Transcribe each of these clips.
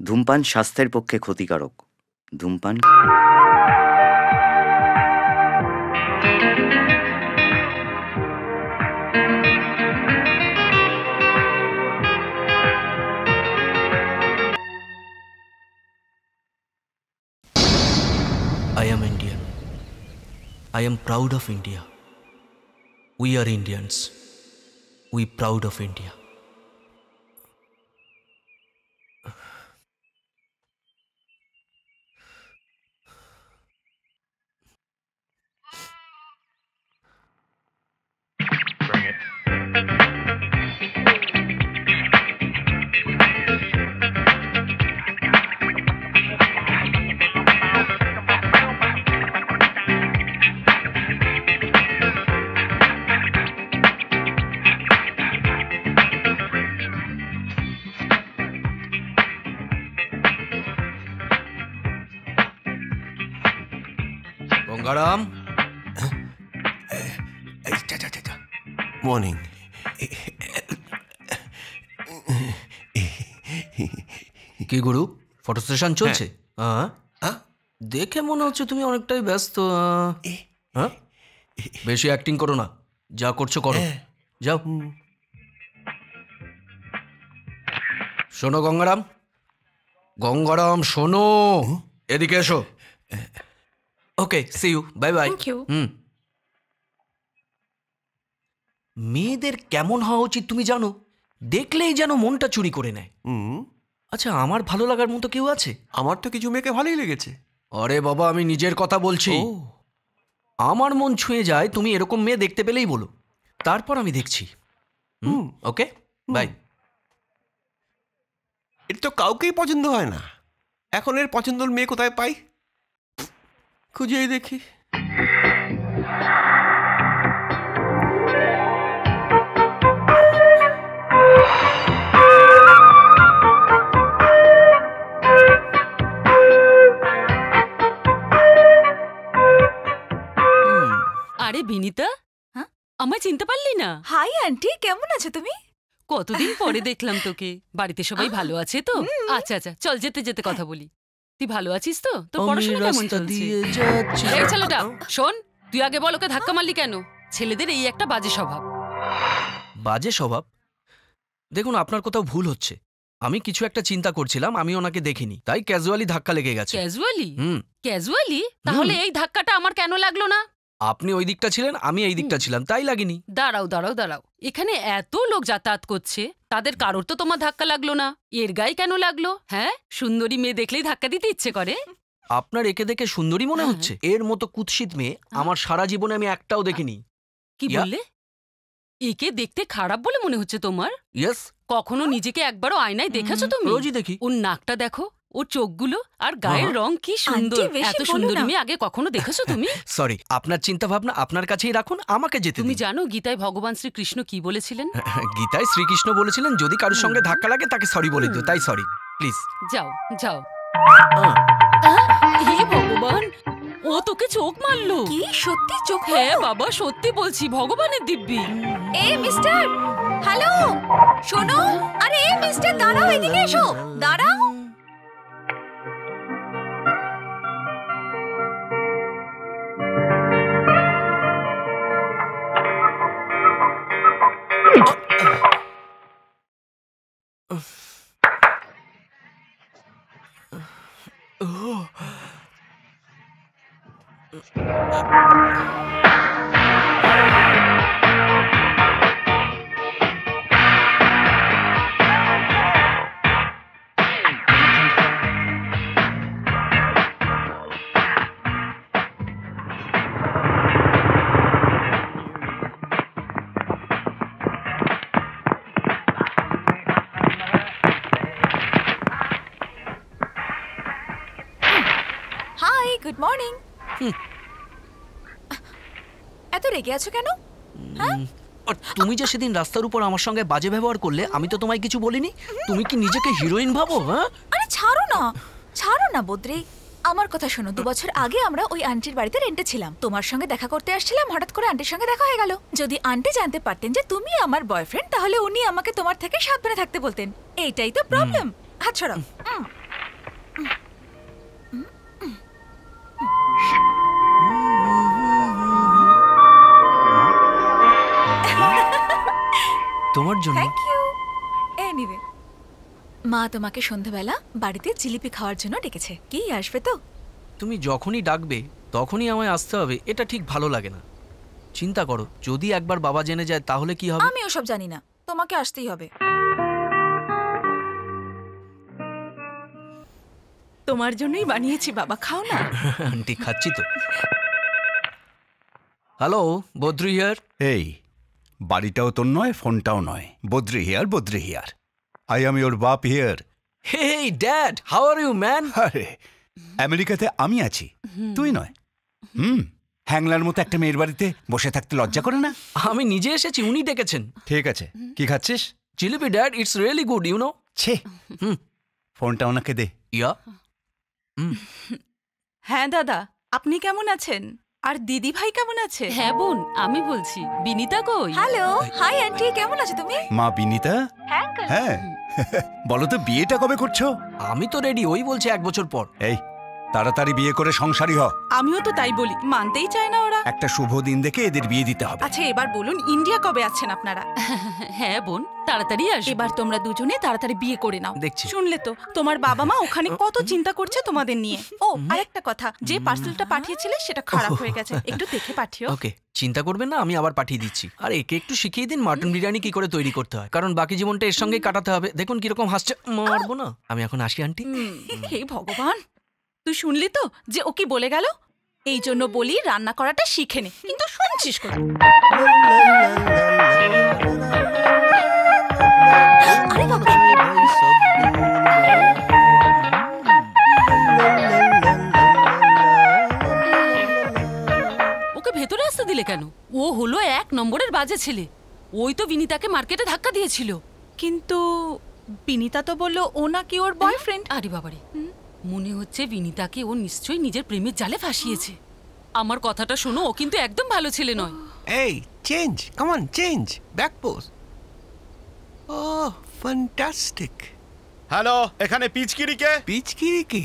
ধূমপান স্বাস্থ্যের পক্ষে ক্ষতিকারক। ধূমপান I am Indian. I am proud of India. We are Indians. We proud of India. Bring it. Gangaram, morning. কি গুরু, ফটো সেশন চলছে? দেখে মনে হচ্ছে তুমি অনেকটাই ব্যস্ত। বেশি অ্যাক্টিং করো না, যা করছো করো, যাও। শোনো গঙ্গারাম, গঙ্গারাম শোনো, এদিকে এসো। ওকে, সি ইউ, বাই বাই। মেয়েদের কেমন হওয়া উচিত তুমি জানো? দেখলেই যেন মনটা চুরি করে নেয়। আচ্ছা, আমার ভালো লাগার মতো কেউ আছে? আমার তো কিছু মেয়েকে ভালোই লেগেছে। আরে বাবা, আমি নিজের কথা বলছি। আমার মন ছুঁয়ে যায় তুমি এরকম মেয়ে দেখতে পেলেই বলো, তারপর আমি দেখছি। ওকে, বাই। এর তো কাউকেই পছন্দ হয় না। এখন এর পছন্দের মেয়ে কোথায় পাই? খুঁজেই দেখি। আরে বিনিতা, আমায় চিনতে পারলি না? হাই আন্টি, কেমন আছো তুমি? কতদিন পরে দেখলাম তোকে। বাড়িতে সবাই ভালো আছে তো? আচ্ছা আচ্ছা, চল যেতে যেতে কথা বলি। তুই ভালো আছিস তো? তোর পড়াশোনা কেমন চলছে? এই ছেলেটা শোন, তুই আগে বল ওকে ধাক্কা মারলি কেন? ছেলেদের এই একটা বাজে স্বভাব। বাজে স্বভাব? দেখুন, আপনার কোথাও ভুল হচ্ছে। আমি কিছু একটা চিন্তা করছিলাম, আমি ওনাকে দেখিনি, তাই ক্যাজুয়ালি ধাক্কা লেগে গেছে। ক্যাজুয়ালি? ক্যাজুয়ালি? তাহলে এই ধাক্কাটা আমার কেন লাগলো না? আপনি ওই দিকটা ছিলেন, আমি এই দিকটা ছিলাম, তাই লাগেনি। দাঁড়াও দাঁড়াও দাঁড়াও, এখানে এত লোক যাতায়াত করছে, তাদের কারোর তো তোমার ধাক্কা লাগলো না। এর গায়ে কেন লাগলো? হ্যাঁ, সুন্দরী মেয়ে দেখলেই ধাক্কা দিতে ইচ্ছে করে। আপনার একে দেখে সুন্দরী মনে হচ্ছে? এর মতো কুৎসিত মেয়ে আমার সারা জীবনে আমি একটাও দেখিনি। কি বললে? একে দেখতে খারাপ বলে মনে হচ্ছে তোমার? ইয়েস। কখনো নিজেকে একবারও আয়নায় দেখেছো তুমি? রোজই দেখি। ওর নাকটা দেখো, ওর চোখগুলো আর গায়ের রং কি সুন্দর। এত সুন্দরী মেয়ে আগে কখনো দেখেছো তুমি? সরি, আপনার চিন্তা ভাবনা আপনার কাছেই রাখুন, আমাকে যেতে দিন। তুমি জানো গীতায় ভগবান শ্রীকৃষ্ণ কি বলেছিলেন? গীতায় শ্রীকৃষ্ণ বলেছিলেন যদি কারোর সঙ্গে ধাক্কা লাগে তাকে সরি বলে দিও, তাই সরি প্লিজ। যাও যাও। হে ভগবান, ও তোকে চোখ মারলো? কি সত্যি চোখ? হ্যাঁ বাবা, সত্যি বলছি, ভগবানের দিব্যি। এই মিস্টার, হ্যালো, শোনো। আরে এই মিস্টার, দাঁড়াও, এদিকে এসো, দাঁড়াও। Hi, good morning. এত রেগে আছো কেন? আর তুমি যে সেদিন রাস্তার উপর আমার সঙ্গে বাজে ব্যবহার করলে, আমি তো তোমায় কিছু বলিনি। তুমি কি নিজেকে হিরোইন ভাবো? হ্যাঁ, আরে ছাড়ো না, ছাড়ো না বদ্রি। আমার কথা শোনো, 2 বছর আগে আমরা ওই আন্টির বাড়িতে রেন্টে ছিলাম। তোমার সঙ্গে দেখা করতে আসছিলাম, হঠাৎ করে আন্টির সঙ্গে দেখা হয়ে গেল। যদি আন্টি জানতে পারতেন যে তুমি আমার বয়ফ্রেন্ড, তাহলে উনি আমাকে তোমার থেকে সাবধানে থাকতে বলতেন। এইটাই তো প্রবলেম। হাত ছড়াও। তোমার জন্য। Thank you. এনিওয়ে, মা তোমাকে সন্ধ্যাবেলা বাড়িতে জিলিপি খাওয়ার জন্য ডেকেছে। কি আসবে তো? তুমি যখনই ডাকবে তখনই আমায় আসতে হবে, এটা ঠিক ভালো লাগে না। চিন্তা করো, যদি একবার বাবা জেনে যায় তাহলে কি হবে? আমি ওসব জানি না, তোমাকে আসতেই হবে। তোমার জন্যই বানিয়েছি বাবা, খাও না। আন্টি খাচ্ছি তো। Hello, Badri here. এই বাড়িটাও তোর নয়, ফোনটাও নয়। Badri here, Badri here. I am your বাপ here. Hey dad, how are you man? আরে আমেরিকাতে আমি আছি, তুই নয়। হ্যাংলার মতো একটা মেয়ের বাড়িতে বসে থাকতে লজ্জা করে না? আমি নিজে এসেছি, উনি ডেকেছেন। ঠিক আছে, কি খাচ্ছিস? জিলিপি dad, it's really good, you know. ছে, ফোনটা ওনাকে দে। ইয়া। হ্যাঁ দাদা, আপনি কেমন আছেন? আর দিদি ভাই কেমন আছে? হ্যাঁ বোন, আমি বলছি। বিনিতা কই? হ্যালো, হাই আন্টি, কেমন আছো তুমি? মা বিনিতা? হ্যাঁ। বলো তো, বিয়েটা কবে করছো? আমি তো রেডি, ওই বলছে 1 বছর পর। এই তাড়াতাড়ি বিয়ে করে সংসারী হ। আমিও তো তাই বলি, মানতেই চায় না ওরা। একটা শুভ দিন দেখে এদের বিয়ে দিতে হবে। আচ্ছা এবার বলুন, ইন্ডিয়া কবে আছেন আপনারা? হ্যাঁ বোন, তাড়াতাড়ি আসবে। এবার তোমরা দুজনে তাড়াতাড়ি বিয়ে করে নাও। দেখছি। শুনলে তো, তোমার বাবা মা ওখানে কত চিন্তা করছে তোমাদের নিয়ে। ও আরেকটা কথা, যে পার্সেলটা পাঠিয়েছিলে সেটা খারাপ হয়ে গেছে, একটু দেখে পাঠিও। ওকে, চিন্তা করবেন না, আমি আবার পাঠিয়ে দিচ্ছি। আর একে একটু শিখিয়ে দিন মাটন বিরিয়ানি কি করে তৈরি করতে হয়, কারণ বাকি জীবনটা এর সঙ্গেই কাটাতে হবে। দেখুন কিরকম হাসছে। মারবো না আমি, এখন আসি আন্টি। হে ভগবান, তুই শুনলি তো যে ও কি বলে গেল? এই জন্য বলি রান্না করাটা শিখে নে, কিন্তু শুনছিস কোথা? আরে বাবা, ওকে ভেতরে আসতে দিলে কেন? ও হলো 1 নম্বরের বাজে ছেলে। ওই তো বিনিতাকে মার্কেটে ধাক্কা দিয়েছিল। কিন্তু বিনিতা তো বললো ও নাকি ওর বয়ফ্রেন্ড। আরে বাবারে, মনে হচ্ছে বিনিতাকে ও নিশ্চয়ই নিজের প্রেমের জালে ফাঁসিয়েছে। আমার কথাটা শোনো, ও কিন্তু একদম ভালো ছেলে নয়। এই change, come on change, back pose. ও ফ্যান্টাস্টিক। হ্যালো, এখানে পিচকিরিকে? পিচকিরি কি?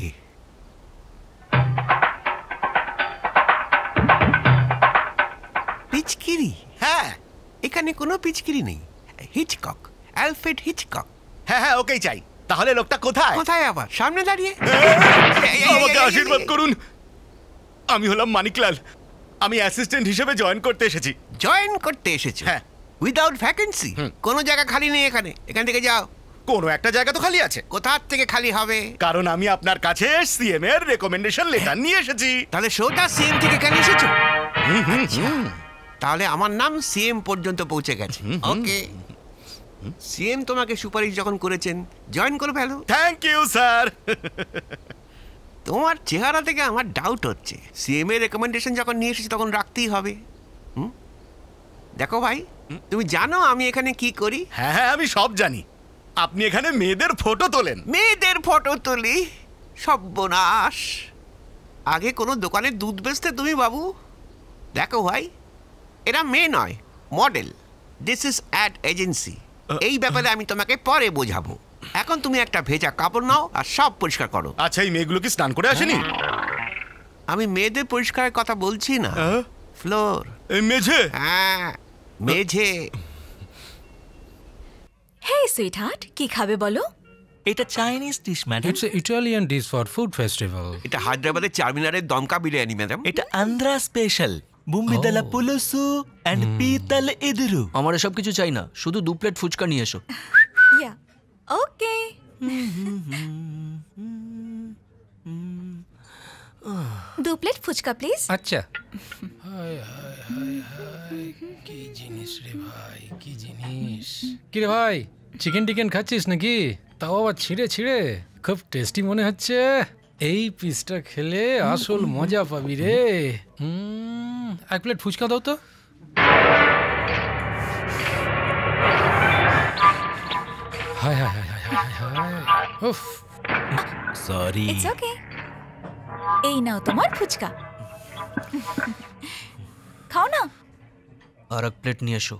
পিচকিরি? হ্যাঁ এখানে কোনো পিচকিরি নেই। Hitchcock, Alfred Hitchcock. হ্যাঁ হ্যাঁ, ওকেই চাই। তাহলে লোকটা কোথায়? কোথায় আবার? সামনে দাঁড়িয়ে। আমাকে আশীর্বাদ করুন। আমি হলাম মানিকলাল, আমি অ্যাসিস্ট্যান্ট হিসেবে জয়েন করতে এসেছি। জয়েন করতে এসেছো? হ্যাঁ। Without vacancy? কোনো জায়গা খালি নেই এখানে, এখান থেকে যাও। কোনো একটা জায়গা তো খালি আছে। কোথার থেকে খালি হবে? কারণ আমি আপনার কাছে সিএম এর রেকমেন্ডেশন লেটার নিয়ে এসেছি। তাহলে শোটা সিএম থেকে এখানে এসেছো? তাহলে আমার নাম সিএম পর্যন্ত পৌঁছে গেছে। ওকে, সিএম তোমাকে সুপারিশ যখন করেছেন, জয়েন করে ফেলো। Thank you sir. তোমার চেহারা থেকে আমার ডাউট হচ্ছে, সিএম এর রেকমেন্ডেশন যখন নিয়ে এসেছি তখন রাখতেই হবে। দেখো ভাই, তুমি জানো আমি এখানে কি করি? হ্যাঁ হ্যাঁ, আমি সব জানি। আপনি এখানে মেয়েদের ফটো তোলেন। মেয়েদের ফটো তুলি? সর্বনাশ! আগে কোনো দোকানে দুধ বেচতে তুমি বাবু? দেখো ভাই, এরা মেয়ে নয়, model. This is ad agency. এই ব্যাপারে আমি তোমাকে পরে বোঝাবো। এখন তুমি একটা ভেজা কাপড় নাও আর সব পরিষ্কার করো। আচ্ছা, এই মেয়েগুলো কি স্নান করে আসেনি? আমি মেয়েদের পরিষ্কারের কথা বলছি না, ফ্লোর। এই মেঝে? হ্যাঁ, মেঝে। হেই সুইটহার্ট, কি খাবে বলো? এটা Chinese dish madam. It's an Italian dish for food festival. এটা হায়দ্রাবাদের চারমিনারের দমকা বিরিয়ানি ম্যাডাম। এটা আন্ধ্রা স্পেশাল বুম্মিদলা পুলুসু এন্ড পিতল এদুরু। আমার এসব কিছু চাই না, শুধু 2 প্লেট ফুচকা নিয়ে এসো। ইয়া, ওকে। দু প্লেট ফুচকা প্লিজ। আচ্ছা। হায় হায় হায় হায়, কি জিনিস রে ভাই, কি জিনিস। কি রে ভাই, চিকেন টিকেন খাচ্ছিস নাকি? তাও আবার ছিঁড়ে ছিঁড়ে, খুব টেস্টি মনে হচ্ছে। এই পিসটা খেলে আসল মজা পাবি রে। 1 প্লেট ফুচকা দাও তো। হায় হায় হায় হায় হায় হায়, উফ। সরি। It's okay. এই নাও তোমার ফুচকা, খাও না। আর 1 প্লেট নিয়ে এসো।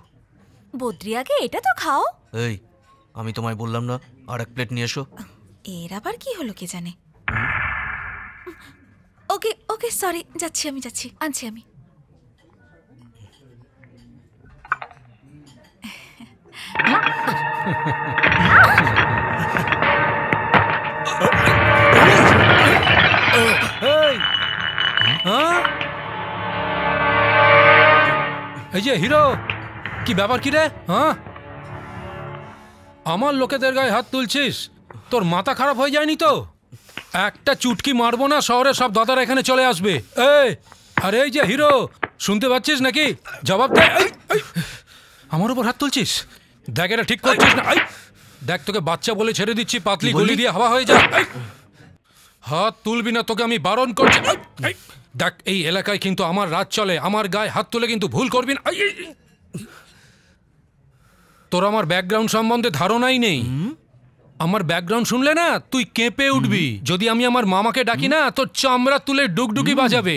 বদ্রি, আগে এটা তো খাও। এই, আমি তোমায় বললাম না আর 1 প্লেট নিয়ে এসো। এর আবার কি হলো কে জানে। ওকে ওকে, সরি, যাচ্ছি আমি, যাচ্ছি, আনছি আমি। এই যে হিরো, কি ব্যাপার কি রে? হ্যাঁ, আমার লোকেদের গায়ে হাত তুলছিস? তোর মাথা খারাপ হয়ে যায়নি তো? একটা চুটকি মারবো না, শহরে সব দাদারা এখানে চলে আসবে। এই, আরে এই যে হিরো, শুনতে পাচ্ছিস নাকি? জবাব দে। আমার উপর হাত তুলছিস? দেখ এটা ঠিক করছিস না। দেখ, তোকে বাচ্চা বলে ছেড়ে দিচ্ছি, পাতলি গলি দিয়ে হাওয়া হয়ে যা। হাত তুলবি না, তোকে আমি বারণ করছি। দেখ, এই এলাকায় কিন্তু আমার রাজ চলে, আমার গায়ে হাত তুলে কিন্তু ভুল করবি না। তোর আমার ব্যাকগ্রাউন্ড সম্বন্ধে ধারণাই নেই। আমার ব্যাকগ্রাউন্ড শুনলে না তুই কেঁপে উঠবি। যদি আমি আমার মামাকে ডাকি না, তোর চামড়া তুলে ডুগডুগি বাজাবে।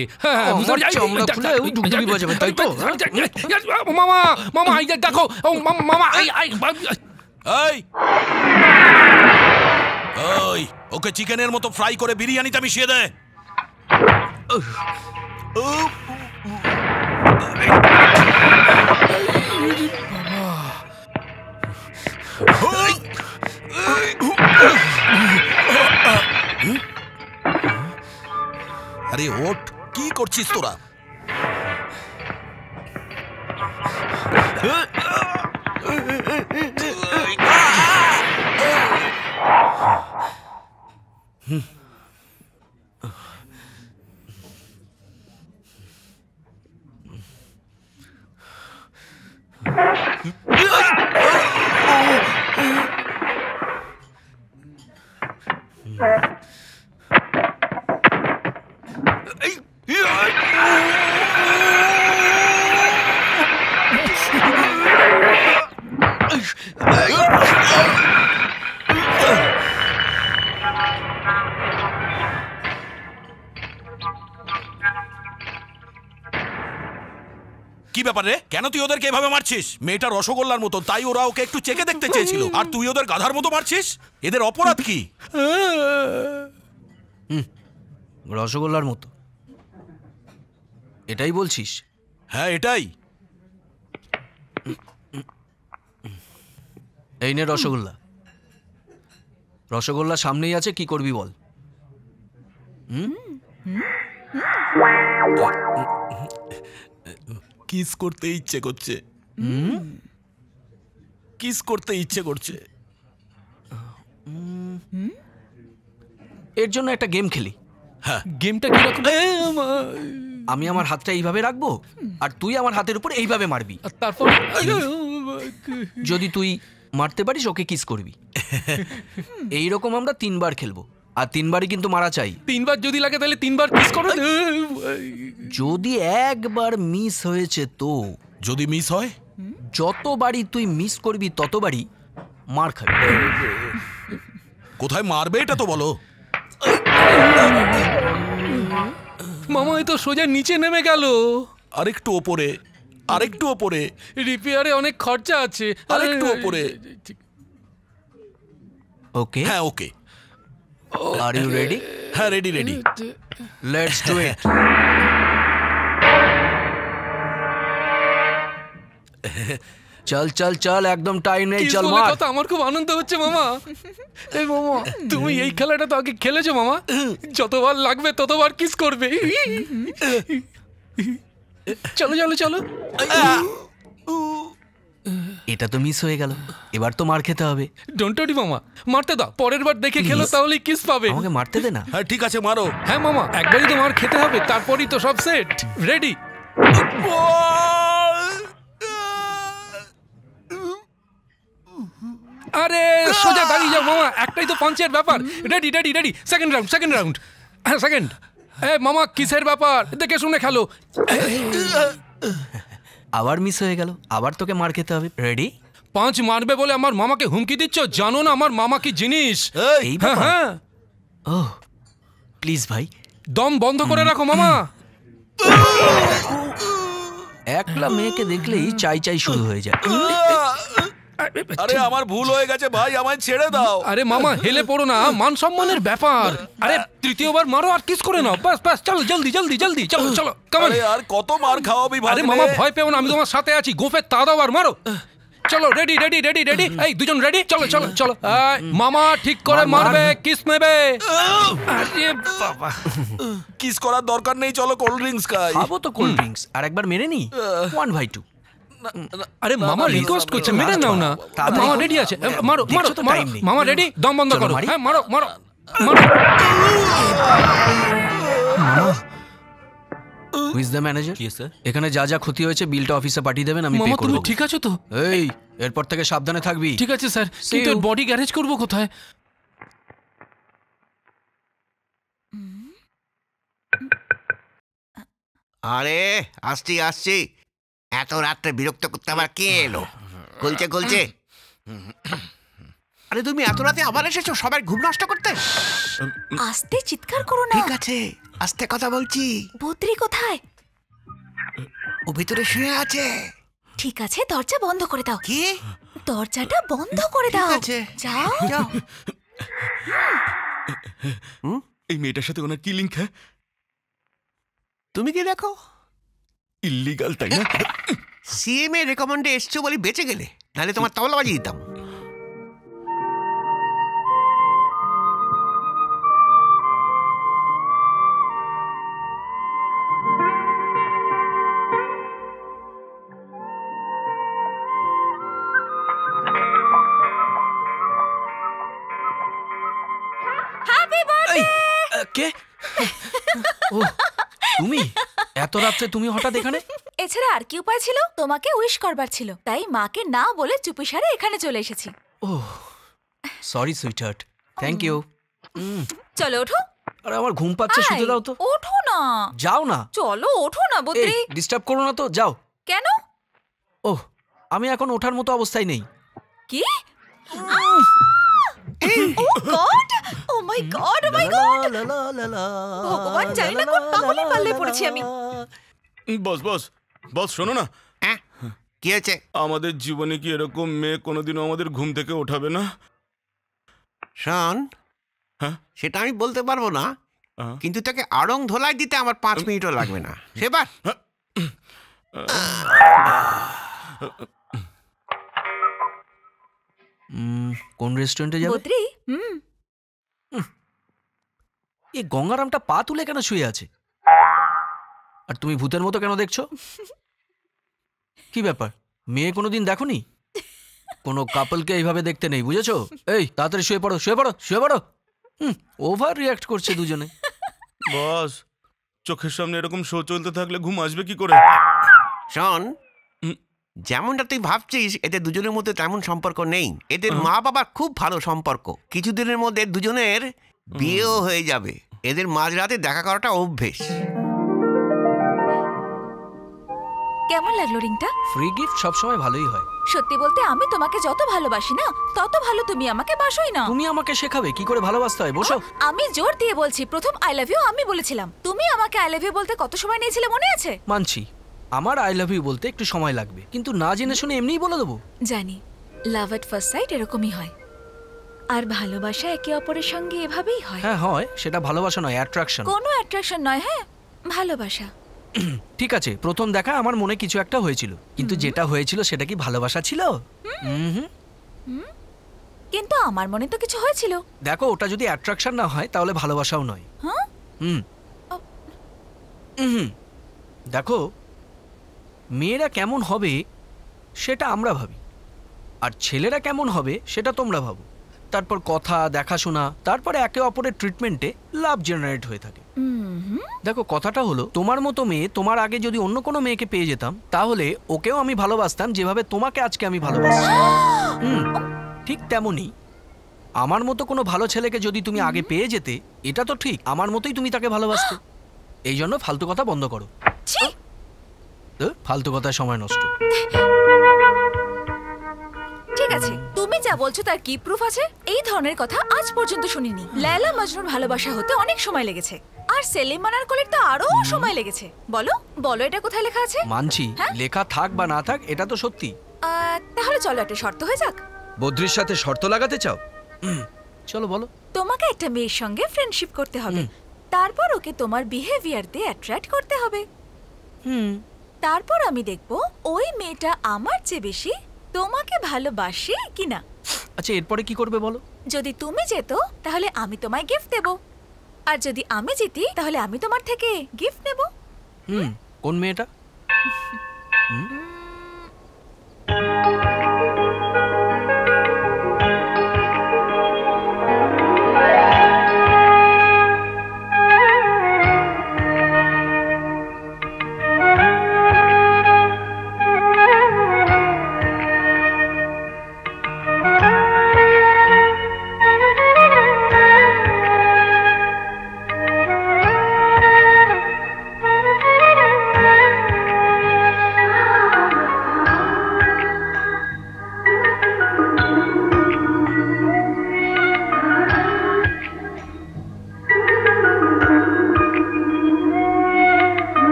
মামা, মামা, এই দেখো, মামা, ওই ওকে চিকেনের মতো ফ্রাই করে বিরিয়ানিতে মিশিয়ে দে। আরে ওঠ, কি করছিস তোরা? কি ব্যাপার রে? কেন তুই ওদেরকে এভাবে মারছিস? মেয়েটা রসগোল্লার মতো, তাই ওরা ওকে একটু চেকে দেখতে চেয়েছিল, আর তুই ওদের গাধার মতো মারছিস। এদের অপরাধ কি? রসগোল্লার মতো এটাই বলছিস? হ্যাঁ, এটাই। এই নে রসগোল্লা। রসগোল্লা সামনেই আছে, কি করবি বল? কিস করতে ইচ্ছে করছে, কিস করতে ইচ্ছে করছে। এর জন্য একটা গেম খেলি। হ্যাঁ, গেমটা কিরকম? আমি আমার হাতটা এইভাবে রাখবো, আর তুই আমার হাতের উপর এইভাবে মারবি। তারপর যদি তুই মারতে পারিস, ওকে কিস করবি। এইরকম আমরা 3 বার খেলবো, আর 3 বারই কিন্তু মারা চাই। 3 বার যদি লাগে তাহলে 3 বার কিস করো। যদি একবার মিস হয়েছে তো? যদি মিস হয়, যতবারই তুই মিস করবি ততবারই মার খাবি। কোথায় মারবে এটা তো বলো। মামা, এই তো সোজা নিচে নেমে গেল। আরেকটু ওপরে, আরেকটু ওপরে। রিপেয়ারে অনেক খরচা আছে। আরেকটু ওপরে। ওকে? হ্যাঁ, ওকে। Are you ready? হ্যাঁ, ready ready. Let's do it. চল চল চল, একদম টাইম নেই, চল মার। কথা আমার খুব আনন্দ হচ্ছে মামা। এই মামা, তুমি এই খেলাটা তো আগে খেলেছো মামা। যতবার লাগবে ততবার কিস করবে। চলো চলো চলো। এটা তো মিস হয়ে গেল, এবার তো মার খেতে হবে। ডোন্ট ওয়ারি মামা, মারতে দাও, পরের বার দেখে খেলো, তাহলেই কিস পাবে। আমাকে মারতে দে না। হ্যাঁ, ঠিক আছে, মারো। হ্যাঁ মামা, একবারই তো মার খেতে হবে, তারপরই তো সব সেট। রেডি? আরে সোজা দাঁড়িয়ে যাও মামা, একটাই তো পাঞ্চের ব্যাপার। Ready ready ready. Second round, second round. হ্যাঁ, সেকেন্ড। মামা, কিসের ব্যাপার? দেখে শুনে খেলো। আবার মিস হয়ে গেল, আবার তোকে মার খেতে হবে। রেডি? 5 মারবে বলে আমার মামাকে হুমকি দিচ্ছ? জানো না আমার মামা কি জিনিস? এই হ্যাঁ হ্যাঁ। ও প্লিজ ভাই, দম বন্ধ করে রাখো মামা। একলা মেয়েকে দেখলেই চাই চাই শুরু হয়ে যায়। আরে আমার ভুল হয়ে গেছে ভাই, আমায় ছেড়ে দাও। আরে মামা, হেলে পড়ো না, মান সম্মানের ব্যাপার। আরে তৃতীয়বার মারো আর কিস করে নাও, বাস বাস। চলো জলদি জলদি জলদি, চলো চলো, কাম অন। আরে আর কত মার খাওয়াবি ভাই? আরে মামা, ভয় পেও না, আমি তোমার সাথে আছি। গোফের তা দাও আর মারো। চলো রেডি রেডি রেডি রেডি এই দুজন রেডি চলো চলো চলো মামা ঠিক করে মারবে কিস নেবে আরে বাবা কিস করার দরকার নেই, চলো কোল্ড ড্রিঙ্কস খাই। খাবো তো কোল্ড ড্রিঙ্কস, আর একবার মেরে নি 1/2। আরে মামা রিকোয়েস্ট করছে, মেরে নাও না। মামা রেডি আছে, মারো মারো মামা রেডি, দম বন্ধ করো। হ্যাঁ মারো মারো মারো। Who is the manager? Yes sir. এখানে যা যা ক্ষতি হয়েছে বিলটা অফিসে পাঠিয়ে দেবেন, আমি পে মামা করে তুমি দেব। ঠিক আছো তো? এই এরপর থেকে সাবধানে থাকবি। ঠিক আছে স্যার, কিন্তু you. বডি গ্যারেজ করবো কোথায়? আরে আসছি আসছি, এত রাত্রে বিরক্ত করতে আবার কে এলো? গলছে গলছে। আরে তুমি এত রাতে আবার এসেছো সবাই ঘুম নষ্ট করতে? আস্তে চিৎকার করো না। ঠিক আছে, আস্তে কথা বলছি। বদ্রি কোথায়? ও ভিতরে শুয়ে আছে। ঠিক আছে, দরজা বন্ধ করে দাও। কি? দরজাটা বন্ধ করে দাও। ঠিক আছে, যাও যাও। এই মেয়েটার সাথে ওনার কি লিঙ্ক? হ্যাঁ, তুমি কি দেখো? ইল্লিগাল, তাই না? সিএম এর রেকমেন্ডে এসছো বলে বেঁচে গেলে, নাহলে তোমার তবলা বাজিয়ে দিতাম। কে? ও তুমি? এত রাত্রে তুমি হঠাৎ এখানে? এছাড়া আর কি উপায় ছিল? তোমাকে উইশ করবার ছিল, তাই মাকে না বলে চুপিসারে এখানে চলে এসেছি। ও সরি সুইটহার্ট, থ্যাংক ইউ। চলো ওঠো। আরে আমার ঘুম পাচ্ছে, শুতে দাও তো। ওঠো না। যাও না। চলো ওঠো না বদ্রি। ডিস্টার্ব করো না তো, যাও। কেন? ওহ, আমি এখন ওঠার মতো অবস্থায় নেই। কি? ও গড, ও মাই গড, ও মাই গড, ভগবান জানি না কোন পাগলের পাল্লায় পড়েছি আমি। বস বস বস, শোনো না। কি হয়েছে? আমাদের জীবনে কি এরকম মেয়ে কোনোদিনও আমাদের ঘুম থেকে ওঠাবে না? শোন, হ্যাঁ সেটা আমি বলতে পারবো না, কিন্তু তাকে আড়ং ধোলাই দিতে আমার 5 মিনিটও লাগবে না। সেবার কোন রেস্টুরেন্টে যাবে? বদ্রি, এই গঙ্গারামটা পা তুলে কেন শুয়ে আছে? আর তুমি ভূতের মতো কেন দেখছো? কি ব্যাপার, মেয়ে কোনোদিন দেখোনি? কোনো কাপলকে এইভাবে দেখতে নেই, বুঝেছো? এই তাড়াতাড়ি শুয়ে পড়ো, শুয়ে পড়ো, শুয়ে পড়ো। ওভার রিয়াক্ট করছে দুজনে। বস, চোখের সামনে এরকম শো চলতে থাকলে ঘুম আসবে কি করে? শোন, যেমনটা তুই ভাবছিস এদের দুজনের মধ্যে তেমন সম্পর্ক নেই। এদের মা বাবার খুব ভালো সম্পর্ক। কিছুদিনের মধ্যে দুজনের বিয়েও হয়ে যাবে। এদের মাঝরাতে দেখা করাটা অভ্যেস। কেমন লাগলো রিংটা? ফ্রি গিফট সবসময় ভালোই হয়। সত্যি বলতে আমি তোমাকে যত ভালোবাসি না, তত ভালো তুমি আমাকে বাসোই না। তুমি আমাকে শেখাবে কি করে ভালোবাসতে হয়, বসো। আমি জোর দিয়ে বলছি, প্রথম আই লাভ ইউ আমি বলেছিলাম। তুমি আমাকে আই লাভ ইউ বলতে কত সময় নিয়েছিলে মনে আছে? মানছি, আমার আই লাভ ইউ বলতে একটু সময় লাগবে, কিন্তু না জেনে শুনে এমনিই বলে দেবো। জানি, লাভ এট ফার্স্ট সাইট এরকমই হয়, আর ভালোবাসা একে অপরের সঙ্গে এভাবেই হয়। হ্যাঁ হয়, সেটা ভালোবাসা নয়, অ্যাট্রাকশন। কোনো অ্যাট্রাকশন নয়, হ্যাঁ ভালোবাসা। ঠিক আছে, প্রথম দেখা আমার মনে কিছু একটা হয়েছিল, কিন্তু যেটা হয়েছিল সেটা কি ভালোবাসা ছিল? কিন্তু আমার মনে তো কিছু হয়েছিল। দেখো, ওটা যদি অ্যাট্রাকশন না হয় তাহলে ভালোবাসাও নয়। হ্যাঁ? দেখো, মেয়েরা কেমন হবে সেটা আমরা ভাবি, আর ছেলেরা কেমন হবে সেটা তোমরা ভাবো। তারপর কথা, দেখাশোনা, তারপরে একে অপরের ট্রিটমেন্টে লাভ জেনারেট হয়ে থাকে। দেখো, কথাটা হলো, তোমার মতো মেয়ে তোমার আগে যদি অন্য কোনো মেয়েকে পেয়ে যেতাম, তাহলে ওকেও আমি ভালোবাসতাম যেভাবে তোমাকে আজকে আমি ভালোবাসি। ঠিক তেমনই আমার মতো কোনো ভালো ছেলেকে যদি তুমি আগে পেয়ে যেতে, এটা তো ঠিক আমার মতোই তুমি তাকে ভালোবাসতে। এই জন্য ফালতু কথা বন্ধ করো। ফালতু কথায় সময় নষ্ট। ঠিক আছে, তুমি যা বলছো তার কি প্রুফ আছে? এই ধরনের কথা আজ পর্যন্ত শুনিনি। লায়লা মজনুর ভালোবাসা হতে অনেক সময় লেগেছে, আর সেলিম মানার কোলের তো আরো সময় লেগেছে। বলো বলো, এটা কোথায় লেখা আছে? মানছি, লেখা থাক বা না থাক, এটা তো সত্যি। তাহলে চলো একটা শর্ত হয়ে যাক। বদ্রির সাথে শর্ত লাগাতে চাও? চলো বলো। তোমাকে একটা মেয়ের সঙ্গে ফ্রেন্ডশিপ করতে হবে, তারপর ওকে তোমার বিহেভিয়ার দিয়ে অ্যাট্রাক্ট করতে হবে। তারপর আমি দেখব ওই মেয়েটা আমার চেয়ে বেশি তোমাকে ভালোবাসে কি না? আচ্ছা এরপরে কি করবে বলো? যদি তুমি যেত তাহলে আমি তোমায় গিফট দেব, আর যদি আমি জিতি তাহলে আমি তোমার থেকে গিফট নেব। কোন মেয়েটা?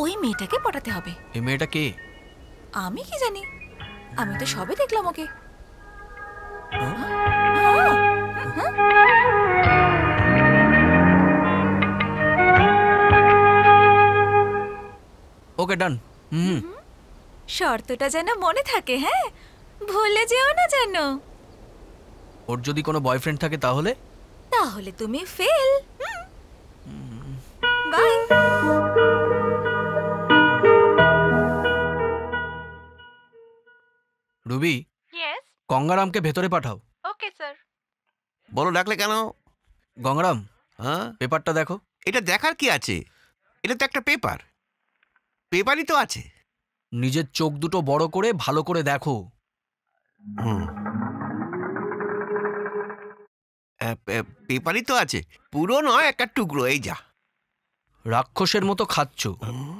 ওই মেয়েটাকে পটাতে হবে। এই মেয়েটা কে? আমি কি জানি, আমি তো সবে দেখলাম ওকে। ওকে ডান। শর্তটা যেন মনে থাকে, হ্যাঁ, ভুলে যেও না যেন। ওর যদি কোনো বয়ফ্রেন্ড থাকে তাহলে? তাহলে তুমি ফেল। বাই। রুবি, গঙ্গারামকে ভেতরে পাঠাও। Okay sir. বলো, ডাকলে কেন? গঙ্গারাম, হ্যাঁ, পেপারটা দেখো। এটা দেখার কি আছে? এটা তো একটা পেপার। পেপারই তো আছে। নিজের চোখ দুটো বড় করে ভালো করে দেখো। পেপারই তো আছে, পুরো নয়, একটা টুকরো। এই যা। রাক্ষসের মতো খাচ্ছ,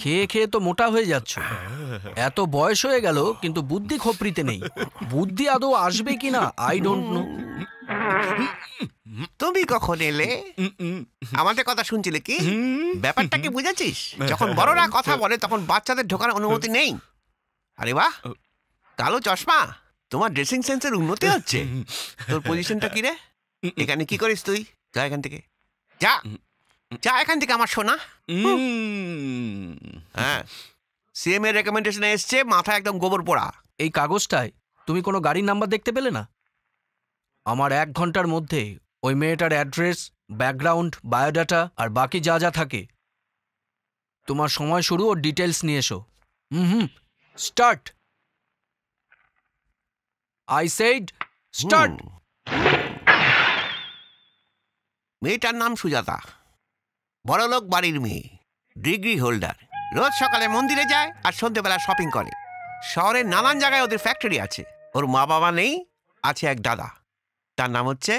খেয়ে খেয়ে তো মোটা হয়ে যাচ্ছ। এত বয়স হয়ে গেল কিন্তু বুদ্ধি খোপড়িতে নেই। বুদ্ধি আদৌ আসবে কিনা আই ডোন্ট নো। তুমি কখন এলে? আমাদের কথা শুনছিলে কি? ব্যাপারটা কি বুঝেছিস? যখন বড়রা কথা বলে তখন বাচ্চাদের ঢোকার অনুমতি নেই। আরে বাহ, কালো চশমা, তোমার ড্রেসিং সেন্সের উন্নতি হচ্ছে। তোর পজিশনটা কি রে? এখানে কি করিস তুই? যা এখান থেকে, যা যা এখান থেকে আমার সোনা। হ্যাঁ, সিএম এর রেকমেন্ডেশনে এসছে, মাথা একদম গোবর পোড়া। এই কাগজটায় তুমি কোনো গাড়ির নাম্বার দেখতে পেলে না? আমার 1 ঘন্টার মধ্যে ওই মেয়েটার অ্যাড্রেস, ব্যাকগ্রাউন্ড, বায়োডাটা আর বাকি যা যা থাকে। তোমার সময় শুরু ও ডিটেলস নিয়ে এসো। স্টার্ট। I said start. মেয়েটার নাম সুজাতা, বড়লোক বাড়ির মেয়ে, ডিগ্রি হোল্ডার। রোজ সকালে মন্দিরে যায় আর সন্ধ্যেবেলা শপিং করে। শহরের নানান জায়গায় ওদের ফ্যাক্টরি আছে। ওর মা বাবা নেই, আছে এক দাদা, তার নাম হচ্ছে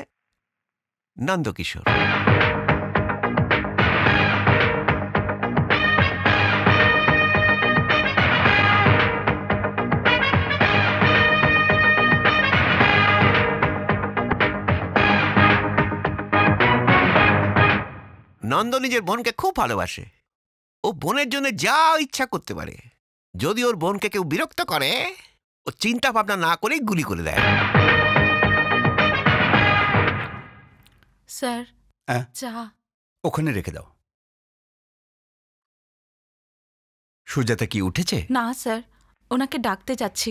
নন্দকিশোর। নন্দ নিজের বোনকে খুব ভালোবাসে। ও বোনের জন্য যা ইচ্ছা করতে পারে। যদি ওর বোনকে কেউ বিরক্ত করে, ও চিন্তা ভাবনা না করেই গুলি করে দেয়। স্যার, চা ওখানে রেখে দাও। সুজাতা কি উঠেছে? না স্যার, ওনাকে ডাকতে যাচ্ছি।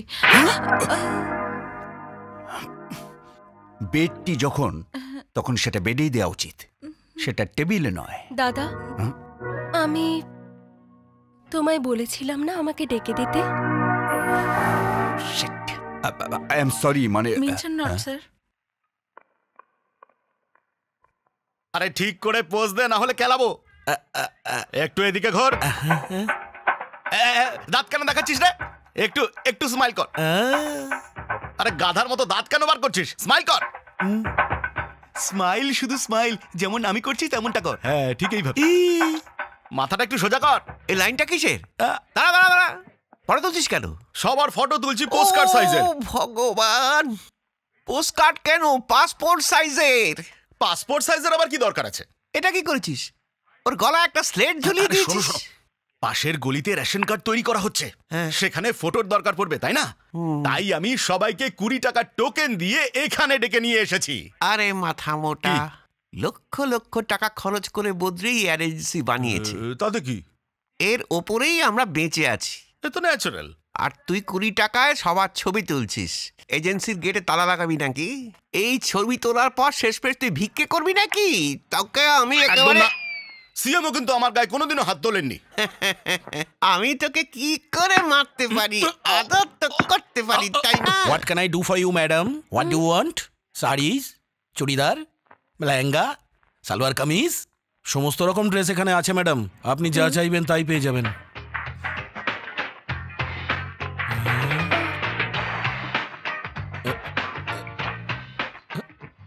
বেডটি যখন, তখন সেটা বেডেই দেওয়া উচিত, সেটা টেবিলে নয়। দাদা, আমি তোমায় বলেছিলাম না আমাকে ডেকে দিতে। আই এম সরি, মানে মেনশন নট স্যার। আরে ঠিক করে পোজ দে, না হলে কেলাবো। একটু এদিকে ঘর। দাঁত কেন দেখাচ্ছিস রে? একটু একটু স্মাইল কর। আরে গাধার মতো দাঁত কেন বার করছিস? স্মাইল কর। স্মাইল, শুধু স্মাইল, যেমন আমি করছি তেমনটা কর। হ্যাঁ, ঠিক এইভাবে। মাথাটা একটু সোজা কর। এই লাইনটা কিসের? দাঁড়া দাঁড়া দাঁড়া, ফটো তুলছিস কেন? সবার ফটো তুলছি পোস্টকার্ড সাইজের। ও ভগবান, পোস্টকার্ড কেন? পাসপোর্ট সাইজের। পাসপোর্ট সাইজের আবার কি দরকার আছে? এটা কি করেছিস? ওর গলায় একটা স্লেট ঝুলিয়ে দিয়েছিস। পাশের গলিতে রেশন কার্ড তৈরি করা হচ্ছে, সেখানে ফটোর দরকার পড়বে, তাই না? তাই আমি সবাইকে 20 টাকা টোকেন দিয়ে এখানে ডেকে নিয়ে এসেছি। আরে মাথা মোটা, লক্ষ লক্ষ টাকা খরচ করে বদ্রি এজেন্সি বানিয়েছে। তাতে কি? এর ওপরেই আমরা বেঁচে আছি। এ তো ন্যাচারাল। আর তুই 20 টাকায় সবার ছবি তুলছিস। এজেন্সির গেটে তালা লাগাবি নাকি? এই ছবি তোলার পর শেষ পেশ তুই ভিক্ষে করবি নাকি? তোকে আমি একেবারে সিএমও কিন্তু আমার গায়ে কোনোদিনও হাত তোলেননি। আমি তোকে কি করে মারতে পারি, আদর তো করতে পারি, তাই না? What can I do for you madam? What do want? Saris, churidar, lehenga, salwar kameez, সমস্ত রকম ড্রেস এখানে আছে ম্যাডাম। আপনি যা চাইবেন তাই পেয়ে যাবেন।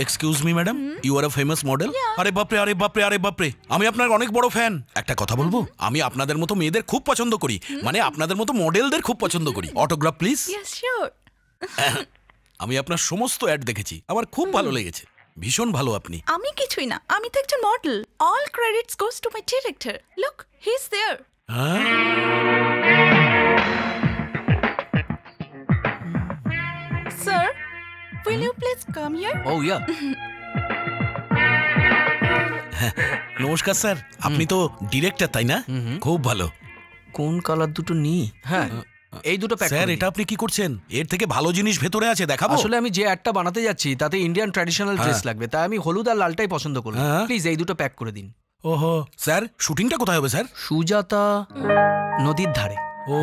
Excuse me madam, you are a famous model? আরে বাপরে, আরে বাপরে, আরে বাপরে, আমি আপনার অনেক বড় ফ্যান। একটা কথা বলবো, আমি আপনাদের মতো মেয়েদের খুব পছন্দ করি, মানে আপনাদের মতো মডেলদের খুব পছন্দ করি। Autograph please. Yes sure. আমি আপনার সমস্ত অ্যাড দেখেছি, আমার খুব ভালো লেগেছে, ভীষণ ভালো আপনি। আমি কিছুই না, আমি তো একজন model. All credits goes to my director. Look, he is there. Sir, will you please come here? ও ইয়া। নমস্কার স্যার, আপনি তো ডিরেক্টর তাই না? খুব ভালো। কোন কালার দুটো নি? হ্যাঁ, এই দুটো প্যাক। স্যার, এটা আপনি কি করছেন? এর থেকে ভালো জিনিস ভেতরে আছে, দেখাবো? আসলে আমি যে অ্যাডটা বানাতে যাচ্ছি তাতে ইন্ডিয়ান ট্র্যাডিশনাল ড্রেস লাগবে, তাই আমি হলুদ আর লালটাই পছন্দ করলাম। প্লিজ এই দুটো প্যাক করে দিন। ওহো, স্যার শুটিংটা কোথায় হবে স্যার? সুজাতা নদীর ধারে। Oh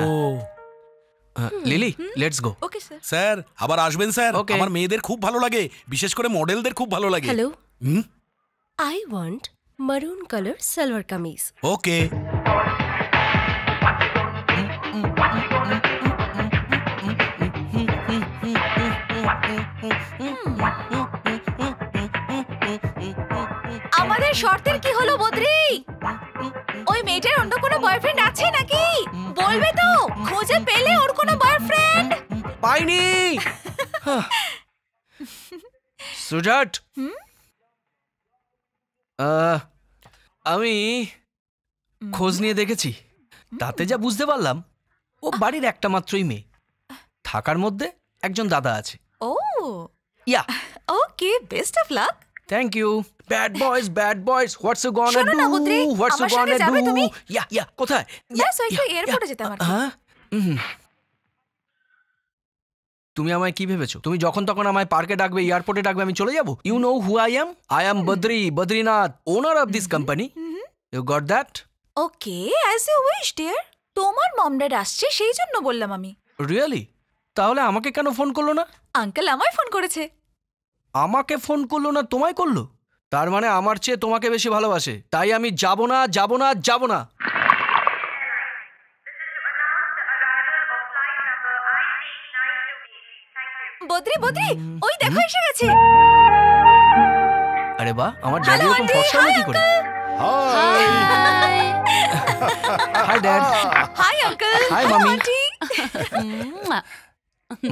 Lily, let's go. Okay sir. Sir আবার আসবেন স্যার, Okay. আমার মেয়েদের খুব ভালো লাগে, বিশেষ করে মডেলদের খুব ভালো লাগে। Hello, I want maroon color salwar kameez. ওকে। আমাদের শর্তের কি হলো বদ্রি? ওই মেয়েটার অন্য কোনো বয়ফ্রেন্ড আছে নাকি? বলবে তো, খুঁজে পেলে ওর কোনো বয়ফ্রেন্ড? পাইনি। সুজাট, আমি খোঁজ নিয়ে দেখেছি, তাতে যা বুঝতে পারলাম ও বাড়ির একটা মাত্রই মেয়ে, থাকার মধ্যে একজন দাদা আছে। Oh yeah, okay, best of luck. Thank you. Bad boys, what's you gonna শোনো না ডু? বদ্রি, হোয়াটস ইউ আমার সঙ্গে গোনা যাবে ডু? তুমি? ইয়া, কোথায়? ব্যাস ওই একটু এয়ারপোর্টে যেতাম আর কি। হ্যাঁ, তুমি আমায় কি ভেবেছো? তুমি যখন তখন আমায় পার্কে ডাকবে, এয়ারপোর্টে ডাকবে, আমি চলে যাবো? You know who I am Badrinath, owner of this company. You got that? Okay, as you wish dear. তোমার মম ড্যাড আসছে, সেই জন্য বললাম আমি। রিয়েলি? তাহলে আমাকে কেন ফোন করলো না? আঙ্কেল আমায় ফোন করেছে। আমাকে ফোন করলো না, তোমায় করলো? তার মানে আমার চেয়ে তোমাকে বেশি ভালোবাসে, তাই আমি যাব না। বদ্রি, ওই দেখো এসে গেছে। আরে বাহ, আমার ড্যাডি এরকম ফর্সা হলো কি করে? Hi dad. Hi uncle. Hi মামি।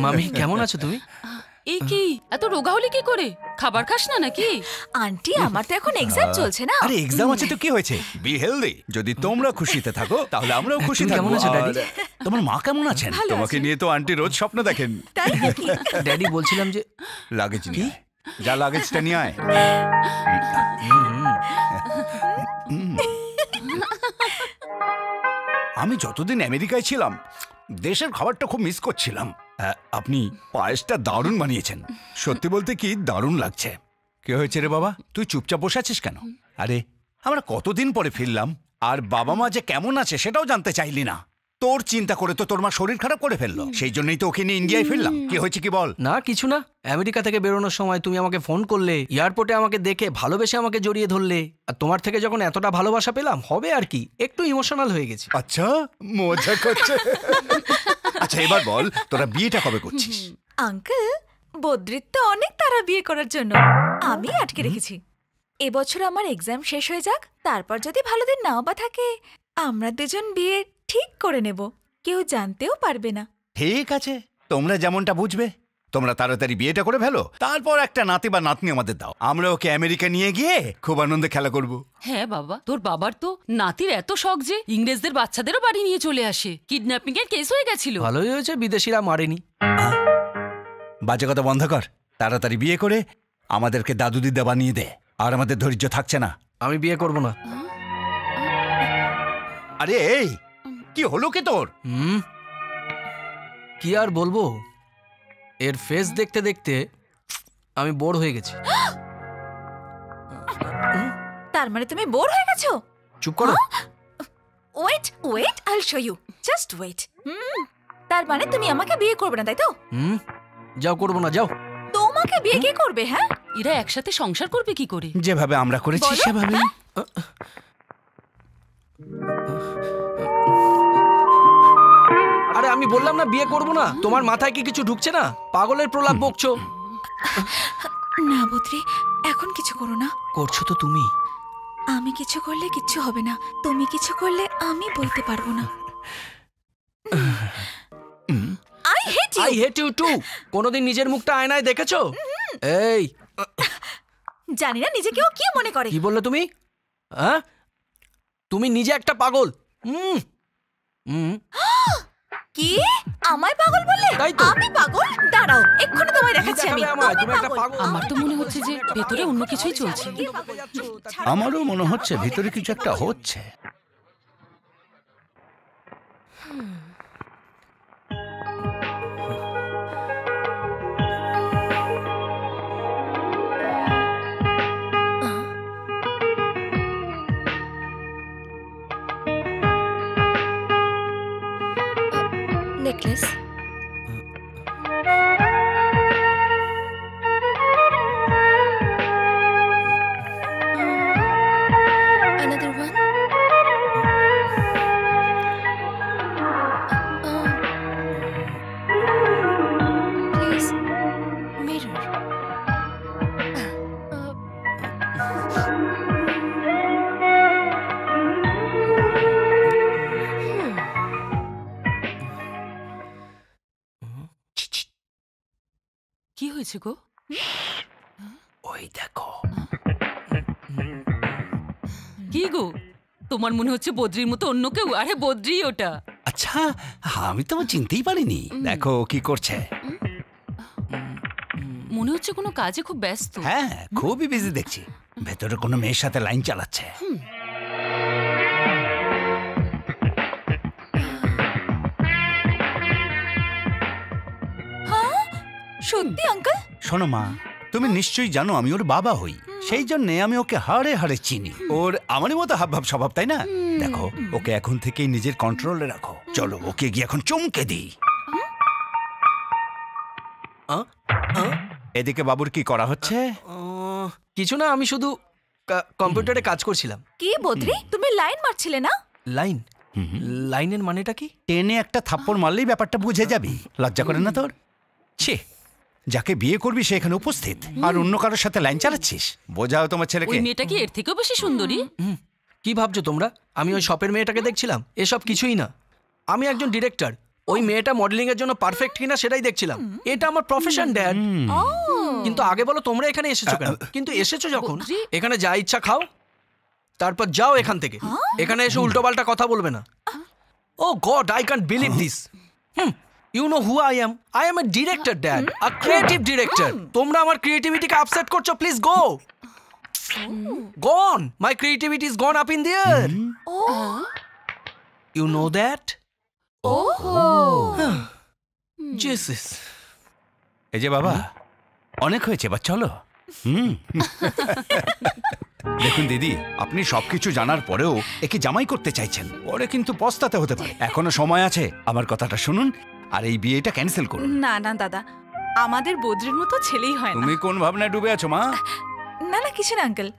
মামি, কেমন আছো তুমি? এই কি এত রোগা হলি কি করে? খাবার খাস না নাকি? আন্টি, আমার তো এখন এক্সাম চলছে না। আরে এক্সাম আছে তো কি হয়েছে? Be healthy. যদি তোমরা খুশিতে থাকো তাহলে আমরাও খুশি তুমি থাকবো। কেমন আছো, ড্যাডি? তোমার মা কেমন আছেন? তোমাকে নিয়ে তো আন্টি রোজ স্বপ্ন দেখেন। তাই নাকি? ড্যাডি, বলছিলাম যে লাগেজ নিয়ে আয়। যা লাগেজটা নিয়ে আয়। আমি যতদিন আমেরিকায় ছিলাম দেশের খাবারটা খুব মিস করছিলাম। আপনি পায়েসটা দারুণ বানিয়েছেন, সত্যি বলতে কি দারুণ লাগছে। কি হয়েছে রে বাবা, তুই চুপচাপ বসে আছিস কেন? আরে আমরা কতদিন পরে ফিরলাম, আর বাবা মা যে কেমন আছে সেটাও জানতে চাইলি না। তোর চিন্তা করে তো তোর মা শরীর খারাপ করে ফেললো, সেই জন্যই তো ওকে নিয়ে ইন্ডিয়ায় ফিরলাম। কি হয়েছে কি বল? না, কিছু না। আমেরিকা থেকে বেরোনোর সময় তুমি আমাকে ফোন করলে, এয়ারপোর্টে আমাকে দেখে ভালোবেসে আমাকে জড়িয়ে ধরলে, আর তোমার থেকে যখন এতটা ভালোবাসা পেলাম, হবে আর কি, একটু ইমোশনাল হয়ে গেছি। আচ্ছা, মজা করছে। আচ্ছা এবার বল, তোরা বিয়েটা কবে করছিস? আঙ্কেল, বদ্রির তো অনেক তারা বিয়ে করার জন্য, আমি আটকে রেখেছি। এবছর আমার এক্সাম শেষ হয়ে যাক, তারপর যদি ভালো দিন নাও বা থাকে, আমরা দুজন বিয়ে ঠিক করে নেব, কেউ জানতেও পারবে না। ঠিক আছে, তোমরা যেমনটা বুঝবে। তোমরা তাড়াতাড়ি বিয়েটা করে ফেলো, তারপর একটা নাতি বা নাতনি আমাদের দাও, আমরা ওকে আমেরিকা নিয়ে গিয়ে খুব আনন্দে খেলা করব। হ্যাঁ বাবা, তোর বাবার তো নাতির এত শখ যে ইংরেজদের বাচ্চাদেরও বাড়ি নিয়ে চলে আসে। কিডন্যাপিং এর কেস হয়ে গেছিল। ভালোই হয়েছে বিদেশিরা মারেনি। বাজে কথা বন্ধ কর, তাড়াতাড়ি বিয়ে করে আমাদেরকে দাদু দিদা বানিয়ে দে, আর আমাদের ধৈর্য থাকছে না। আমি বিয়ে করব না। আরে এই, কি হলো কি তোর? কি আর বলবো, এর ফেস দেখতে দেখতে আমি বোর হয়ে গেছি। তার মানে তুমি বোর হয়ে গেছো? চুপ করো। Wait wait, I will show you, just wait. তার মানে তুমি আমাকে বিয়ে করবে না, তাই তো? যাও, করবো না, যাও। তোমাকে বিয়ে কে করবে? হ্যাঁ, এরা একসাথে সংসার করবে কি করে? যেভাবে আমরা করেছি সেভাবেই। আরে আমি বললাম না বিয়ে করবো না, তোমার মাথায় কি কিছু ঢুকছে না? পাগলের প্রলাপ বকছো। না বদ্রি, এখন কিছু করো না। করছো তো তুমি। আমি কিছু করলে কিচ্ছু হবে না, তুমি কিছু করলে আমি বলতে পারবো না। I hate you too. কোনোদিন নিজের মুখটা আয়নায় দেখেছো? এই জানি না নিজেকেও কি মনে করে। কি বললে তুমি? হ্যাঁ, তুমি নিজে একটা পাগল। কি আমায় পাগল বললে? আমি পাগল? দাঁড়াও, এক্ষুনি তোমায় দেখাচ্ছি আমি। আমার তো মনে হচ্ছে যে ভেতরে অন্য কিছুই চলছে। আমারও মনে হচ্ছে ভিতরে কিছু একটা হচ্ছে। Necklace. Another one. Please, mirror. কি হয়েছে গো? ওই দেখো। কি গো, তোমার মনে হচ্ছে বদ্রির মতো অন্য কেউ? আরে বদ্রি ওটা। আচ্ছা, আমি তো চিনতেই পারিনি। দেখো কি করছে। মনে হচ্ছে কোনো কাজে খুব ব্যস্ত। হ্যাঁ, খুবই বিজি দেখছি। ভেতরে কোনো মেয়ের সাথে লাইন চালাচ্ছে। সত্যি আঙ্কেল? শোনো মা, তুমি নিশ্চয়ই জানো আমি ওর বাবা হই, সেই জন্য আমি ওকে হাড়ে হাড়ে চিনি। ওর আমারই মতো হাবভাব স্বভাব, তাই না? দেখো, ওকে এখন থেকেই নিজের কন্ট্রোলে রাখো। চলো ওকে গিয়ে এখন চমকে দিই। এদিকে বাবুর কি করা হচ্ছে? কিছু না, আমি শুধু কম্পিউটারে কাজ করছিলাম। কি বদ্রি, তুমি লাইন মারছিলে না? লাইন? লাইনের মানেটা কি? টেনে একটা থাপ্পড় মারলেই ব্যাপারটা বুঝে যাবি। লজ্জা করে না তোর? ছি, যাকে বিয়ে করবি সে এখানে উপস্থিত, আর অন্য কারোর সাথে লাইন চালাচ্ছিস। বোঝাও তোমার ছেলেকে। ওই মেয়েটা কি এর থেকেও বেশি সুন্দরী? কি ভাবছো তোমরা? আমি ওই শপের মেয়েটাকে দেখছিলাম? এসব কিছুই না, আমি একজন ডিরেক্টর। ওই মেয়েটা মডেলিং এর জন্য পারফেক্ট কিনা সেটাই দেখছিলাম। এটা আমার প্রফেশন, ড্যাড। কিন্তু আগে বলো তোমরা এখানে এসেছো কেন? কিন্তু এসেছো যখন, এখানে যা ইচ্ছা খাও, তারপর যাও এখান থেকে। এখানে এসে উল্টোপাল্টা কথা বলবে না। Oh God, I can't believe this. You know who I am? I am a director, Dad. A creative director. তোমরা আমার ক্রিয়েটিভিটিকে আপসেট করছো। Please go. Gone. My creativity is gone up in the air. You know that? Jesus. এই যে বাবা, অনেক হয়েছে, এবার চলো। দেখুন দিদি, আপনি সবকিছু জানার পরেও একে জামাই করতে চাইছেন, পরে কিন্তু পস্তাতে হতে পারে। এখনো সময় আছে, আমার কথাটা শুনুন আর এই বিয়েটা ক্যান্সেল করুন। না না দাদা, আমাদের বদ্রির মতো ছেলেই হয় না। তুমি কোন ভাবনায় ডুবে আছো মা? না না, কিছু না আঙ্কেল,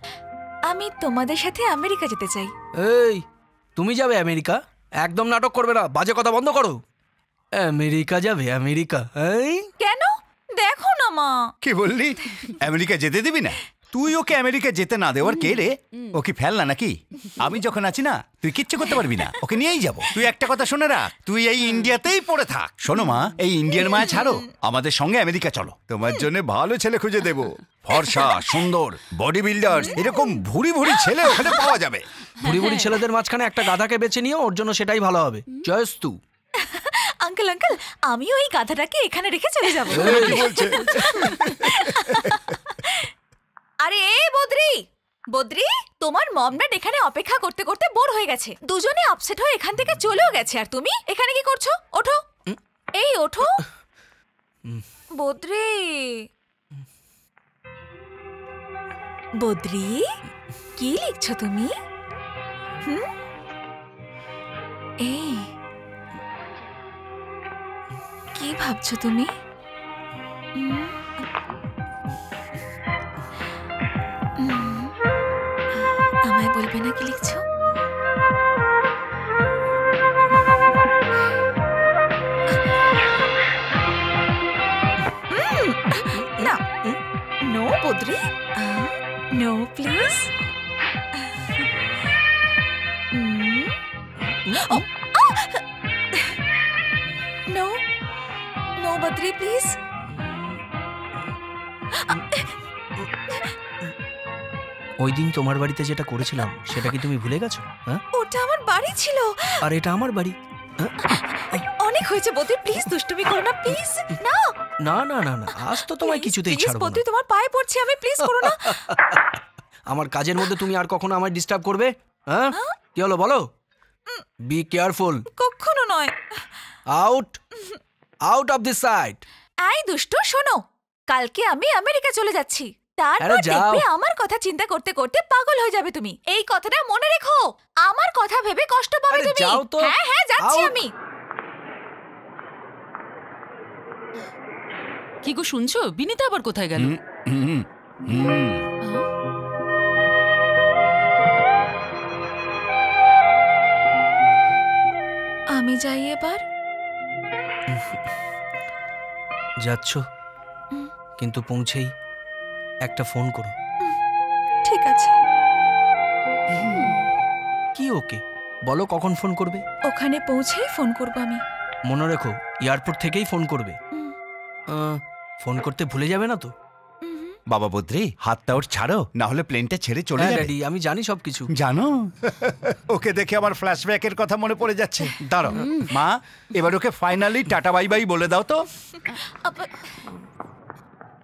আমি তোমাদের সাথে আমেরিকা যেতে চাই। এই, তুমি যাবে আমেরিকা? একদম নাটক করবে না, বাজে কথা বন্ধ করো। আমেরিকা যাবে? আমেরিকা? এই কেন? দেখো না মা। কি বললি? আমেরিকা যেতে দিবি না? তুই ওকে আমেরিকা যেতে না দেওয়ার কে রে? ও কি ফেলনা নাকি? আমি যখন আছি না, তুই কিচ্ছু করতে পারবি না। ওকে নিয়েই যাব। তুই একটা কথা শুনে রাখ, তুই এই ইন্ডিয়াতেই পড়ে থাক। শোনো মা, এই ইন্ডিয়ার মায়া ছাড়ো, আমাদের সঙ্গে আমেরিকা চলো। তোমার জন্য ভালো ছেলে খুঁজে দেব, ফর্সা, সুন্দর, বডি বিল্ডার, এরকম ভুড়ি ভুড়ি ছেলে ওখানে পাওয়া যাবে। ভুড়ি ভুড়ি ছেলেদের মাঝখানে একটা গাধাকে বেছে নিও, ওর জন্য সেটাই ভালো হবে। জয়স্তু। আঙ্কেল আঙ্কেল, আমিও এই গাধাটাকে এখানে রেখে চলে যাব। আরে বদ্রি, বদ্রি তোমার মম ড্যাড এখানে অপেক্ষা করতে করতে বোর হয়ে গেছে, দুজনে আপসেট হয়ে এখান থেকে চলেও গেছে, আর তুমি এখানে কি করছো? ওঠো, এই ওঠো। বদ্রি, বদ্রি, কি লিখছো তুমি? এই কি ভাবছো তুমি? আমায় বলবে না কি লিখছো? না, no Badri, no please. No no Badri please. ওই দিন তোমার বাড়িতে যেটা করেছিলাম সেটা কি তুমি ভুলে গেছো? হ্যাঁ, ওটা আমার বাড়ি ছিল। আর এটা আমার বাড়ি। অনেক হয়েছে বদ্রি, প্লিজ দুষ্টুমি করো না, প্লিজ। না না না না না, আজ তো তোমায় কিছুতেই ছাড়বো না। বদ্রি, তোমার পায়ে পড়ছি আমি, প্লিজ করো না। আমার কাজের মধ্যে তুমি আর কখনো আমায় ডিস্টার্ব করবে? হ্যাঁ, কি হলো বলো? Be careful. কখনো নয়। Out out of this sight. এই দুষ্টু, শোনো, কালকে আমি আমেরিকা চলে যাচ্ছি, তারপর আরে যাও। দেখবে আমার কথা চিন্তা করতে করতে পাগল হয়ে যাবে তুমি। এই কথাটা মনে রেখো, আমার কথা ভেবে কষ্ট পাবে আরে তুমি। যাও তো। হ্যাঁ হ্যাঁ, যাচ্ছি আউট। আমি। কি গো শুনছো, বিনীতা আবার কোথায় গেল? আমি যাই এবার। যাচ্ছ, কিন্তু পৌঁছেই একটা ফোন করো। ঠিক আছে। কি ওকে বলো, কখন ফোন করবে? ওখানে পৌঁছেই ফোন করব আমি। মনে রেখো, এয়ারপোর্ট থেকেই ফোন করবে। ফোন করতে ভুলে যাবে না তো? বাবা বদ্রি, হাতটা ওর ছাড়ো, না হলে প্লেনটা ছেড়ে চলে হ্যাঁ যাবে। ড্যাডি, আমি জানি সবকিছু। জানো, ওকে দেখে আমার ফ্ল্যাশব্যাকের কথা মনে পড়ে যাচ্ছে। দাঁড়াও মা, এবার ওকে ফাইনালি টাটা বাই বাই বলে দাও তো।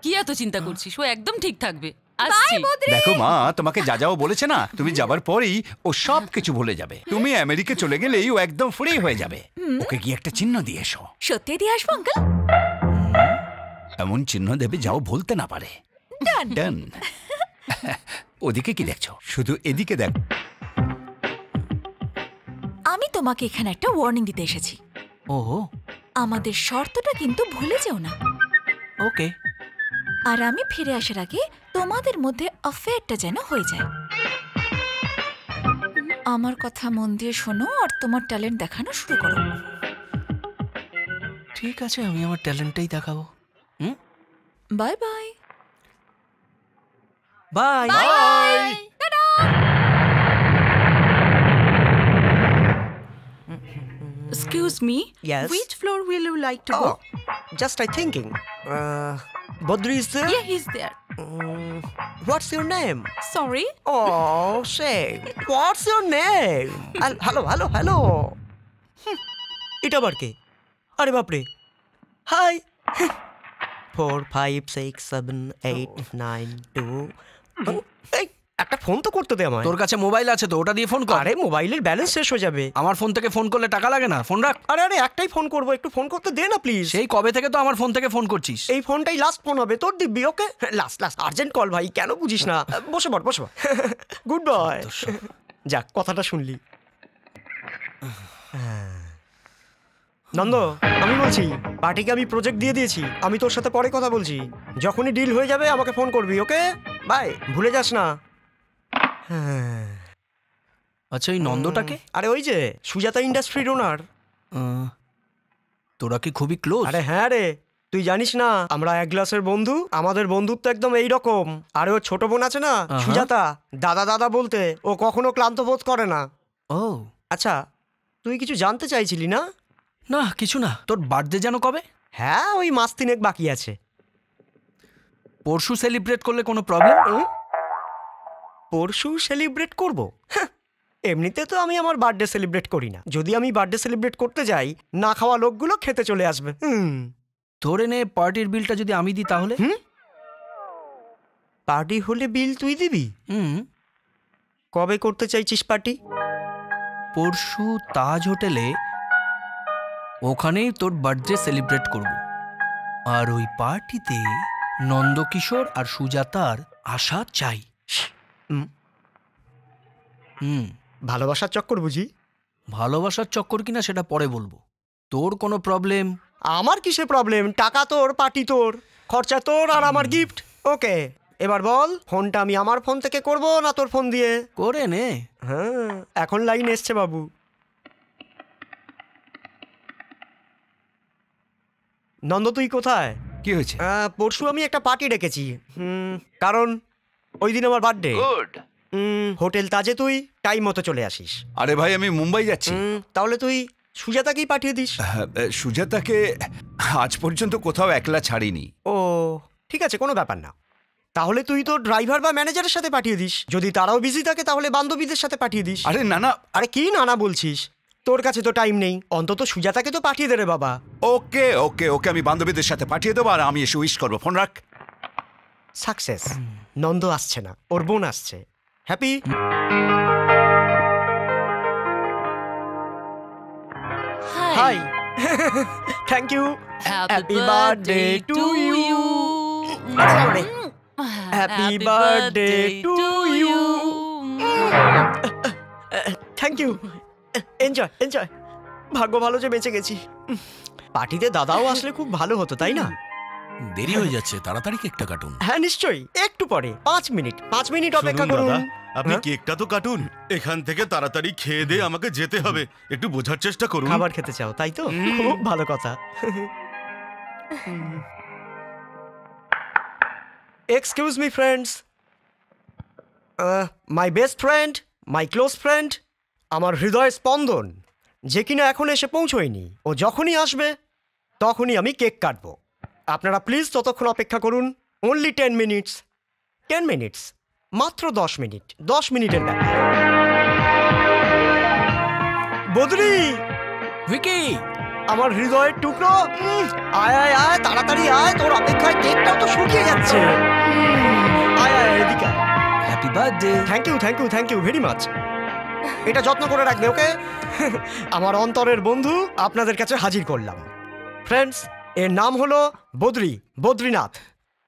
কি এত চিন্তা করছিস, ও একদম ঠিক থাকবে। আসছি। দেখো মা, তোমাকে যা যাও বলেছে না, তুমি যাবার পরেই ও সব কিছু ভুলে যাবে। তুমি আমেরিকা চলে গেলেই ও একদম ফ্রি হয়ে যাবে। ওকে গিয়ে একটা চিহ্ন দিয়ে এসো। সত্যি দিয়ে আসবো আঙ্কেল? এমন চিহ্ন দেবে যাও বলতে না পারে। ডান। ওদিকে কি দেখছো? শুধু এদিকে দেখ। আমি তোমাকে এখানে একটা ওয়ার্নিং দিতে এসেছি। ওহো, আমাদের শর্তটা কিন্তু ভুলে যেও না। ওকে। আর আমি ফিরে আসার আগে তোমাদের মধ্যে অ্যাফেয়ারটা যেন হয়ে যায়। আমার কথা মন দিয়ে শোনো আর তোমার ট্যালেন্ট দেখানো শুরু করো। ঠিক আছে, আমি আমার ট্যালেন্টটাই দেখাবো। By bye. Bye by. Excuse me. Yes? Which floor will you like to go? Just I thinking. Badri is there? Yeah, he's there. What's your name? Sorry. Oh, shame. What's your name? Hello. এটা আবার কে? আরে বাপরে। High. 4 5 6 7 8 9 2 এই একটা phone তো করতে দে আমায়। তোর কাছে মোবাইল আছে তো, ওটা দিয়ে ফোন কর। আরে মোবাইলের ব্যালেন্স শেষ হয়ে যাবে। আমার ফোন থেকে ফোন করলে টাকা লাগে না, ফোন রাখ। আরে একটাই ফোন করবো, একটু ফোন করতে দে না প্লিজ। সেই কবে থেকে তো আমার ফোন থেকে ফোন করছিস? এই ফোনটাই লাস্ট ফোন হবে তোর, দিব্যি। ওকে, লাস্ট আর্জেন্ট কল ভাই, কেন বুঝিস না? বসে পড়। Good boy. যাক, কথাটা শুনলি। নন্দ, আমি বলছি, পার্টিকে আমি প্রজেক্ট দিয়ে দিয়েছি। আমি তোর সাথে পরে কথা বলছি। যখনই ডিল হয়ে যাবে আমাকে ফোন করবি, ওকে? বাই, ভুলে যাস না। আচ্ছা, এই নন্দটাকে? আরে ওই যে সুজাতা ইন্ডাস্ট্রির ওনার। তোরা কি খুবই ক্লোজ? আরে হ্যাঁ রে, তুই জানিস না আমরা এক গ্লাসের বন্ধু। আমাদের বন্ধুত্ব একদম এইরকম। আরে ওর ছোট বোন আছে না, সুজাতা, দাদা বলতে ও কখনো ক্লান্ত বোধ করে না। ও আচ্ছা, তুই কিছু জানতে চাইছিলি না? না, কিছু না। তোর বার্থডে যেন কবে? হ্যাঁ, ওই মাস 3 বাকি আছে। পরশু সেলিব্রেট করলে কোনো প্রবলেম? পরশু সেলিব্রেট করব? এমনিতে তো আমি আমার বার্থডে সেলিব্রেট করি না। যদি আমি বার্থডে সেলিব্রেট করতে যাই, না খাওয়া লোকগুলো খেতে চলে আসবে। ধরে নে পার্টির বিলটা যদি আমি দিই তাহলে? পার্টি হলে বিল তুই দিবি? কবে করতে চাইছিস পার্টি? পরশু তাজ হোটেলে, ওখানেই তোর বার্থডে সেলিব্রেট করব। আর ওই পার্টিতে নন্দকিশোর আর সুজাতার আসা চাই। ভালোবাসার চক্কর বুঝি? ভালোবাসার চক্কর কিনা সেটা পরে বলবো। তোর কোনো প্রবলেম? আমার কিসে প্রবলেম? টাকা তোর, পার্টি তোর, খরচা তোর, আর আমার গিফট। ওকে, এবার বল, ফোনটা আমি আমার ফোন থেকে করব না তোর ফোন দিয়ে? করে নে। হ্যাঁ, এখন লাইন এসছে বাবু। নন্দ, তুই কোথায়? কি হয়েছে? পরশু আমি একটা পার্টি ডেকেছি, কারণ ওই দিন আমার বার্থডে। হোটেল তাজে তুই টাইম মতো চলে আসিস। আরে ভাই, আমি মুম্বাই যাচ্ছি। তাহলে তুই সুজাতাকেই পাঠিয়ে দিস। সুজাতাকে আজ পর্যন্ত কোথাও একলা ছাড়িনি। ও ঠিক আছে, কোনো ব্যাপার না। তাহলে তুই তো ড্রাইভার বা ম্যানেজারের সাথে পাঠিয়ে দিস। যদি তারাও বিজি থাকে তাহলে বান্ধবীদের সাথে পাঠিয়ে দিস। আরে না না। আরে কি না না বলছিস? তোর কাছে তো টাইম নেই, অন্তত সুজাতাকে তো পাঠিয়ে দে রে বাবা। ওকে ওকে ওকে, আমি বান্ধবীদের সাথে পাঠিয়ে দেবো আর আমি এসে উইশ করবো। ফোন রাখ। সাকসেস। নন্দ আসছে না, ওর বোন আসছে। Happy. Hi. Thank you. Happy birthday to you. Happy birthday to you. Thank you. Enjoy enjoy. ভাগ্য ভালো যে বেঁচে গেছি। পার্টিতে দাদাও আসলে খুব ভালো হতো, তাই না? দেরি হয়ে যাচ্ছে, তাড়াতাড়ি কেকটা কাটুন। হ্যাঁ নিশ্চয়ই, একটু পরে। 5 মিনিট অপেক্ষা করুন। আপনি কেকটা তো কাটুন, এখান থেকে তাড়াতাড়ি খেয়ে দিয়ে আমাকে যেতে হবে। একটু বোঝার চেষ্টা করুন। খাবার খেতে চাও তাই তো? খুব ভালো কথা। এক্সকিউজ মি ফ্রেন্ডস, মাই বেস্ট ফ্রেন্ড, মাই ক্লোজ ফ্রেন্ড, আমার হৃদয় স্পন্দন, যে কিনা এখন এসে পৌঁছয়নি। ও যখনই আসবে তখনই আমি কেক কাটবো। আপনারা প্লিজ ততক্ষণ অপেক্ষা করুন। Only 10 minutes. 10 মিনিটস, মাত্র 10 মিনিট। 10 মিনিটের ব্যাপার। বদরি, ভিকি, আমার হৃদয়ের টুকরো, আয় আয় আয়, তাড়াতাড়ি আয়, তোর অপেক্ষায় কেকটাও তো শুকিয়ে যাচ্ছে। আয় আয় এদিকে। Happy birthday. Thank you thank you thank you very much. এটা যত্ন করে রাখবে, ওকে? আমার অন্তরের বন্ধু আপনাদের কাছে হাজির করলাম। ফ্রেন্ডস, এর নাম হলো Badrinath,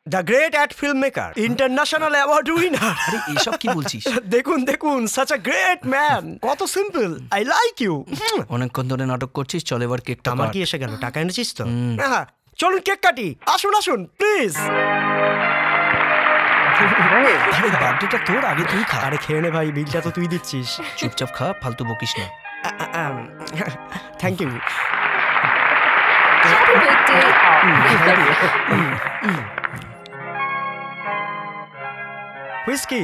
the great ad film maker, international award winner. আরে এসব কি বলছিস? দেখুন দেখুন, সাচ আ গ্রেট ম্যান। কত সিম্পল। I like you. অনেকক্ষণ ধরে নাটক করছিস, চল এবার কেকটা। আমার কি এসে গেল? টাকা এনেছিস তো? হ্যাঁ, চলুন কেক কাটি। আসুন আসুন প্লিজ। আরে বার্থডেটা তোর, আগে তুই খা। আরে খেয়ে নে ভাই, বিলটা তো তুই দিচ্ছিস। চুপচাপ খা, ফালতু বকিস না। Thank you. হুইস্কি?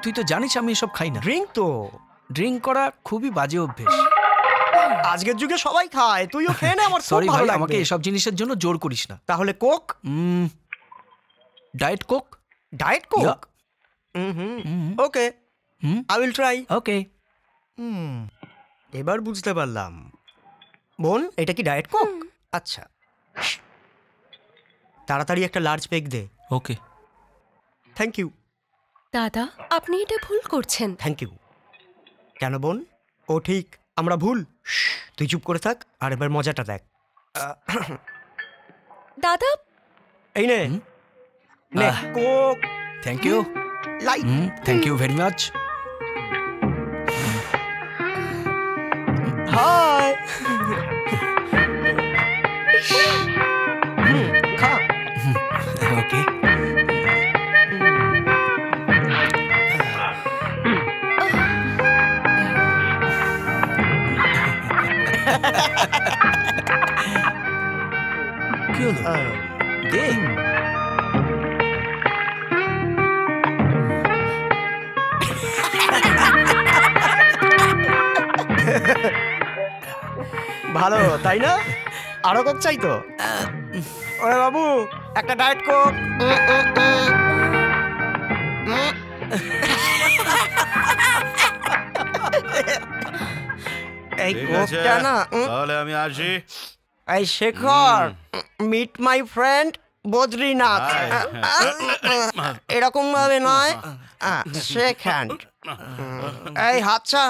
তুই তো জানিস আমি এসব খাই না। ড্রিঙ্ক তো। ড্রিঙ্ক করা খুবই বাজে অভ্যেস। আজকের যুগে সবাই খায়, তুইও খেয়ে নে। আমার সরি ভালো ভাই, লাগবে। আমাকে এসব জিনিসের জন্য জোর করিস না। তাহলে Coke? Diet Coke. Diet Coke? Okay, I will try. Okay. এবার বুঝতে পারলাম। বোন, এটা কি ডায়েট কোক? আচ্ছা, তাড়াতাড়ি একটা লার্জ পেক দে। ওকে। Thank you. দাদা, আপনি এটা ভুল করছেন। Thank you. কেন বোন? ও ঠিক, আমরা ভুল। তুই চুপ করে থাক আর এবার মজাটা দেখ। দাদা, এই নে নে coke. Thank you. Like. Thank you very much. Hi. খা। ওকে। কি হলো? দে। ভালো তাই না? আরো কোক চাই তো? ওরে বাবু, একটা ডায়েট কোক। এই কোকটা না। তাহলে আমি আসি। এই Shekhar, meet my friend Badrinath. এরকম ভাবে নয়, শেক হ্যান্ড। এই হাত ছাড়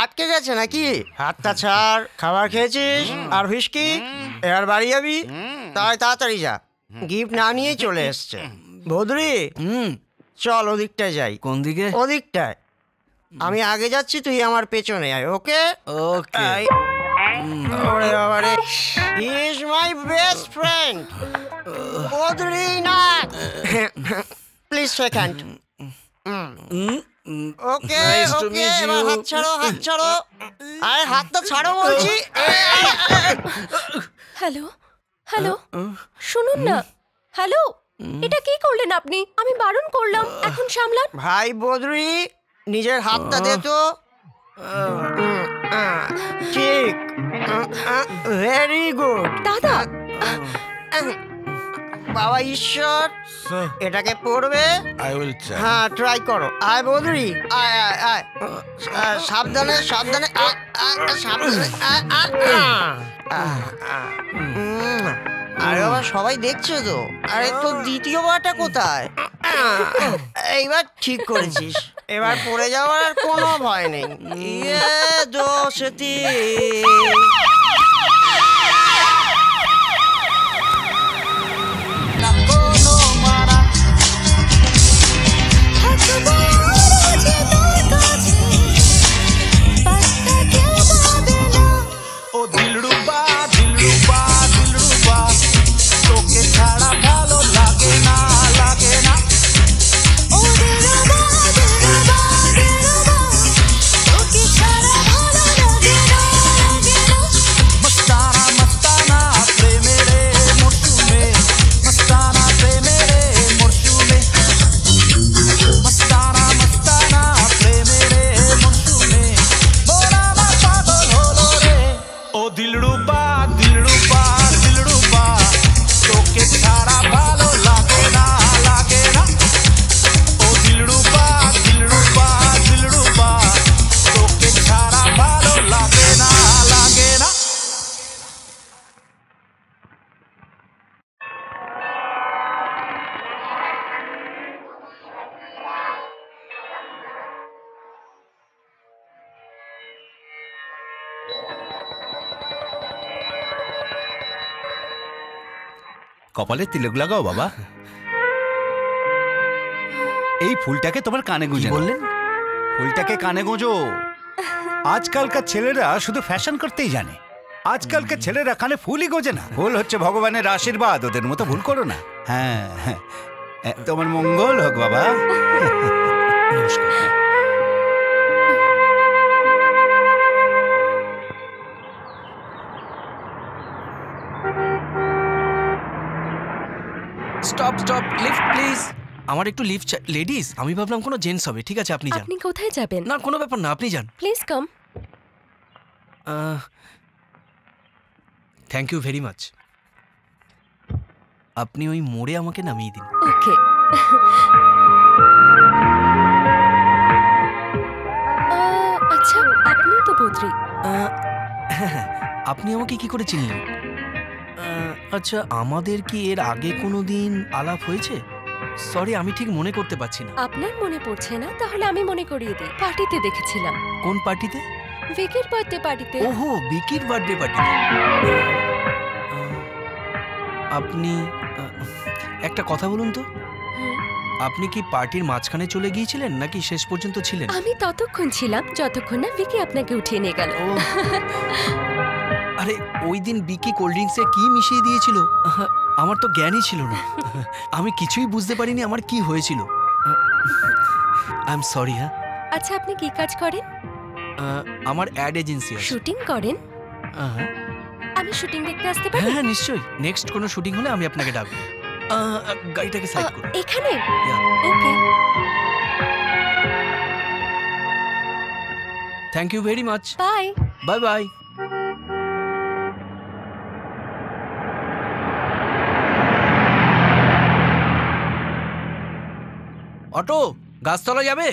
আটকে গেছে নাকি? হাতটা ছাড়। খাবার খেয়েছিস আর হুইস্কি? এবার বাড়ি যাবি? তাড়াতাড়ি যা, গিফট না নিয়েই চলে এসছে। বৌদি চল ওদিকটায় যাই। কোন দিকে? ওদিকটায়। আমি আগে যাচ্ছি, তুই আমার পেছনে আয়। ওকে ওকে। ওরে বাবা রে, he is my best friend Badrinath. Please shake hand. Okay okay, এবার হাত ছাড়ো। আরে হাতটা ছাড়ো বলছি। হ্যালো হ্যালো, শুনুন না। হ্যালো, এটা কি করলেন আপনি? আমি বারণ করলাম, এখন সামলান। ভাই বদ্রী, নিজের হাতটা দে তো। ঠিক, ভেরি গুড দাদা। বাবা ঈশ্বর, এটাকে পড়বে। I will try. হ্যাঁ ট্রাই করো। আয় বদ্রী, আয় সাবধানে সাবধানে সাবধানে। আরে বাবা, সবাই দেখছো তো। আরে তোর দ্বিতীয়বারটা কোথায়? এইবার ঠিক করেছিস, এবার পড়ে যাওয়ার আর কোনো ভয় নেই। দোষতি ও দিলরুবা দিলরুবা দিলরুবা, তোকে ছাড়া ভালো লাগে না লাগে না। ও দিলরুবা দিলরুবা দিলরুবা, তোকে ছাড়া ভালো লাগে না লাগে না। মস্তানা মস্তানা প্রেমেরে মরশুমে, মস্তানা প্রেমেরে মরশুমে, মস্তানা মস্তানা প্রেমেরে মরশুমে, মোরা মা পাগল হলো রে। ও দিলরুবা দিলরুবা দিলরুবা, তোকে ছাড়া ভালো লাগে না লাগে না। ও দিলরুবা দিলরুবা দিলরুবা, তোকে ছাড়া ভালো লাগে না লাগে না। কপালে তিলক লাগাও বাবা। এই ফুলটাকে তোমার কানে গুঁজে বললেন? ফুলটাকে কানে গোঁজো। আজকালকার ছেলেরা শুধু ফ্যাশন করতেই জানে। আজকালকার ছেলেরা কানে ফুলই গোঁজে না। ফুল হচ্ছে ভগবানের আশীর্বাদ, ওদের মতো ভুল করো না। হ্যাঁ হ্যাঁ, তোমার মঙ্গল হোক বাবা। নমস্কার। Stop lift please. আমার একটু লিফট চাই। লেডিস, আমি ভাবলাম কোনো জেন্টস হবে। ঠিক আছে, আপনি যান। আপনি কোথায় যাবেন? না কোনো ব্যাপার না, আপনি যান। Please come. Thank you very much. আপনি ওই মোড়ে আমাকে নামিয়ে দিন। ওকে। আচ্ছা, আপনি তো বদ্রী। আপনি আমাকে কি করে চিনলেন? আচ্ছা, আমাদের কি এর আগে কোনো দিন আলাপ হয়েছে? সরি, আমি ঠিক মনে করতে পারছি না। আপনার মনে পড়ছে না? তাহলে আমি মনে করিয়ে দিই। পার্টিতে দেখেছিলাম। কোন পার্টিতে? ভিকির বার্থডে পার্টিতে। ওহো, ভিকির বার্থডে পার্টিতে। আপনি একটা কথা বলুন তো, আপনি কি পার্টির মাঝখানে চলে গিয়েছিলেন নাকি শেষ পর্যন্ত ছিলেন? আমি ততক্ষণ ছিলাম যতক্ষণ না ভিকি আপনাকে উঠিয়ে নিয়ে গেল। আরে ওই দিন বিকি কোল্ড ড্রিঙ্কসে কি মিশিয়ে দিয়েছিল আমার তো জ্ঞানই ছিল না। আমি কিছুই বুঝতে পারিনি আমার কি হয়েছিল। I am sorry. হ্যাঁ, আচ্ছা, আপনি কি কাজ করেন? আমার অ্যাড এজেন্সি আছে। শুটিং করেন? আমি শুটিং দেখতে আসতে পারি? হ্যাঁ নিশ্চয়ই। নেক্সট কোনো শুটিং হলে আমি আপনাকে ডাকবো। গাড়িটাকে সাইড করুন। এখানে? Okay. Thank you very much. Bye bye bye. Auto, গাছতলা যাবে?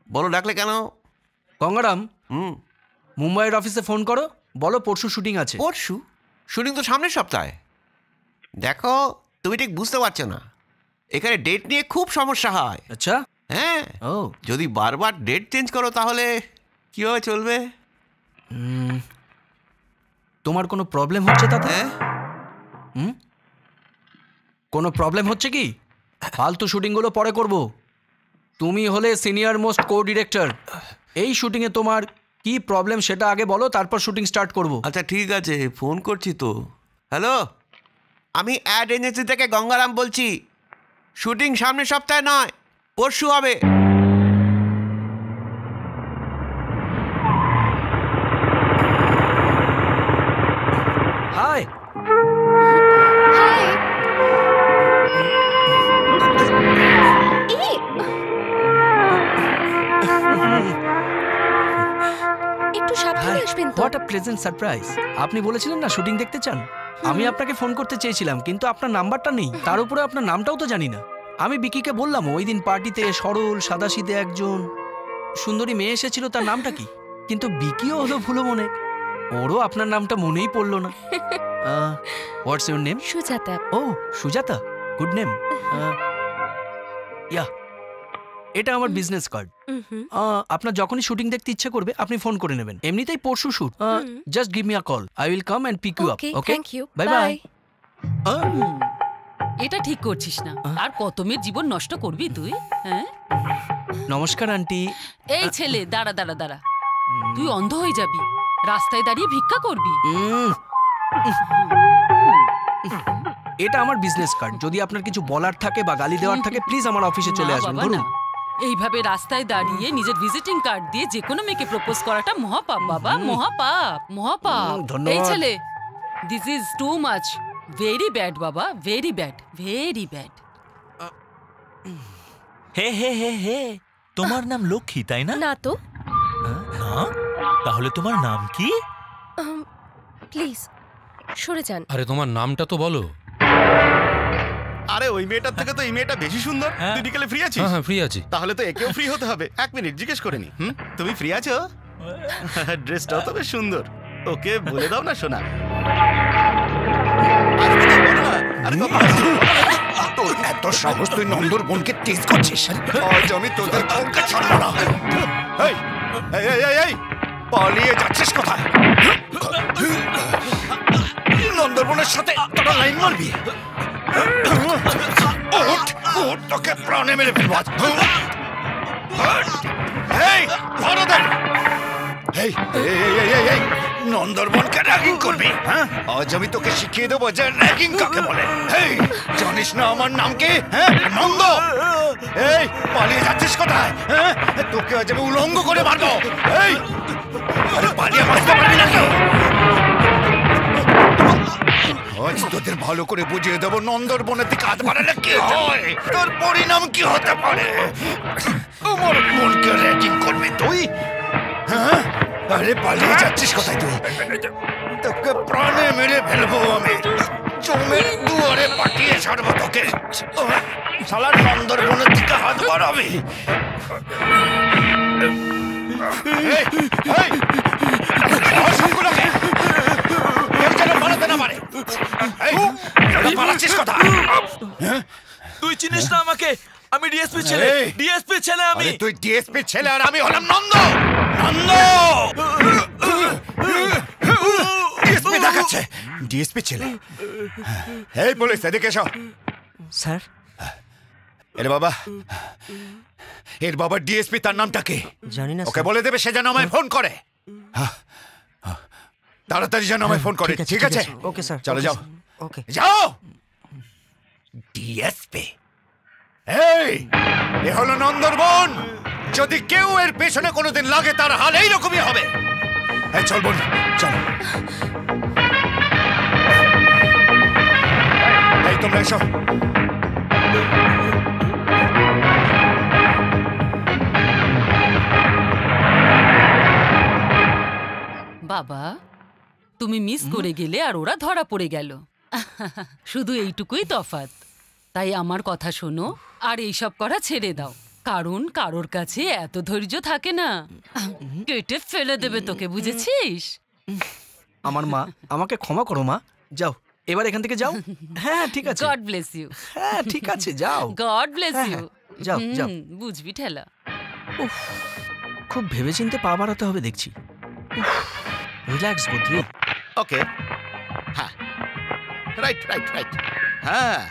বলো, ডাকলে কেন? গঙ্গারাম, মুম্বাইয়ের অফিসে ফোন করো, বলো পরশু শুটিং আছে। পরশু শুটিং তো সামনের সপ্তাহে। দেখো, তুমি ঠিক বুঝতে পারছো না, এখানে ডেট নিয়ে খুব সমস্যা হয়। আচ্ছা। হ্যাঁ, ও যদি বারবার ডেট চেঞ্জ করো তাহলে কিভাবে চলবে? তোমার কোনো প্রবলেম হচ্ছে তাতে? হ্যাঁ, কোনো প্রবলেম হচ্ছে কি? ফালতু শুটিংগুলো পরে করব। তুমি হলে সিনিয়র মোস্ট কো ডিরেক্টর, এই শুটিংয়ে তোমার কি প্রবলেম সেটা আগে বলো, তারপর শুটিং স্টার্ট করব। আচ্ছা ঠিক আছে, ফোন করছি তো। হ্যালো, আমি অ্যাড এজেন্সি থেকে গঙ্গারাম বলছি। শুটিং সামনের সপ্তাহে নয়, পরশু হবে। হাই। একটু সাবধানে আসবেন তো। What a pleasant surprise. আপনি বলেছিলেন না শুটিং দেখতে চান, আমি আপনাকে ফোন করতে চেয়েছিলাম, কিন্তু আপনার নাম্বারটা নেই, তার উপরে আপনার নামটাও তো জানি না। আমি বিকিকে বললাম ওই দিন পার্টিতে সরল সাদাসিধে একজন সুন্দরী মেয়ে এসেছিল, তার নামটা কি, কিন্তু বিকিও হলো ভুলো মনে, ওরও আপনার নামটা মনেই পড়লো না। What's your name? Sujata. Oh Sujata, good name. Yeah, এটা আমার বিজনেস কার্ড। আপনার যখনই শুটিং দেখতে ইচ্ছা করবে আপনি ফোন করে নেবেন। এমনিতেই পরশু shoot, just give me a call, I will come and pick you up. Okay, thank you, bye bye. এটা ঠিক করছিস না। আর কত মেয়ের জীবন নষ্ট করবি তুই? হ্যাঁ, নমস্কার আন্টি। এই ছেলে, দাঁড়া দাঁড়া দাঁড়া, তুই অন্ধ হয়ে যাবি, রাস্তায় দাঁড়িয়ে ভিক্ষা করবি? এটা আমার বিজনেস কার্ড, যদি আপনার কিছু বলার থাকে বা গালি দেওয়ার থাকে প্লিজ আমার অফিসে চলে না আসবেন। বাবা, ধরুন। না। এইভাবে রাস্তায় দাঁড়িয়ে নিজের ভিজিটিং কার্ড দিয়ে যে কোনো মেয়েকে প্রপোজ করাটা মহাপাপ বাবা, মহাপাপ, মহাপাপ। ধন্যবাদ। এই ছেলে, this is too much, very bad বাবা, ভেরি ব্যাড, ভেরি ব্যাড। হে হে হে হে, তোমার নাম লক্ষ্মী তাই না? না তো। না, তাহলে তোমার নাম কি? প্লিজ সরে যান। আরে তোমার নামটা তো বলো। আরে ওই মেয়েটার থেকে তো এই মেয়েটা বেশি সুন্দর। তুই বিকেলে ফ্রি আছিস? হ্যাঁ ফ্রি আছি। তাহলে তো একেও ফ্রি হতে হবে। এক মিনিট জিজ্ঞেস করে নি। তুমি ফ্রি আছো? ড্রেসটাও তো বেশ সুন্দর। ওকে বলে দাও না শোনা। তোর এত সাহস, তুই নন্দর বোনকে টিজ করছিস? আজ আমি তোদের কাউকে ছাড়বো না। এই এই এই এই, পালিয়ে যাচ্ছিস কোথায়? নন্দর বোনের সাথে তোরা লাইন মারবি? ওঠ ওঠ, তোকে প্রাণে মেরে ফেলবো আজ। এই বড়দের, এই এই এই এই এই, নন্দর বোনকে র্যাগিং করবি? হ্যাঁ, আজ আমি তোকে শিখিয়ে দেবো যে র্যাগিং কাকে বলে। এই জানিস না আমার নাম কি? হ্যাঁ, নন্দ। এই পালিয়ে যাচ্ছিস কোথায়? হ্যাঁ, তোকে আজ আমি উলঙ্গ করে মারবো। এই আরে পালিয়ে বাঁচতে পারবি না কেউ। আজ তোদের ভালো করে বুঝিয়ে দেবো নন্দর বোনের দিকে হাত বাড়ালে কি হয়, তোর পরিণাম কি হতে পারে। আমার বোনকে র্যাগিং করবি তুই? হ্যাঁ, আরে পালিয়ে যাচ্ছিস কোথায় তুই? তোকে প্রাণে মেরে ফেলবো আমি, জমের দুয়ারে পাঠিয়ে ছাড়বো তোকে। শালা নন্দর বোনের দিকে হাত বাড়াবি? তুই চিনিস না আমাকে? আমি ডিএসপি ছেলে, ডিএসপি ছেলে আমি। তুই ডিএসপি ছেলে আর আমি হলাম নন্দ। নন্দ ডিএসপি দেখাচ্ছে, ডিএসপি ছেলে। এই পুলিশ এদিকে এসো। স্যার, এর বাবা, এর বাবা ডিএসপি, তার নামটা কি? জানি না। ওকে বলে দেবে সে যেন আমায় ফোন করে। তাড়াতাড়ি যেন আমায় ফোন করে, ঠিক আছে? Okay sir. চলো যাও। ওকে যাও। ডিএসপি, এই এ হলো নন্দর বোন। যদি কেউ এর পেছনে কোনোদিন লাগে তার হাল এইরকমই হবে। এই চল বোন, চল। এই তোমরা এসো। বাবা, তুমি মিস করে গেলে আর ওরা ধরা পড়ে গেল, শুধু এইটুকুই তফাৎ। তাই আমার কথা শোনো আর এইসব করা ছেড়ে দাও, কারণ কারোর কাছে এত ধৈর্য থাকে না, কেটে ফেলে দেবে তোকে, বুঝেছিস? আমার মা, আমাকে ক্ষমা করো মা, যাও এবার এখান থেকে যাও। হ্যাঁ ঠিক আছে। God bless you. হ্যাঁ ঠিক আছে, যাও। God bless you. যাও যাও। বুঝবি ঠেলা। উফ, খুব ভেবেচিন্তে পা বাড়াতে হবে দেখছি। রিল্যাক্স বদ্রি। ওকে, হ্যাঁ, রাইট রাইট রাইট, হ্যাঁ,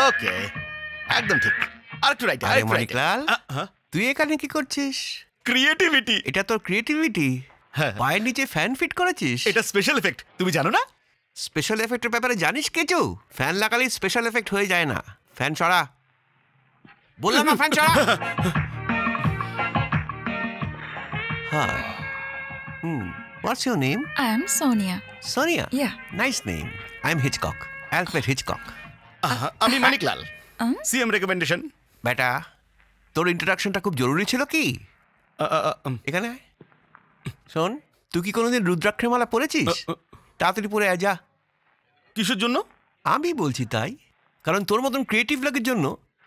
ওকে, একদম ঠিক। আর একটু রাইট, আরে মণিকলাল, তুই এখানে কি করছিস? ক্রিয়েটিভিটি। এটা তোর ক্রিয়েটিভিটি? হ্যাঁ, পায়ের নিচে ফ্যান ফিট করেছিস? এটা স্পেশাল এফেক্ট, তুমি জানো না? স্পেশাল এফেক্টের ব্যাপারে জানিস কিছু? ফ্যান লাগালেই স্পেশাল এফেক্ট হয়ে যায় না। ফ্যান সরা, বললাম না, ফ্যান সরা। Hi. What's your name? I'm Sonia. Sonia? Yeah. Nice name. I'm Hitchcock. Alfred Hitchcock. আমি মানিকলাল, সিএম রেকমেন্ডেশন। বেটা, তোর ইন্ট্রোডাকশনটা খুব জরুরি ছিল কি? এখানে আয়। শোন, তুই কি কোনোদিন রুদ্রাক্ষের মালা পরেছিস? তাড়াতাড়ি পরে আয় যা। কিসের জন্য? আমি বলছি তাই, কারণ তোর মতন ক্রিয়েটিভ লোকের জন্য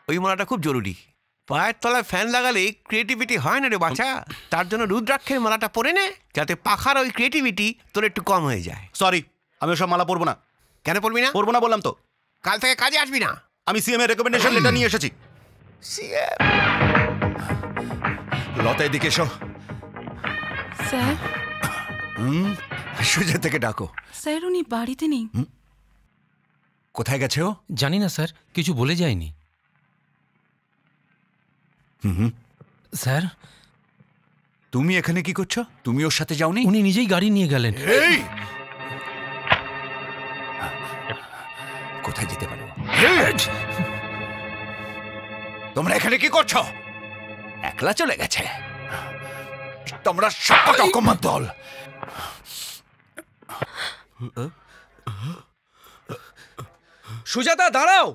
ওই মালাটা খুব জরুরি। পায়ের তলায় ফ্যান লাগালে ক্রিয়েটিভিটি হয় না রে বাছা। তার জন্য রুদ্রাক্ষের মালাটা পরে নে, যাতে পাখার ওই ক্রিয়েটিভিটি তোর একটু কম হয়ে যায়। সরি, আমি ওসব মালা পরবো না। কেন পরবি না? পরবো না বললাম তো। কাল থেকে কাজে আসবি না। আমি সিএম এর রেকমেন্ডেশন লেটার নিয়ে এসেছি। সিএম লতা, এদিকে এসো। স্যার, সুজা থেকে ডাকো। স্যার উনি বাড়িতে নেই। কোথায় গেছে ও? জানি না স্যার, কিছু বলে যায়নি। স্যার, তুমি এখানে কি করছো? তুমি ওর সাথে যাওনি? উনি নিজেই গাড়ি নিয়ে গেলেন। এই, কোথায় যেতে পারো? তোমরা এখানে কি করছো? একলা চলে গেছে। তোমরা সব রকমের দল। সুজাতা, দাঁড়াও।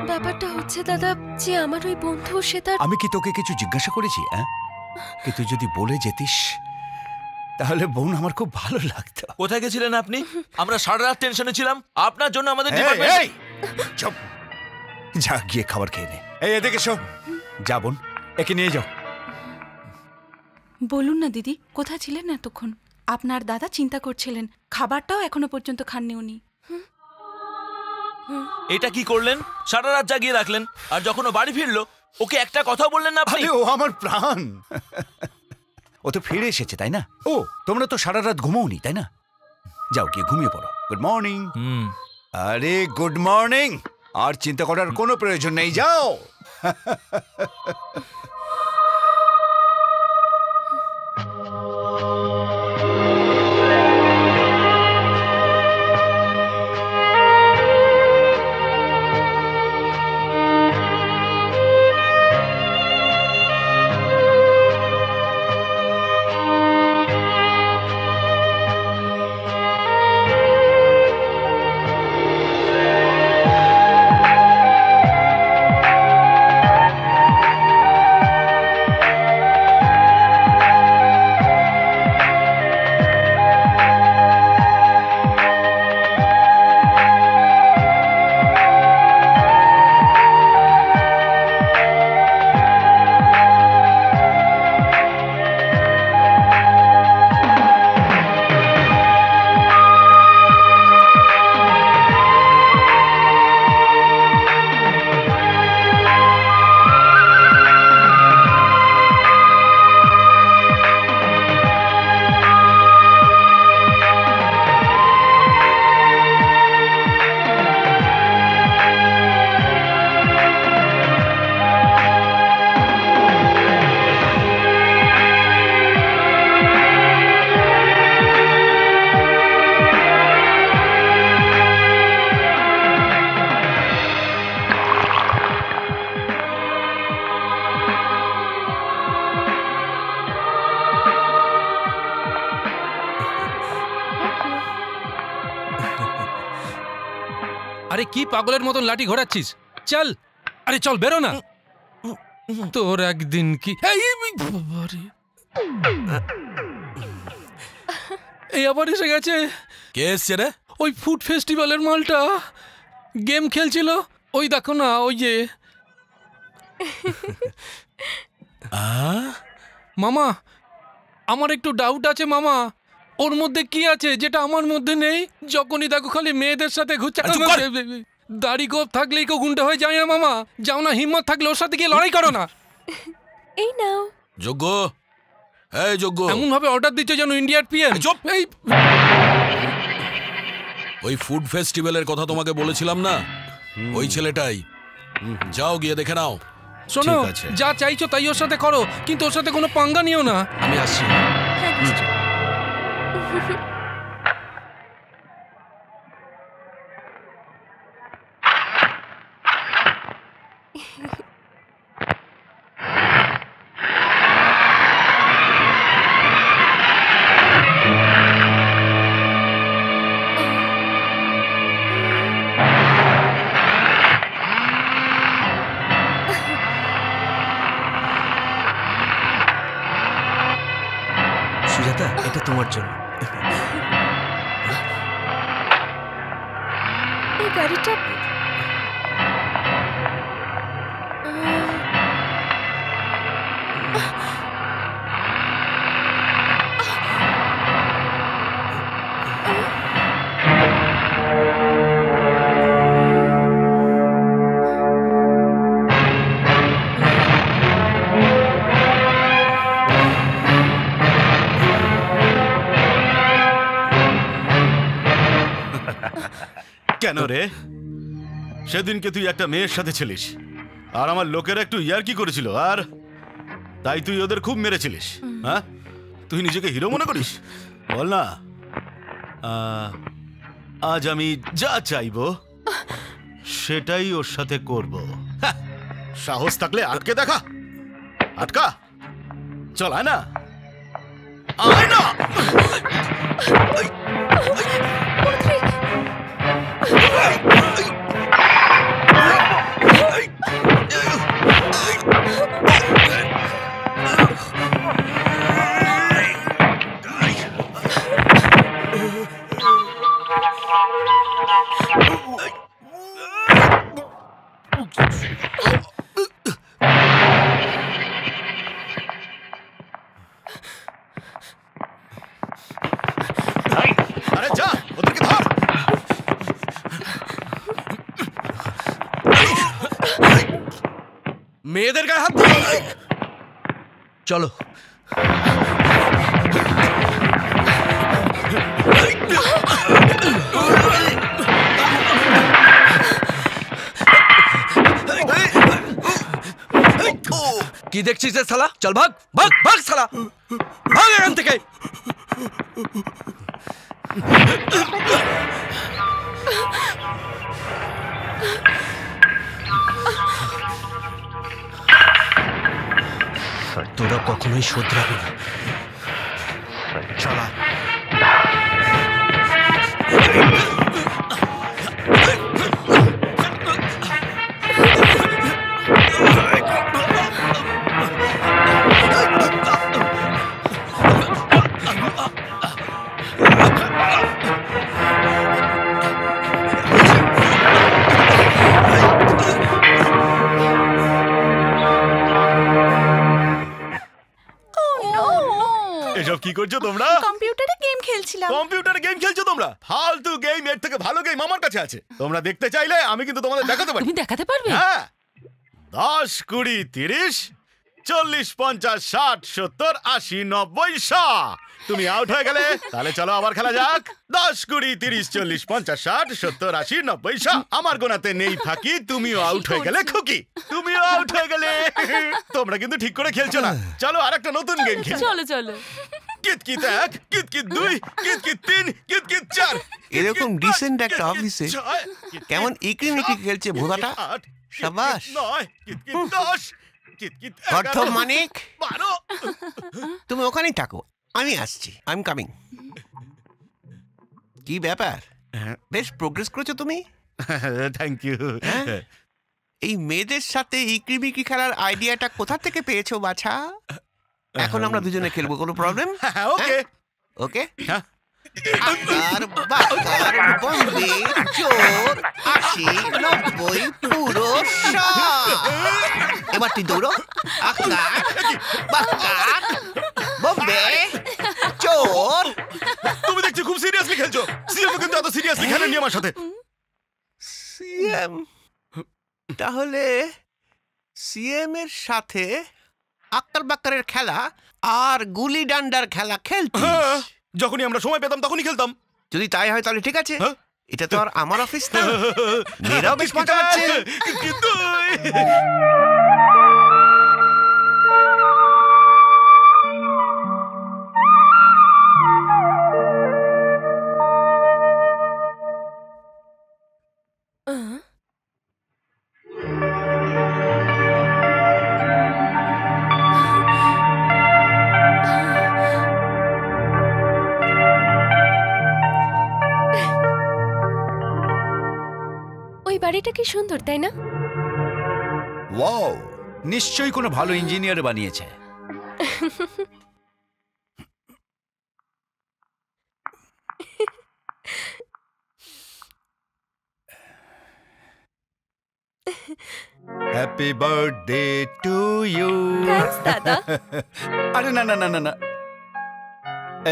ব্যাপারটা হচ্ছে দাদা যে আমার ওই বন্ধু, সে তার... আমি কি তোকে কিছু জিজ্ঞাসা করেছি? কিন্তু যদি বলে যেতিস তাহলে বোন আমার খুব ভালো লাগতো। কোথায় গেছিলেন আপনি? আমরা সারা রাত টেনশনে ছিলাম আপনার জন্য। আমাদের যা গিয়ে খাবার খেয়ে নে। এই এদিকে এসো। যা বোন, একে নিয়ে যাও। বলুন না দিদি, কোথায় ছিলেন এতক্ষণ? আপনার দাদা চিন্তা করছিলেন, খাবারটাও এখনো পর্যন্ত খাননি উনি। এটা কি করলেন? সারা রাত জাগিয়ে রাখলেন, আর যখন ও বাড়ি ফিরলো ওকে একটা কথা বললেন না আপনি? ও আমার প্রাণ। ও তো ফিরে এসেছে, তাই না? ও, তোমরা তো সারা রাত ঘুমাওনি, তাই না? যাও গিয়ে ঘুমিয়ে পড়ো। Good morning. আরে গুড মর্নিং। আর চিন্তা করার কোনো প্রয়োজন নেই, যাও। আরে কি পাগলের মতন লাঠি ঘোরাচ্ছিস? চল। আরে চল বেরো না। তোর একদিন কি বাবারে। এই আবার এসে গেছে। কে এসছে রে? ওই ফুড ফেস্টিভ্যালের মালটা গেম খেলছিল, ওই দেখো না, ওই যে। মামা আমার একটু ডাউট আছে মামা, ওর মধ্যে কি আছে যেটা আমার মধ্যে নেই? যখনই দেখো খালি মেয়েদের সাথে ঘুরছে। দাড়ি গোপ থাকলেই কেউ গুন্ডা হয়ে যায় না মামা। যাও না, হিম্মত থাকলে ওর সাথে গিয়ে লড়াই করো না। এই নাও। যোগ্য, এই যোগ্য, এমন ভাবে অর্ডার দিচ্ছে যেন ইন্ডিয়ার পিএম। এই ওই ফুড ফেস্টিভ্যালের কথা তোমাকে বলেছিলাম না, ওই ছেলেটাই। যাও গিয়ে দেখে নাও। শোনো, যা চাইছো তাই ওর সাথে করো, কিন্তু ওর সাথে কোনো পাঙ্গা নিও না। আমি আসছি। সুজাতা, এটা তোমার জন্য। এই গাড়িটা কেন রে? সেদিনকে তুই একটা মেয়ের সাথে ছিলিস, আর আমার লোকেরা একটু ইয়ার্কি করেছিল, আর তাই তুই ওদের খুব মেরেছিলিস। হ্যাঁ, তুই নিজেকে হিরো মনে করিস? বল না। আজ আমি যা চাইবো সেটাই ওর সাথে করব। সাহস থাকলে আটকে দেখা। আটকা, চল আয় না, আয় না। আরে যা, ওদেরকে ধর। মেয়েদের গায়ে হাত দিও। চলো। কি দেখছিস রে শালা? চল ভাগ ভাগ ভাগ শালা, ভাগ এখান থেকে। তোরা কখনোই শুধরাবি না। চলা। এসব কি করছো তোমরা? কম্পিউটারে গেম খেলছিলাম। কম্পিউটারে গেম খেলছো তোমরা? ফালতু গেম, এর থেকে ভালো গেম আমার কাছে আছে। তোমরা দেখতে চাইলে আমি কিন্তু তোমাদের দেখাতে পারি। তুমি দেখাতে পারবে? হ্যাঁ, 10, 20, 30, 40, 50, 60, 70, 80, 90, 100। তুমি আউট হয়ে গেলে। তাহলে চলো আবার খেলা যাক। 10, 20, 30, 40, 50, 60, 70, 80, 90, 100। আমার গোনাতে নেই ফাঁকি। তুমিও আউট হয়ে গেলে খুকি। তুমিও আউট হয়ে গেলে। তোমরা কিন্তু ঠিক করে খেলছো না। চলো আরেকটা নতুন গেম খেলি। চলো চলো। কিতকিত 1, কিতকিত 2, কিতকিত 3, কিতকিত 4। এরকম ডিসেন্ট একটা অফিসে কেমন ইকিমিকি খেলছে ভোদাটা। শাবাশ। 9, কিতকিত 10, কিতকিত 11, অর্থমানিক 12। তুমি ওখানেই থাকো, আমি আসছি। I am coming. কি ব্যাপার, বেশ প্রোগ্রেস করেছো তুমি। Thank you. এই মেয়েদের সাথে ইকরিমিকি খেলার আইডিয়াটা কোথা থেকে পেয়েছো বাছা? এখন আমরা দুজনে খেলবো, কোনো প্রবলেম? হ্যাঁ, ওকে ওকে। আকার বাকার বোম্বে চোর 80 90 পুরো এবার তুই দৌড়ো। আকার বাকার বোম্বে চোর। তুমি দেখছি খুব সিরিয়াসলি খেলছো। সিএম কিন্তু এত সিরিয়াসলি খেলেননি আমার সাথে। সিএম? তাহলে সিএম এর সাথে আক্কার বাক্কারের খেলা আর গুলি ডান্ডার খেলা খেলতিস? যখনই আমরা সময় পেতাম তখনই খেলতাম। যদি তাই হয় তাহলে ঠিক আছে। এটা তো আর আমার অফিস না। মেয়েরাও বেশ মজা পাচ্ছে। কিন্তু ওই বাড়িটা কি সুন্দর, তাই না? ওয়াও, নিশ্চয়ই কোনো ভালো ইঞ্জিনিয়ার বানিয়েছে। Happy birthday to you. Thanks দাদা। আরে না না না না না,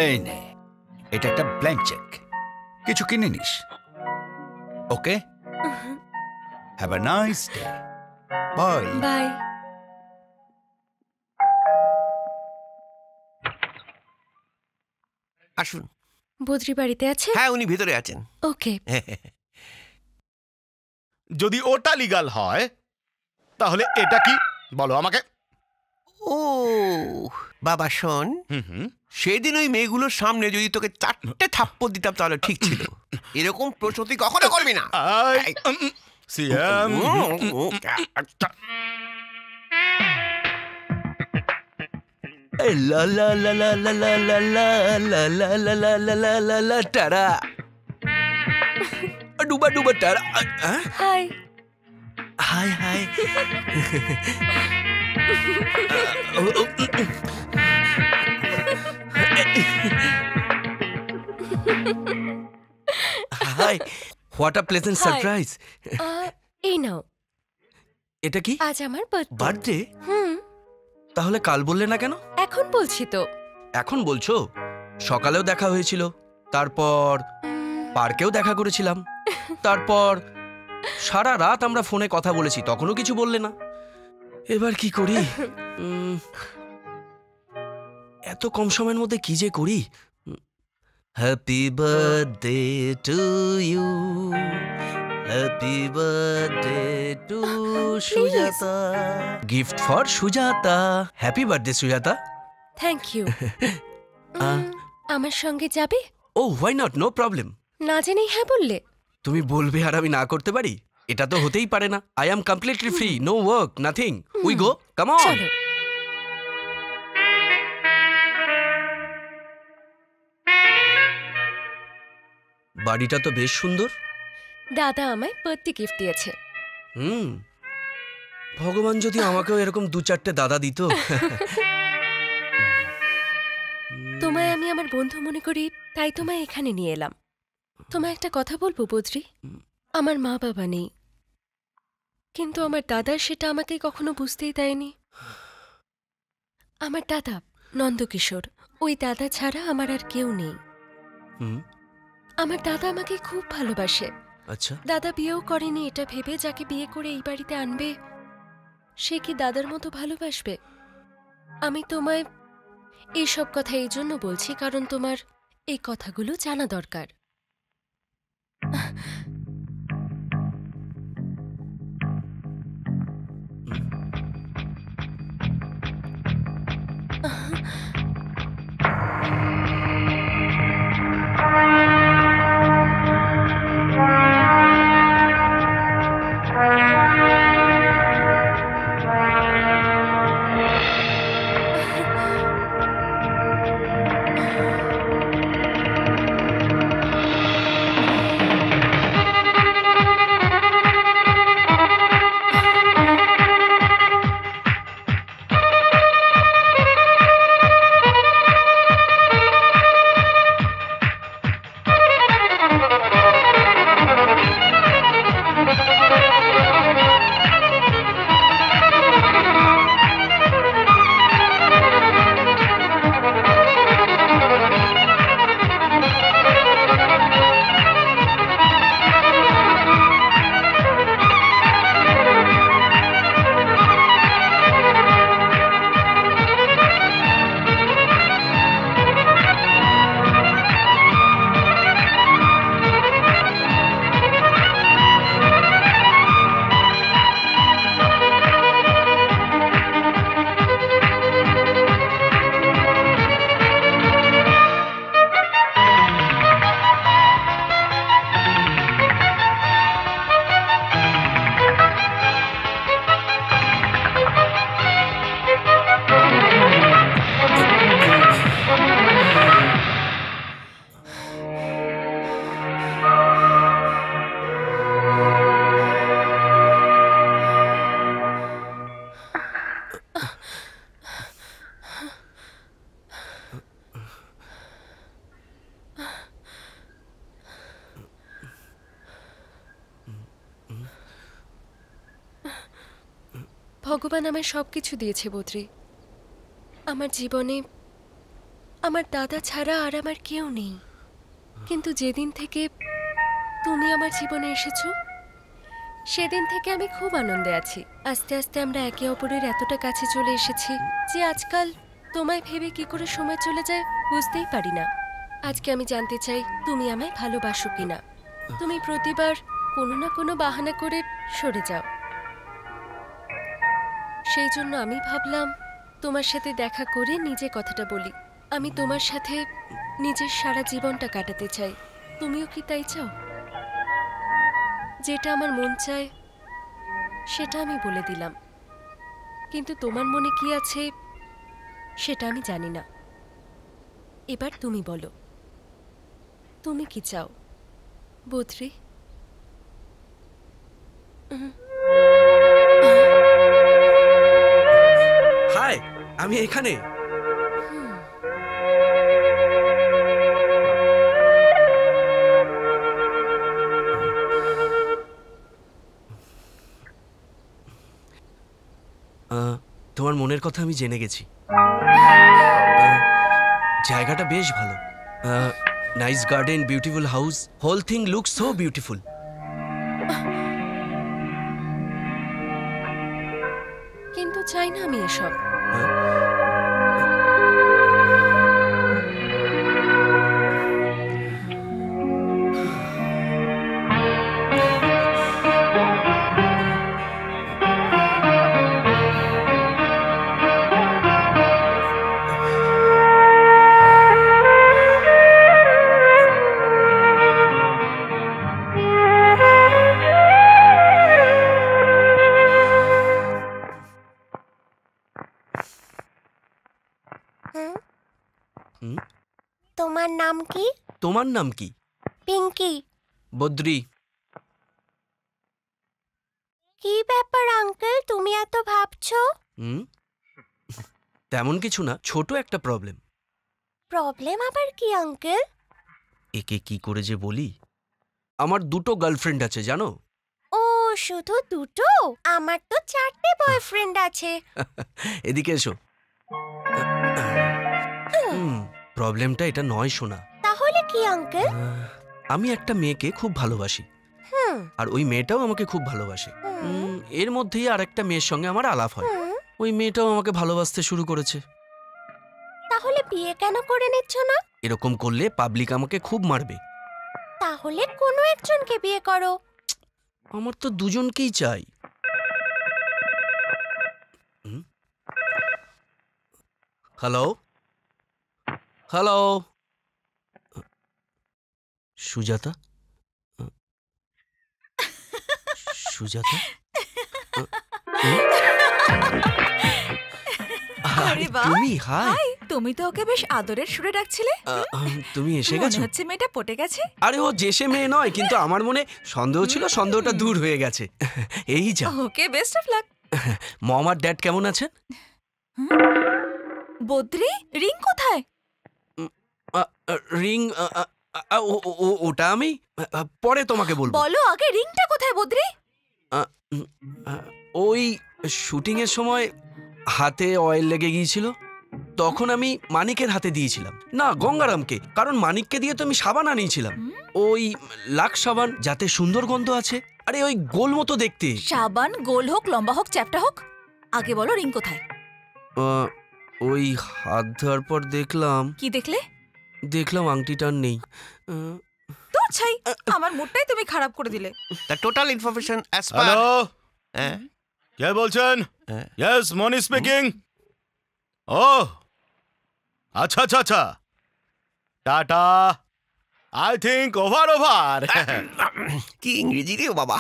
এই নে, এটা একটা ব্ল্যাঙ্ক চেক, কিছু কিনে নিস। Okay, have a nice day. Bye bye. আসুন। বদ্রি বাড়িতে আছে? হ্যাঁ, উনি ভিতরে আছেন। ওকে। যদি ওটা লিগাল হয় তাহলে এটা কি বলো আমাকে? ও বাবা শোন, সেদিন ওই মেয়েগুলোর সামনে যদি তোকে 4টে থাপ্পড় দিতাম তাহলে ঠিক ছিল। এরকম প্রশ্ন তুই কখনো করবি না। সিএম, লা লা লা লা লা লা লা লা লা লা লা লা লা লা লা লা টারা ডুবা ডুবা টারা। Hi hi hi. Hi, what a pleasant surprise. এই নাও। এটা কি? আজ আমার বার্থডে। বার্থডে? তাহলে কাল বললে না কেন? এখন বলছি তো। এখন বলছো? সকালেও দেখা হয়েছিল, তারপর পার্কেও দেখা করেছিলাম, তারপর সারা রাত আমরা ফোনে কথা বলেছি, তখনও কিছু বললে না। এবার কি করি? এত কম সময়ের মধ্যে কি যে করি। Happy birthday to you, happy birthday to Sujata, gift for Sujata. Happy birthday Sujata. Thank you. আমার সঙ্গে যাবে? Oh why not, no problem. না জেনেই হ্যাঁ বললে? তুমি বলবে আর আমি না করতে পারি? এটা তো হতেই পারে না। I am completely free, no work, nothing. We go, come on. বাড়িটা তো বেশ সুন্দর। দাদা আমায় বার্থডে গিফট দিয়েছে। ভগবান যদি আমাকেও এরকম 2-4টে দাদা দিত। তোমায় আমি আমার বন্ধু মনে করি, তাই তোমায় এখানে নিয়ে এলাম। তোমায় একটা কথা বলবো বদ্রি, আমার মা বাবা নেই, কিন্তু আমার দাদা সেটা আমাকে কখনো বুঝতেই দেয়নি। আমার দাদা নন্দকিশোর, ওই দাদা ছাড়া আমার আর কেউ নেই। আমার দাদা আমাকে খুব ভালোবাসে। আচ্ছা। দাদা বিয়েও করেনি এটা ভেবে যাকে বিয়ে করে এই বাড়িতে আনবে সে কি দাদার মতো ভালোবাসবে? আমি তোমায় এইসব কথা এই জন্য বলছি কারণ তোমার এই কথাগুলো জানা দরকার। ভগবান আমায় সবকিছু দিয়েছে বদ্রি। আমার জীবনে আমার দাদা ছাড়া আর আমার কেউ নেই, কিন্তু যেদিন থেকে তুমি আমার জীবনে এসেছো সেদিন থেকে আমি খুব আনন্দে আছি। আস্তে আস্তে আমরা একে অপরের এতটা কাছে চলে এসেছি যে আজকাল তোমায় ভেবে কি করে সময় চলে যায় বুঝতেই পারি না। আজকে আমি জানতে চাই তুমি আমায় ভালোবাসো কিনা। তুমি প্রতিবার কোনো না কোনো বাহানা করে সরে যাও, সেই জন্য আমি ভাবলাম তোমার সাথে দেখা করে নিজে কথাটা বলি। আমি তোমার সাথে নিজের সারা জীবনটা কাটাতে চাই। তুমিও কি তাই চাও? যেটা আমার মন চায় সেটা আমি বলে দিলাম, কিন্তু তোমার মনে কি আছে সেটা আমি জানি না। এবার তুমি বলো, তুমি কি চাও বদ্রি? হাই, আমি এখানে। তোমার মনের কথা আমি জেনে গেছি। জায়গাটা বেশ ভালো। Nice garden, beautiful house, whole thing looks so beautiful. কিন্তু চাই না আমি এসব। তোমার নাম কি? তোমার নাম কি? পিঙ্কি। বদ্রি। কি ব্যাপার আঙ্কেল, তুমি এত ভাবছো? তেমন কিছু না, ছোট একটা প্রবলেম। প্রবলেম আবার কি আঙ্কেল? একে কি করে যে বলি, আমার দুটো গার্লফ্রেন্ড আছে জানো। ও শুধু দুটো? আমার তো 4টে বয়ফ্রেন্ড আছে। এদিকে এসো। প্রবলেমটা এটা নয় শোনা। তাহলে কি আঙ্কেল? আমি একটা মেয়েকে খুব ভালোবাসি, আর ওই মেয়েটাও আমাকে খুব ভালোবাসে। এর মধ্যেই আর একটা মেয়ের সঙ্গে আমার আলাপ হয়। ওই মেয়েটাও আমাকে ভালোবাসতে শুরু করেছে। তাহলে বিয়ে কেন করে নিচ্ছ না? এরকম করলে পাবলিক আমাকে খুব মারবে। তাহলে কোনো একজনকে বিয়ে করো। আমার তো দুজনকেই চাই। Hello hello, Sujata? সুজাতা? আরে বাহ, তুমি? হাই। তুমি তো ওকে বেশ আদরের সুরে ডাকছিলে। তুমি এসে গেছো? মনে হচ্ছে মেয়েটা পটে গেছে। আরে ও যেসে মেয়ে নয়, কিন্তু আমার মনে সন্দেহ ছিল, সন্দেহটা দূর হয়ে গেছে। এই যা। Okay best of luck. Mom আর ড্যাড কেমন আছেন? বদ্রি, রিং কোথায়? রিং ওটা আমি পরে তোমাকে বলবো। বলো আগে রিংটা কোথায় বদ্রি? ওই শুটিং এর সময় হাতে অয়েল লেগে গিয়েছিল, তখন আমি মানিকের হাতে দিয়েছিলাম, না গঙ্গারামকে, কারণ মানিককে দিয়ে তো আমি সাবান আনিয়েছিলাম, ওই লাক্স সাবান, যাতে সুন্দর গন্ধ আছে। আরে ওই গোল মতো দেখতে। সাবান গোল হোক, লম্বা হোক, চ্যাপ্টা হোক, আগে বলো রিং কোথায়? ওই হাত ধোয়ার পর দেখলাম। কি দেখলে? দেখলাম আংটিটা নেই। তোর ছাই, আমার মুডটাই তুমি খারাপ করে দিলে। The total information as per... hello, কে বলছেন? ইয়েস, মনি স্পিকিং। ও আচ্ছা আচ্ছা আচ্ছা, টাটা। I think over. কি ইংরেজি রে বাবা।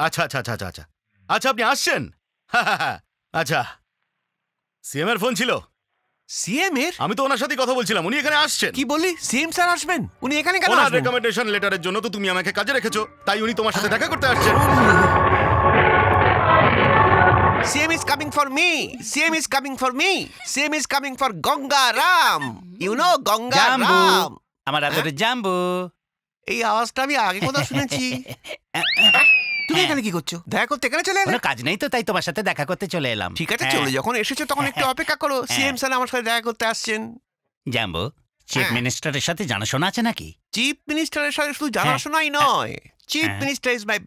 আচ্ছা আচ্ছা আচ্ছা আচ্ছা আচ্ছা, আপনি আসছেন? আচ্ছা, সিএম এর ফোন ছিল। সিএম এর? আমি তো ওনার সাথে কথা বলছিলাম, উনি এখানে আসছেন। কি বললি? সিএম স্যার আসবেন? উনি এখানে কেন ওনার আসবেন? রেকমেন্ডেশন লেটারের জন্য তো তুমি আমাকে কাজে রেখেছো, তাই উনি তোমার সাথে দেখা করতে আসছেন। CM is coming for me. CM is coming for me. CM is coming for Ganga Ram. You know Ganga Ram. আমার আদরের জাম্বু। এই আওয়াজটা আমি আগে কোথাও শুনেছি। তুমি এখানে কি করছো? দেখা করতে এখানে চলে এলে? কোনো কাজ নেই তো, তাই তোমার সাথে দেখা করতে চলে এলাম। ঠিক আছে, চলে যখন এসেছো তখন একটু অপেক্ষা করো। সিএম স্যার আমার সাথে দেখা করতে আসছেন। জাম্বো, চিফ মিনিস্টারের সাথে জানাশোনা আছে নাকি? চিফ মিনিস্টারের সাথে শুধু জানাশোনাই নয়, chief minister is my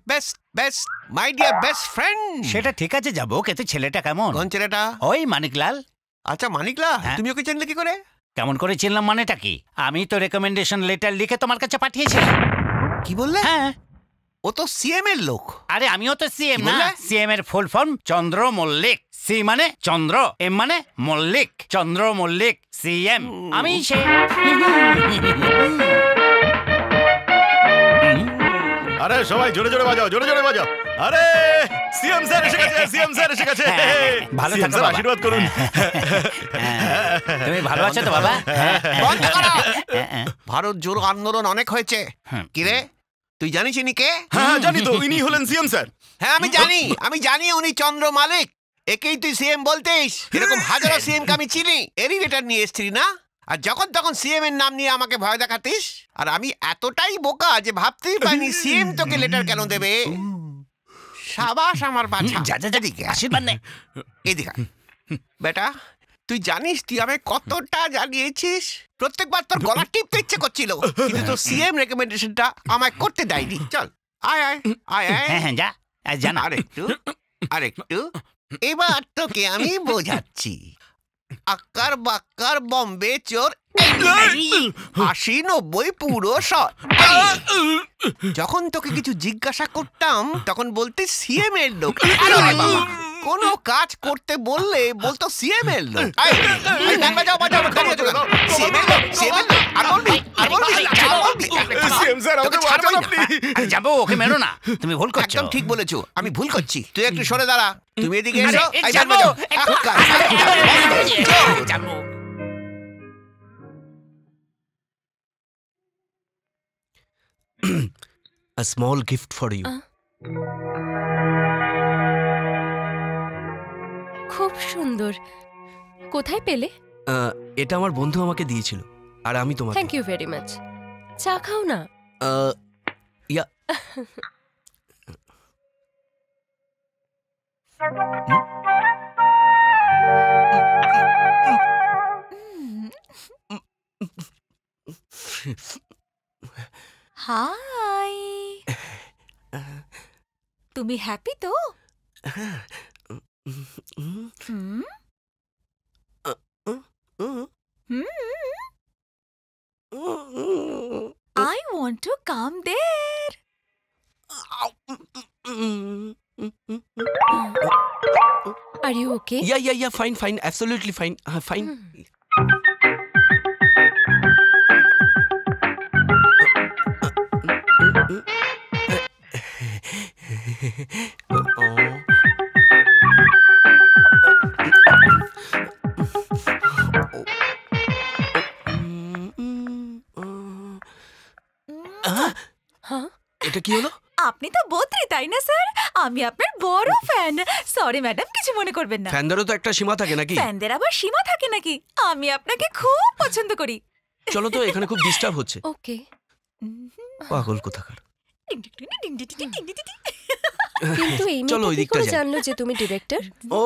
my dear best friend. সেটা ঠিক আছে যাবো, কিন্তু ছেলেটা কেমন? কোন ছেলেটা? ওই মানিকলাল। আচ্ছা, মানিকলাল, তুমি ওকে চিনলে কি করে? কেমন করে চিনলাম মানেটা কি? আমি তো রেকমেন্ডেশন লেটার লিখে তোমার কাছে পাঠিয়েছিলাম। কি বললে? হ্যাঁ, ও তো সিএম এর লোক। আরে আমিও তো সিএম না। সিএম এর ফুল ফর্ম চন্দ্র মল্লিক। সি মানে চন্দ্র, এম মানে মল্লিক। চন্দ্র মল্লিক সিএম। আমি সে। আরে সবাই জোরে জোরে বাজাও, জোরে জোরে বাজাও। আরে সিএম স্যার এসে গেছে, সিএম স্যার এসে গেছে। ভালো সিএম স্যার আশীর্বাদ করুন। তুমি ভালো আছো তো বাবা? বন্ধ করো। ভারত জোড়ো আন্দোলন অনেক হয়েছে। কিরে, তুই জানিস ইনি কে? হ্যাঁ জানি তো, ইনি হলেন সিএম স্যার। হ্যাঁ আমি জানি উনি চন্দ্র মালিক। একেই তুই সিএম বলতিস? এরকম হাজারো সিএম কে আমি চিনি। এরই লেটার নিয়ে এসেছিলি না? আর যখন তখন সিএম এর নাম নিয়ে আমাকে ভয় দেখাতিস। আর আমি এতটাই বোকা যে ভাবতেই পারিনি সিএম তোকে লেটার কেন দেবে। সাবাস আমার বাছা। আশীর্বাদ নে। এদিকে বেটা, তুই জানিস তুই আমায় কতটা জানিয়েছিস। প্রত্যেকবার তোর গলা টিপতে ইচ্ছে করছিল, কিন্তু তোর সিএম রেকমেন্ডেশনটা আমায় করতে দেয়নি। চল আয় আয় আয় আয়। হ্যাঁ যা জানা। আরেকটু এবার তোকে আমি বোঝাচ্ছি। আক্কার বাক্কার বম্বে চোর 80-90 পুরো শট। যখন তোকে কিছু জিজ্ঞাসা করতাম তখন বলতে সিএম এর লোক। কোনো কাজ করতে বললে বলতো সিএম এর লোক। যাবো, ওকে মেরো না, তুমি ভুল করছো। একদম ঠিক বলেছো, আমি ভুল করছি। তুই একটু সরে দাঁড়া। তুমি এদিকে এসো। A small gift for you. খুব সুন্দর। কোথায় পেলে? এটা আমার বন্ধু আমাকে দিয়েছিল, আর আমি তোমাকে। Thank you very much. চা খাও না? ইয়া। হাই, তুমি হ্যাপি তো? I want to come there. Are you okay? Yeah, fine, absolutely fine, fine. এটা কি হলো? আপনি তো বদ্রি, তাই না স্যার? আমি আপনার বড় ফ্যান। সরি ম্যাডাম, কিছু মনে করবেন না। ফ্যানদেরও তো একটা সীমা থাকে নাকি? ফ্যানদের আবার সীমা থাকে নাকি? আমি আপনাকে খুব পছন্দ করি। চলো তো, এখানে খুব ডিস্টার্ব হচ্ছে। ওকে। পাগল কোথাকার। কিন্তু এই চলো মেয়েটা ওই কি দিকটা করে যাই। জানলো যে তুমি ডিরেক্টর? ও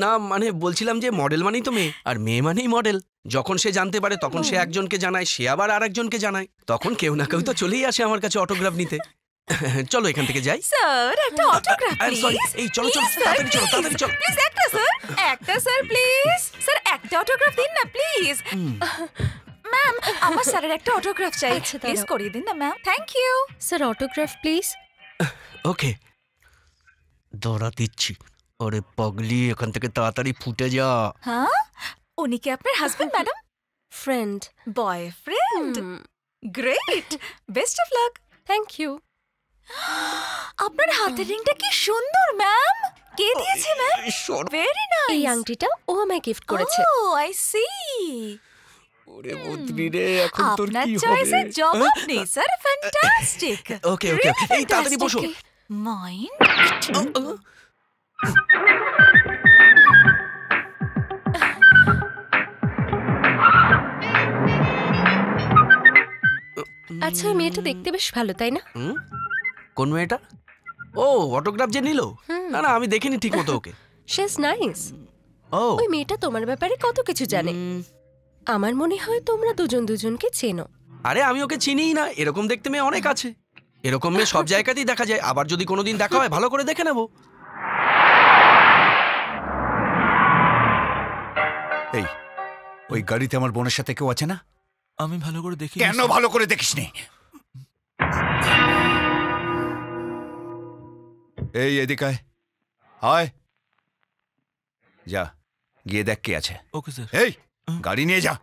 না, মানে বলছিলাম যে মডেল মানেই তো মেয়ে, আর মেয়ে মানেই মডেল। যখন সে জানতে পারে তখন সে একজনকে জানায়, সে আবার আরেকজনকে জানায়। তখন কেউ না কেউ তো চলেই আসে আমার কাছে অটোগ্রাফ নিতে। চলো এখান থেকে যাই। স্যার, একটা autograph I am sorry. Please. এই চলো তাড়াতাড়ি চলো। প্লিজ একটা স্যার, একটা স্যার প্লিজ। স্যার একটা অটোগ্রাফ দিন না প্লিজ। ম্যাম, আমার স্যারের একটা অটোগ্রাফ চাই। প্লিজ করিয়ে দিন না ma'am. Thank you. Sir autograph please. Okay, দৌড়া দিচ্ছি। ওরে পাগলি, এখান থেকে তাড়াতাড়ি ফুটে যা। হ্যাঁ, উনি কি আপনার husband madam? Friend. Boyfriend? Great, best of luck. Thank you. আপনার হাতের রিংটা কি সুন্দর ম্যাম। কে দিয়েছে ম্যাম? Very nice. এই আংটিটা ও আমায় গিফট করেছে। ও আই সি। ওরে বদ্রি রে, এখন তোর আপনার কি হবে? চয়েসের জবাব নেই স্যার। ফ্যান্টাস্টিক। ওকে, এই তাড়াতাড়ি বসো। মাইন্ড। আচ্ছা, ওই মেয়েটা দেখতে বেশ ভালো, তাই না? কোন মেয়েটা? ও অটোগ্রাফ যে নিল? না না, আমি দেখিনি ঠিক মতো ওকে। She is nice. ও ওই মেয়েটা তোমার ব্যাপারে কত কিছু জানে। আমার মনে হয় তোমরা দুজন দুজনকে চেনো। আরে আমি ওকে চিনিই না, এরকম দেখতে মেয়ে অনেক আছে। এরকম মেয়ে সব জায়গাতেই দেখা যায়। আবার যদি কোনোদিন দেখা হয় ভালো করে দেখে নেব। এই ওই গাড়িতে আমার বোনের সাথে কেউ আছে না? আমি ভালো করে দেখি। কেন ভালো করে দেখিসনি? এই এদিকে আয়। আয় যা, গিয়ে দেখ কে আছে। Okay sir. এই গাড়ি নিয়ে যা।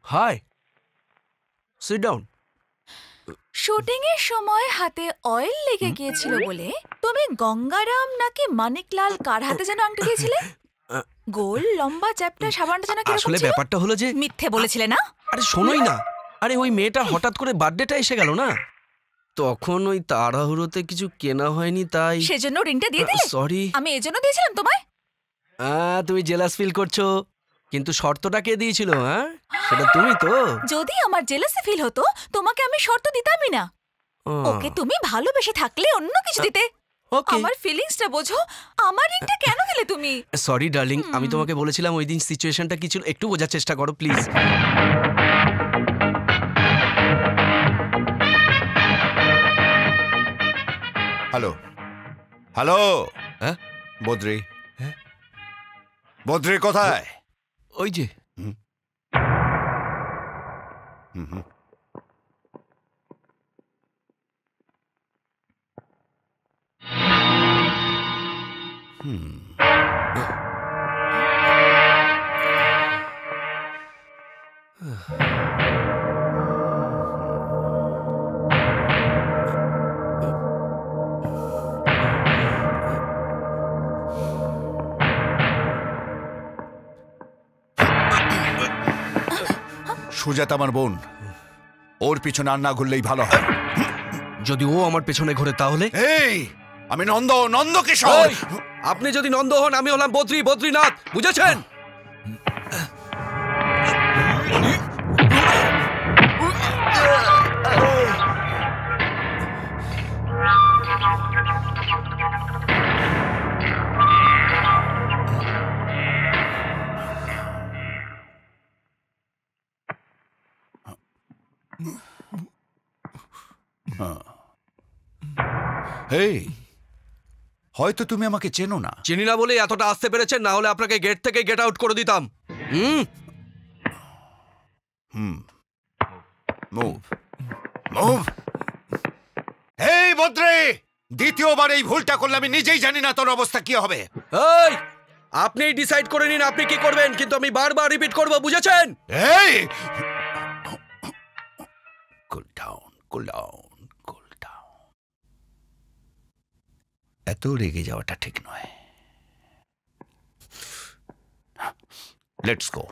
High, sit down. শুটিং এর সময় হাতে অয়েল লেগে গিয়েছিল বলে তুমি গঙ্গারাম নাকি মানিকলাল কার হাতে যেন আংটি দিয়েছিলে? গোল লম্বা চ্যাপ্টা সাবানটা যেন কিরকম আসলে ছিল? ব্যাপারটা হলো যে মিথ্যে বলেছিলে না? আরে শোনোই না। আরে ওই মেয়েটা হঠাৎ করে বার্থডেটা এসে গেল না, তখন ওই তাড়াহুড়োতে কিছু কেনা হয়নি তাই। সেজন্য রিংটা দিয়ে দিলে? সরি। আমি এজন্য দিয়েছিলাম তোমায়। তুমি জেলাস ফিল করছো, কিন্তু শর্তটা কে দিয়েছিল? হ্যাঁ, সেটা তুমি তো। যদি আমার জেলাসি ফিল হতো তোমাকে আমি শর্ত দিতামই না। ওকে তুমি ভালোবেসে থাকলে অন্য কিছু দিতে। আমার ফিলিংসটা বোঝো। আমার রিংটা কেন দিলে তুমি? সরি ডার্লিং, আমি তোমাকে বলেছিলাম ওই দিন সিচুয়েশনটা কি ছিল একটু বোঝার চেষ্টা করো প্লিজ। Hello hello. হ্যাঁ বদ্রি? হ্যাঁ বদ্রি কোথায়? ওই যে। সুজাত আমার বোন, ওর পিছনে আর না ঘুরলেই ভালো হয়। যদি ও আমার পেছনে ঘোরে তাহলে? এই আমি নন্দকিশোর। আপনি যদি নন্দ হন, আমি হলাম বদ্রীনাথ, বুঝেছেন? এই হয়তো তুমি আমাকে চেনো না। চিনি না বলে এতটা আসতে পেরেছেন, না হলে আপনাকে গেট থেকে গেট আউট করে দিতাম। Move move. এই বদ্রে, দ্বিতীয়বার এই ভুলটা করলে আমি নিজেই জানি না তোর অবস্থা কি হবে। এই আপনি ডিসাইড করে নিন আপনি কি করবেন, কিন্তু আমি বারবার রিপিট করব, বুঝেছেন? এই cool down cool down cool down. এত রেগে যাওয়াটা ঠিক নয়। Let's go.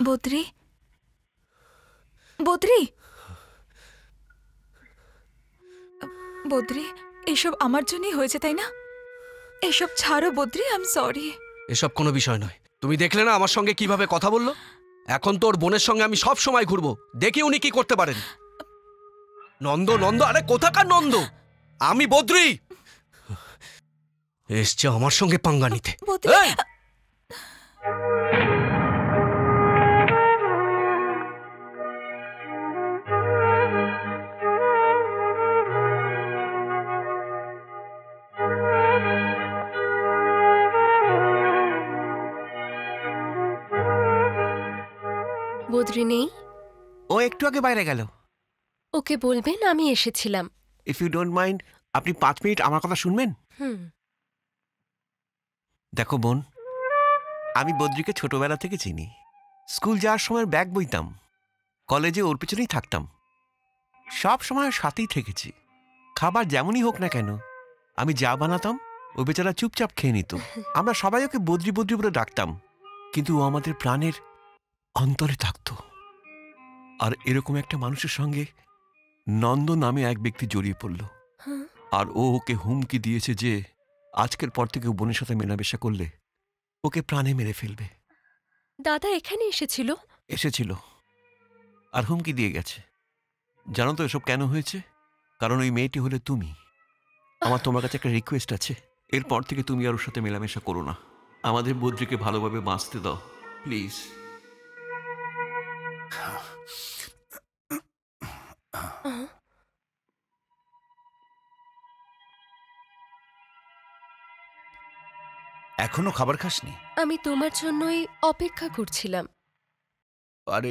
বদ্রি, বদ্রি, বদ্রি, এসব আমার জন্যই হয়েছে তাই না? এসব ছাড়ো বদ্রি, আই এম সরি। এসব কোনো বিষয় নয়। তুমি দেখলে না আমার সঙ্গে কিভাবে কথা বললো? এখন তোর বোনের সঙ্গে আমি সব সময় ঘুরবো, দেখি উনি কি করতে পারেন। নন্দ, আরে কোথাকার নন্দ? আমি বদ্রি। এসছে আমার সঙ্গে পাঙ্গা নিতে। এই! বদ্রি নেই? ও একটু আগে বাইরে গেল। ওকে বলবেন আমি এসেছিলাম। ইফ ইউ ডোন্ট মাইন্ড, আপনি 5 মিনিট আমার কথা শুনবেন? দেখো বোন, আমি বদ্রিকে ছোটবেলা থেকে চিনি। স্কুল যাওয়ার সময় ব্যাগ বইতাম, কলেজে ওর পেছনেই থাকতাম, সব সময় ওর সাথেই থেকেছি। খাবার যেমনই হোক না কেন, আমি যা বানাতাম ও বেচারা চুপচাপ খেয়ে নিত। আমরা সবাই ওকে বদ্রি বদ্রি বলে ডাকতাম, কিন্তু ও আমাদের প্রাণের অন্তরে থাকত। আর এরকম একটা মানুষের সঙ্গে নন্দ নামে এক ব্যক্তি জড়িয়ে পড়ল, আর ও ওকে হুমকি দিয়েছে যে আজকের পর থেকে বোনের সাথে মেলামেশা করলে ওকে প্রাণে মেরে ফেলবে। দাদা এখানে এসেছিল আর হুমকি দিয়ে গেছে। জানো তো এসব কেন হয়েছে? কারণ ওই মেয়েটি হলে তুমি। আমার তোমার কাছে একটা রিকোয়েস্ট আছে, এরপর থেকে তুমি আর ওর সাথে মেলামেশা করো না। আমাদের বদ্রিকে ভালোভাবে বাঁচতে দাও প্লিজ। এখনো খাবার খাসনি? আমি তোমার জন্যই অপেক্ষা করছিলাম। আরে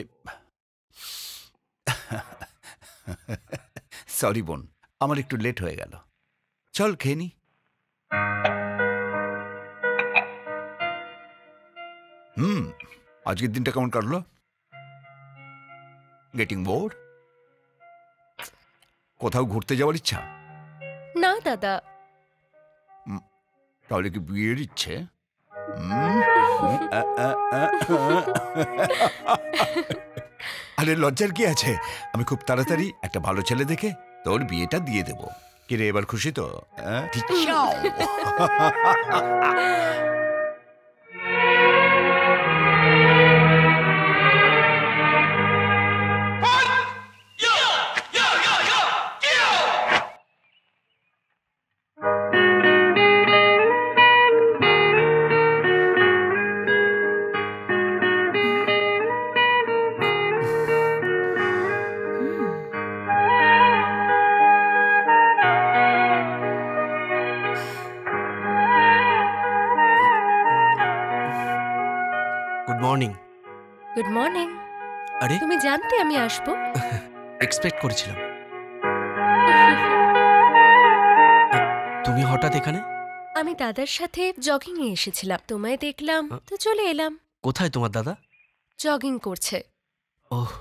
সরি বোন, আমার একটু লেট হয়ে গেল। চল খেয়ে নি। আজকের দিনটা কেমন কাটলো? Getting board? কোথাও ঘুরতে যাওয়ার ইচ্ছা? না দাদা। তাহলে কি বিয়ের ইচ্ছে? আরে লজ্জার কি আছে? আমি খুব তাড়াতাড়ি একটা ভালো ছেলে দেখে তোর বিয়েটা দিয়ে দেব। কিরে এবার খুশি তো? Good morning. Good morning. আরে তুমি জানতে আমি আসবো? এক্সপেক্ট করেছিলাম। তুমি হঠাৎ এখানে? আমি দাদার সাথে জগিং এ এসেছিলাম, তোমায় দেখলাম তো চলে এলাম। কোথায় তোমার দাদা? জগিং করছে। ওহ,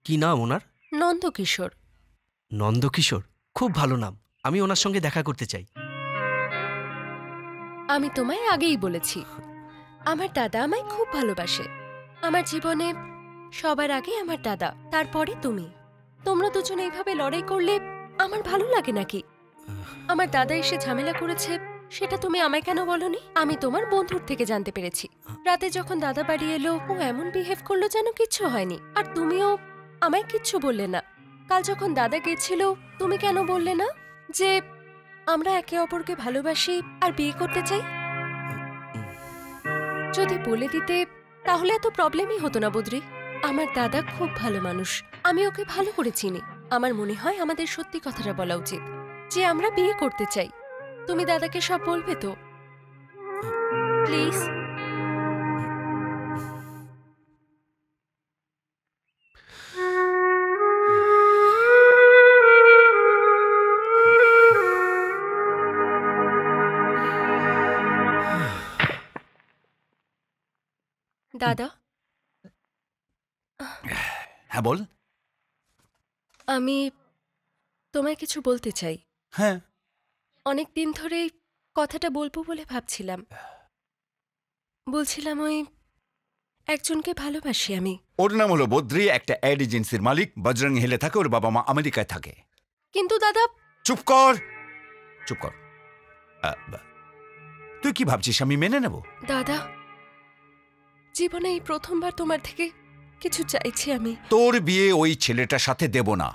কি নাম ওনার? নন্দকিশোর। নন্দকিশোর? খুব ভালো নাম। আমি ওনার সঙ্গে দেখা করতে চাই। আমি তোমায় আগেই বলেছি, আমার দাদা আমায় খুব ভালোবাসে। আমার জীবনে সবার আগে আমার দাদা, তারপরে তুমি। তোমরা দুজনে এইভাবে লড়াই করলে আমার ভালো লাগে নাকি? আমার দাদা এসে ঝামেলা করেছে, সেটা তুমি আমায় কেন বলনি? আমি তোমার বন্ধুর থেকে জানতে পেরেছি। রাতে যখন দাদা বাড়ি এলো, ও এমন বিহেভ করলো যেন কিচ্ছু হয়নি, আর তুমিও আমায় কিচ্ছু বললে না। কাল যখন দাদা গেছিল, তুমি কেন বললে না যে আমরা একে অপরকে ভালোবাসি আর বিয়ে করতে চাই? যদি বলে দিতে তাহলে এত প্রবলেমই হতো না বদ্রি। আমার দাদা খুব ভালো মানুষ, আমি ওকে ভালো করে চিনি। আমার মনে হয় আমাদের সত্যি কথাটা বলা উচিত যে আমরা বিয়ে করতে চাই। তুমি দাদাকে সব বলবে তো প্লিজ? দাদা, হ্যাঁ বল। আমি তোমায় কিছু বলতে চাই। হ্যাঁ। অনেক দিন ধরে কথাটা বলবো বলে ভাবছিলাম। বলছিলাম ওই একজনকে ভালোবাসি আমি। ওর নাম হলো বদ্রি, একটা অ্যাড এজেন্সির মালিক। বজরং হিলে থাকে, ওর বাবা মা আমেরিকায় থাকে। কিন্তু দাদা। চুপ কর, চুপ কর। তুই কি ভাবছিস আমি মেনে নেব? দাদা, জীবনে এই প্রথমবার তোমার থেকে কিছু চাইছি আমি। তোর বিয়ে ওই ছেলেটার সাথে দেব না।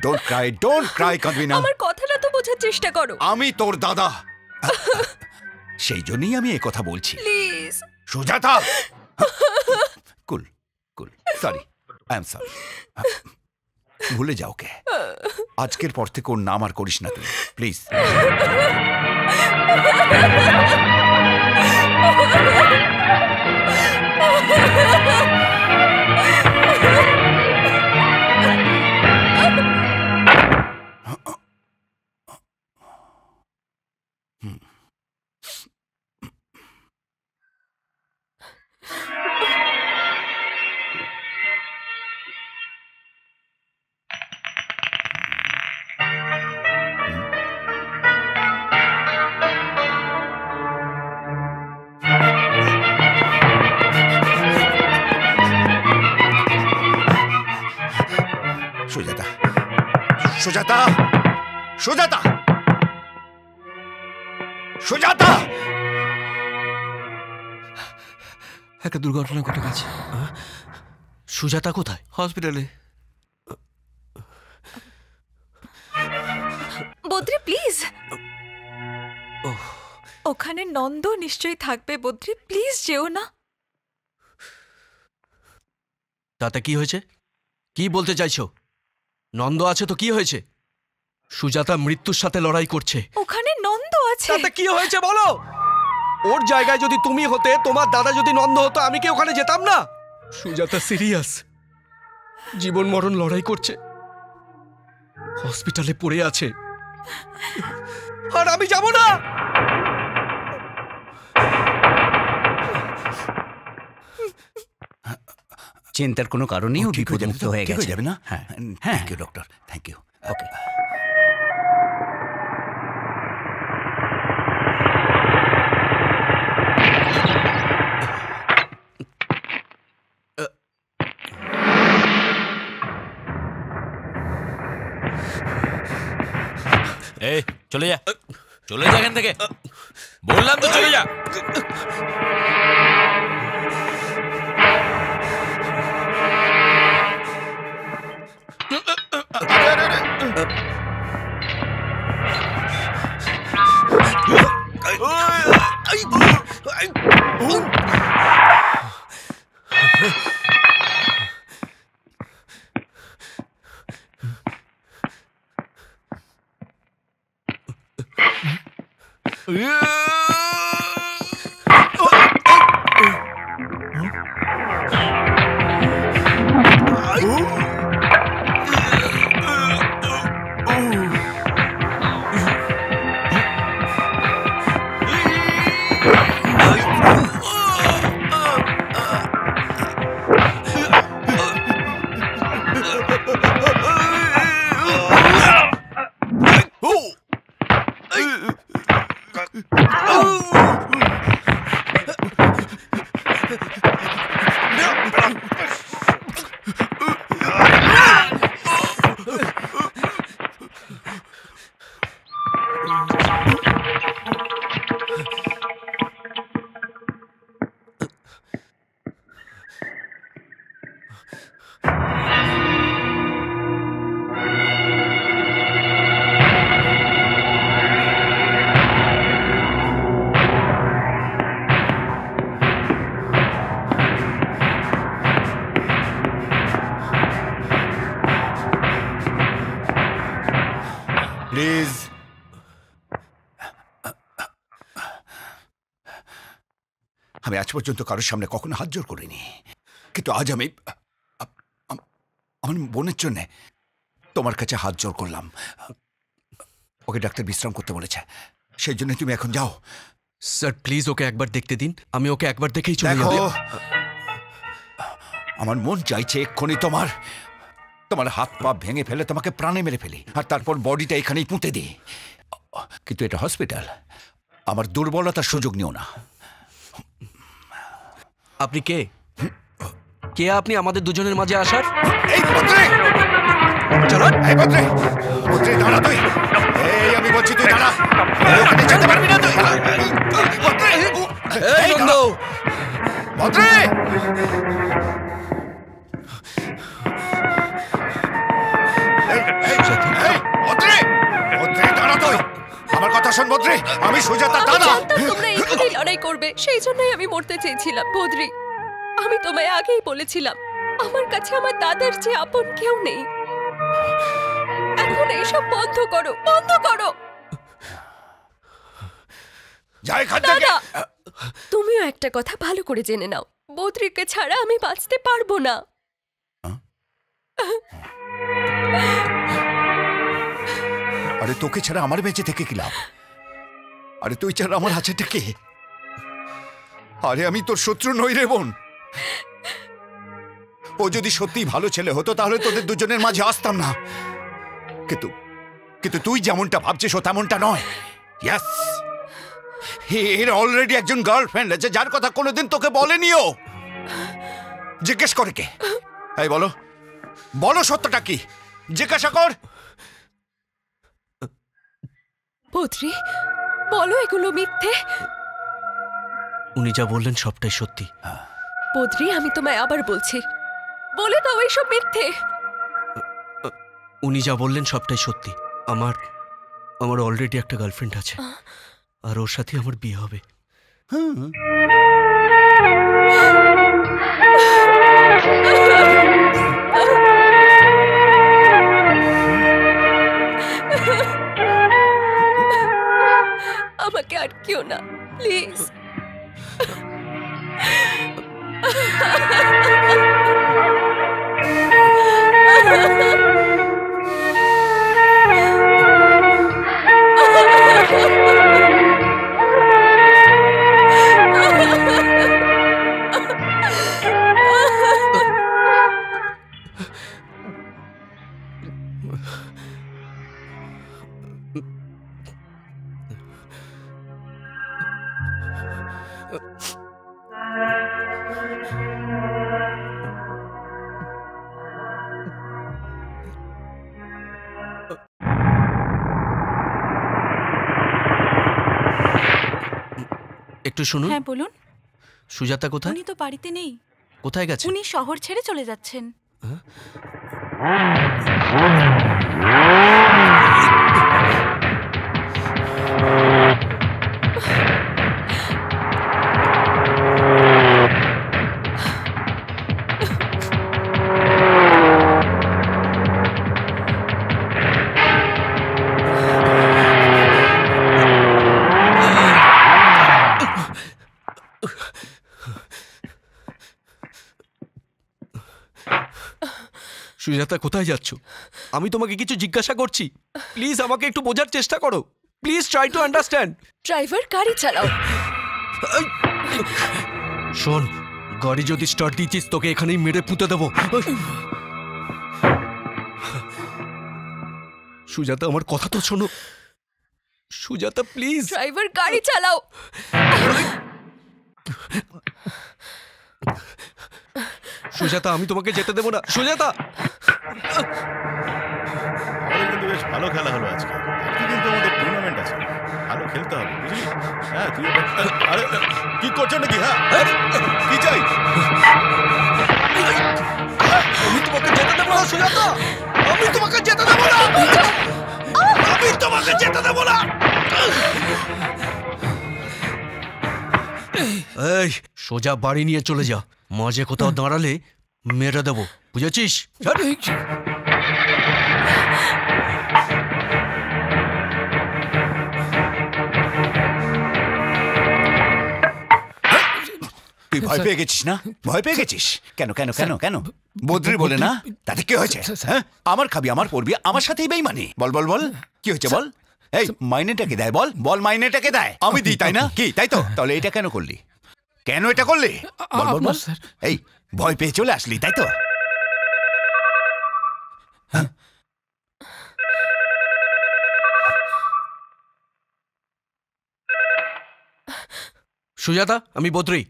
ডোন্ট ক্রাই, ডোন্ট ক্রাই, কাঁদবি না। আমার কথাটা তো বোঝার চেষ্টা করো। আমি তোর দাদা, সেই জন্যই আমি এই কথা বলছি। Please Sujata. Cool cool, sorry, I am sorry. ভুলে যাও কে। আজকের পর থেকে ওর নাম আর করিস না তুই, প্লিজ। সুজাতা, সুজাতা, সুজাতা! একটা দুর্ঘটনা ঘটে গেছে। সুজাতা কোথায়? হসপিটালে। বদ্রি প্লিজ, ওখানে নন্দ নিশ্চয়ই থাকবে। বদ্রি প্লিজ যেও না। তাতে কি হয়েছে? কি বলতে চাইছো? নন্দ আছে তো কি হয়েছে? সুজাতা মৃত্যুর সাথে লড়াই করছে। ওখানে নন্দ আছে। তাতে কি হয়েছে বলো? ওর জায়গায় যদি তুমি হতে, তোমার দাদা যদি নন্দ হতো, আমি কি ওখানে যেতাম না? সুজাতা সিরিয়াস, জীবন মরণ লড়াই করছে, হসপিটালে পড়ে আছে, আর আমি যাব না। চিন্তার কোনো কারণেই ও বিপদমুক্ত হয়ে গেছে। যাবে না? হ্যাঁ thank you doctor, thank you. Okay. এই চলে যা, চলে যা এখান থেকে, বললাম তো চলে যা। প্লিজ আমি আজ পর্যন্ত কারোর সামনে কখনো হাত জোর করিনি, কিন্তু আজ আমি আমার বোনের জন্য তোমার কাছে হাত জোর করলাম। ওকে ডাক্তার বিশ্রাম করতে বলেছে, সেই জন্য তুমি এখন যাও। স্যার প্লিজ ওকে একবার দেখতে দিন, আমি ওকে একবার দেখেই চলে দেখো, যাব। আমার মন চাইছে এক্ষুনি তোমার তোমার হাত পা ভেঙে ফেলে তোমাকে প্রাণে মেরে ফেলি, আর তারপর বডিটা এখানেই পুঁতে দিই। কিন্তু এটা হসপিটাল, আমার দুর্বলতার সুযোগ নিও না। আপনি কে? কে আপনি আমাদের দুজনের মাঝে আসার? এই পত্রে চলো, এই পত্রে পত্রে দাঁড়া তুই। এই আমি বলছি তুই দাঁড়া, ওখানে যেতে পারবি না তুই। পত্রে, এই নন্দ, পত্রে। আমার কথা শোন বদ্রি, আমি সুজাতার দাদা। তোমরা এখানেই লড়াই করবে, সেই জন্যই আমি মরতে চেয়েছিলাম। বদ্রি, আমি তোমায় আগেই বলেছিলাম আমার কাছে আমার দাদার চেয়ে আপন কেউ নেই। এখন এইসব বন্ধ করো, বন্ধ করো। দাদা, তুমিও একটা কথা ভালো করে জেনে নাও, বদ্রিকে ছাড়া আমি বাঁচতে পারবো না। আরে তোকে ছাড়া আমার বেঁচে থেকে কি লাভ? আরে তুই ছাড়া আমার আছেটা কে? আরে আমি তোর শত্রু নই রে বোন। ও যদি সত্যিই ভালো ছেলে হতো তাহলে তোদের দুজনের মাঝে আসতাম না, কিন্তু কিন্তু তুই যেমনটা ভাবছিস ও তেমনটা নয়। ইয়েস, এর অলরেডি একজন গার্লফ্রেন্ড আছে যার কথা কোনোদিন তোকে বলেনিও। জিজ্ঞেস করে কে? এই বলো, বলো সত্যটা কি? জিজ্ঞাসা কর। বদ্রি, বলো এগুলো মিথ্যে। উনি যা বললেন সবটাই সত্যি। বদ্রি, আমি তোমায় আবার বলছি, বলে দাও এসব মিথ্যে। উনি যা বললেন সবটাই সত্যি। আমার অলরেডি একটা গার্লফ্রেন্ড আছে, আর ওর সাথে আমার বিয়ে হবে। আমাকে আটকিও না প্লিজ। একটু শুনুন। হ্যাঁ বলুন। সুজাতা কোথায়? উনি তো বাড়িতে নেই। কোথায় গেছে? উনি শহর ছেড়ে চলে যাচ্ছেন। সুজাতা, কোথায় যাচ্ছ? আমি তোমাকে কিছু জিজ্ঞাসা করছি, প্লিজ আমাকে একটু বোঝার চেষ্টা করো। Please try to understand. Driver, গাড়ি চালাও। শোন, গাড়ি যদি স্টার্ট দিচ্ছিস তোকে এখানেই মেরে পুঁতে দেবো। সুজাতা, আমার কথা তো শোনো। সুজাতা প্লিজ। ড্রাইভার, গাড়ি চালাও। সুজাতা, আমি তোমাকে যেতে দেবো না। সুজাতা। কিন্তু বেশ ভালো খেলা হলো আজকে। কিন্তু আমাদের টুর্নামেন্ট আছে, ভালো খেলতে হবে, বুঝলি? হ্যাঁ, তুই আরে কি করছো নাকি? হ্যাঁ, কি চাই? আমি তোমাকে যেতে দেবো না সুজাতা। আমি তোমাকে যেতে দেবো না। আমি তোমাকে যেতে দেবো না। এই, সোজা বাড়ি নিয়ে চলে যা। মাঝে কোথাও দাঁড়ালে মেরে দেবো, বুঝেছিস? তুই ভয় পেয়ে গেছিস না? ভয় পেয়ে গেছিস কেন? কেন কেন কেন? বদ্রি বলে না, তাতে কি হয়েছে? হ্যাঁ, আমার খাবি, আমার পড়বি, আমার সাথেই বেইমানি। বল বল বল, কি হয়েছে বল? এই, মাইনেটাকে দেয় বল, বল মাইনেটাকে দেয়। আমি দিই, তাই না? কি তাই তো? তাহলে এটা কেন করলি? কেন এটা করলি? বল বল বল। এই, ভয় পেয়ে চলে আসলি, তাই তো? সুজাতা, আমি বদ্রি।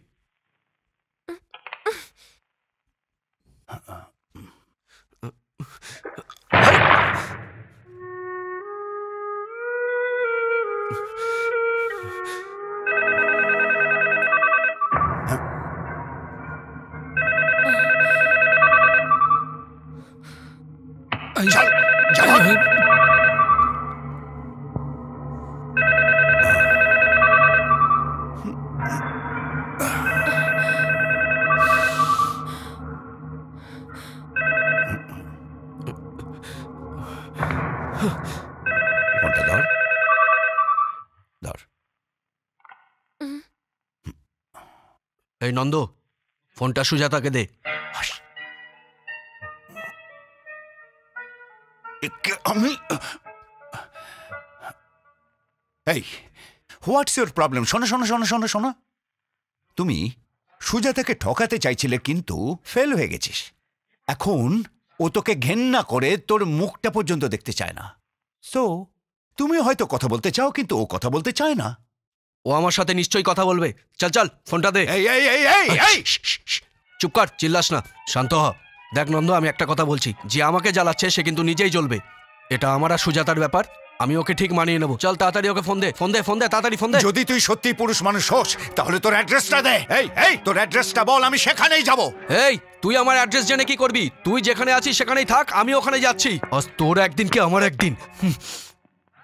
ফোনটা ধর, ধর। এই নন্দ, ফোনটা সুজাতাকে দে। আমি এই, হোয়াটস ইউর প্রবলেম? শোনো শোনো শোনো শোনো শোনো, তুমি সুজাতাকে ঠকাতে চাইছিলে কিন্তু ফেল হয়ে গেছিস। এখন ও তোকে ঘেন্না করে তোর মুখটা পর্যন্ত দেখতে চায় না। সো তুমি হয়তো কথা বলতে চাও, কিন্তু ও কথা বলতে চায় না। ও আমার সাথে নিশ্চয়ই কথা বলবে। চল চল, ফোনটা দে। এই এই এই এই এই, চুপ কর, চিল্লাস না, শান্ত হ। দেখ নন্দ, আমি একটা কথা বলছি, যে আমাকে জ্বালাচ্ছে সে কিন্তু নিজেই জ্বলবে। এটা আমার আর সুজাতার ব্যাপার, আমি ওকে ঠিক মানিয়ে নেবো। চল তাড়াতাড়ি ওকে ফোন দে, ফোন দে, ফোন দে, তাড়াতাড়ি ফোন দে। যদি তুই সত্যি পুরুষ মানুষ হোস তাহলে তোর অ্যাড্রেসটা দে। এই এই তোর অ্যাড্রেসটা বল, আমি সেখানেই যাব। এই তুই আমার অ্যাড্রেস জেনে কি করবি? তুই যেখানে আছিস সেখানেই থাক, আমি ওখানে যাচ্ছি। আজ তোর একদিন কি আমার একদিন।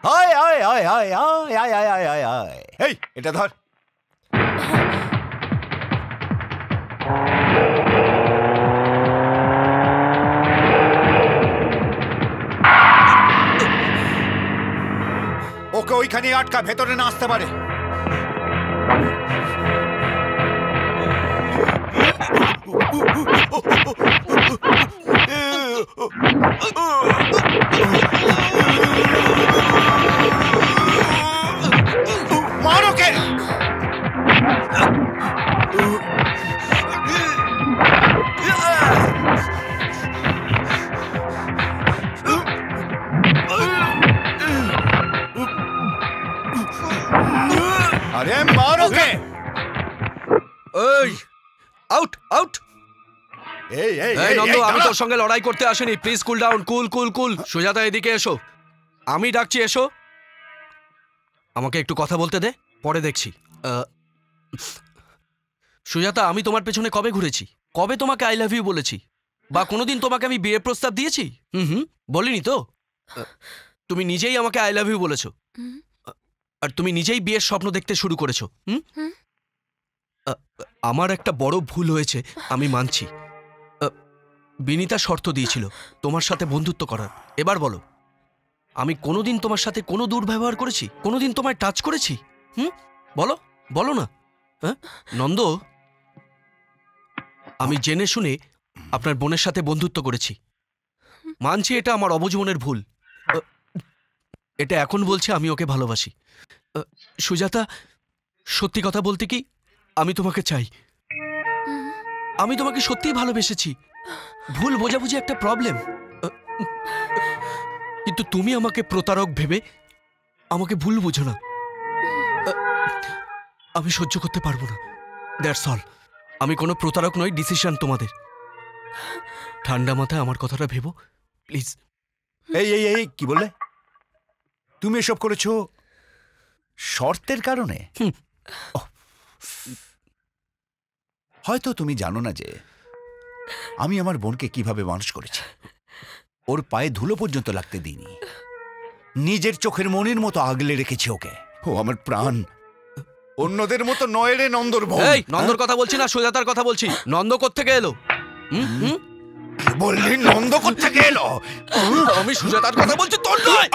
আয় আয় আয় আয় আয় আয় আয় আয় আয় আয়। এই এটা ধর। ওকে ওইখানে আটকা, ভেতরে না আসতে পারে। মার ওকে। আরে মার ওকে। এই আউট আউট। এই এই এই নন্দ, আমি তোর সঙ্গে লড়াই করতে আসিনি। প্লিজ কুল ডাউন, কুল কুল কুল। সুজাতা এদিকে এসো, আমি ডাকছি, এসো। আমাকে একটু কথা বলতে দে, পরে দেখছি। সুজাতা, আমি তোমার পেছনে কবে ঘুরেছি? কবে তোমাকে আই লাভ ইউ বলেছি? বা কোনোদিন তোমাকে আমি বিয়ের প্রস্তাব দিয়েছি? বলিনি তো। তুমি নিজেই আমাকে আই লাভ ইউ বলেছো, আর তুমি নিজেই বিয়ের স্বপ্ন দেখতে শুরু করেছো। আমার একটা বড় ভুল হয়েছে, আমি মানছি। বিনীতা শর্ত দিয়েছিল তোমার সাথে বন্ধুত্ব করার। এবার বলো, আমি কোনোদিন তোমার সাথে কোনো দুর্ব্যবহার করেছি? কোনোদিন তোমায় টাচ করেছি? বলো, বলো না। হ্যাঁ নন্দ, আমি জেনে শুনে আপনার বোনের সাথে বন্ধুত্ব করেছি। মানছি এটা আমার অবজীবনের ভুল। এটা এখন বলছে আমি ওকে ভালোবাসি। সুজাতা, সত্যি কথা বলতে কি, আমি তোমাকে চাই। আমি তোমাকে সত্যিই ভালোবেসেছি। ভুল বোঝাবুঝি একটা প্রবলেম, কিন্তু তুমি আমাকে প্রতারক ভেবে আমাকে ভুল বোঝো না। আমি সহ্য করতে পারবো না, দ্যাটস অল। আমি কোনো প্রতারক নই, ডিসিশন তোমাদের। ঠান্ডা মাথায় আমার কথাটা ভেবো প্লিজ। এই এই এই কি বললে? তুমি এসব করেছো শর্তের কারণে? হয়তো তুমি জানো না যে আমি আমার বোনকে কিভাবে মানুষ করেছি। ওর পায়ে ধুলো পর্যন্ত লাগতে দিইনি। নিজের চোখের মনির মতো আগলে রেখেছি ওকে। ও আমার প্রাণ। অন্যদের মতো নয় রে নন্দর বোন। এই নন্দর কথা বলছি না, সুজাতার কথা বলছি। নন্দ কোত্থেকে এলো? বললি নন্দ কোত্থেকে এলো? আমি সুজাতার কথা বলছি, তোর নয়।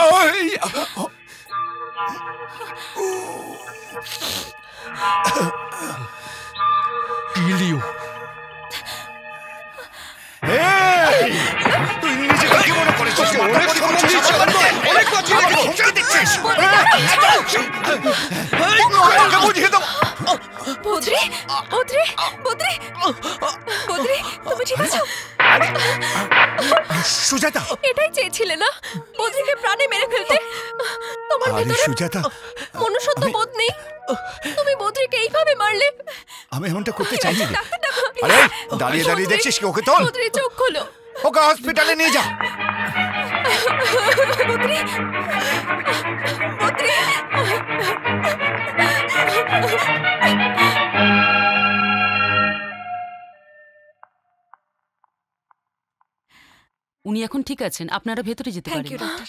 Kill you. তুই নিজেকে কি মনে করেছিস? অনেক কথা দেখছিস। বুঝিয়ে দাও। বদ্রি, বদ্রি, বদ্রি, বদ্রি, তুমি ঠিক আছো? সুজাতা, এটাই চেয়েছিলে না বদ্রিকে প্রাণে মেরে ফেলতে? তোমার ভিতরে সুজাতা মনুষ্যত্ব বোধ নেই। তুমি বদ্রিকে এইভাবে মারলে। আমি এমনটা করতে চাইনি। আরে দাঁড়িয়ে দাঁড়িয়ে দেখছিস কি? ওকে তোল। বদ্রি চোখ খোলো। ওকে হসপিটালে নিয়ে যা। বদ্রি, বদ্রি। উনি এখন ঠিক আছেন, আপনারা ভেতরে যেতে পারেন। Thank you doctor.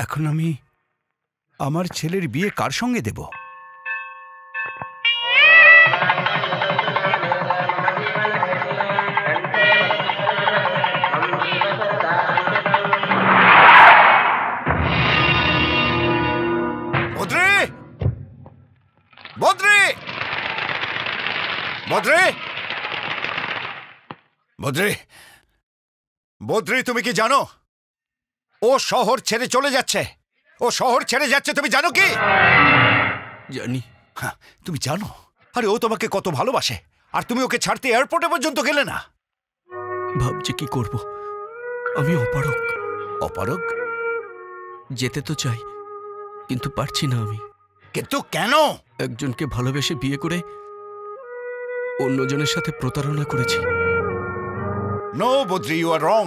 এখন আমি আমার ছেলের বিয়ে কার সঙ্গে দেব? বদ্রি, বদ্রি, বদ্রি, তুমি কি জানো ও শহর ছেড়ে চলে যাচ্ছে? ও শহর ছেড়ে যাচ্ছে, তুমি জানো কি? জানি। হ্যাঁ, তুমি জানো? আরে ও তোমাকে কত ভালোবাসে, আর তুমি ওকে ছাড়তে এয়ারপোর্টে পর্যন্ত গেলে না। ভাবছি কি করব, আমি অপারগ। অপারগ? যেতে তো চাই, কিন্তু পারছি না আমি। কিন্তু কেন? একজনকে ভালোবেসে বিয়ে করে অন্যজনের সাথে প্রতারণা করেছি। নো বদ্রি, ইউ আর রং।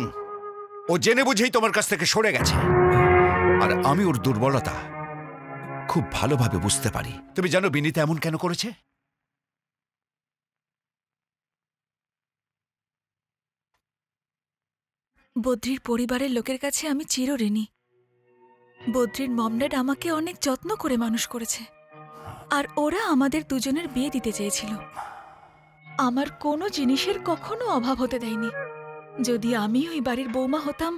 ও জেনে বুঝেই তোমার কাছ থেকে সরে গেছে, আর আমি ওর দুর্বলতা খুব ভালোভাবে বুঝতে পারি। তুমি জানো বিনীতা এমন কেন করেছে? বদ্রির পরিবারের লোকের কাছে আমি চিরঋণী। বদ্রির মম ড্যাড আমাকে অনেক যত্ন করে মানুষ করেছে, আর ওরা আমাদের দুজনের বিয়ে দিতে চেয়েছিল। আমার কোনো জিনিসের কখনো অভাব হতে দেয়নি। যদি আমি ওই বাড়ির বৌমা হতাম,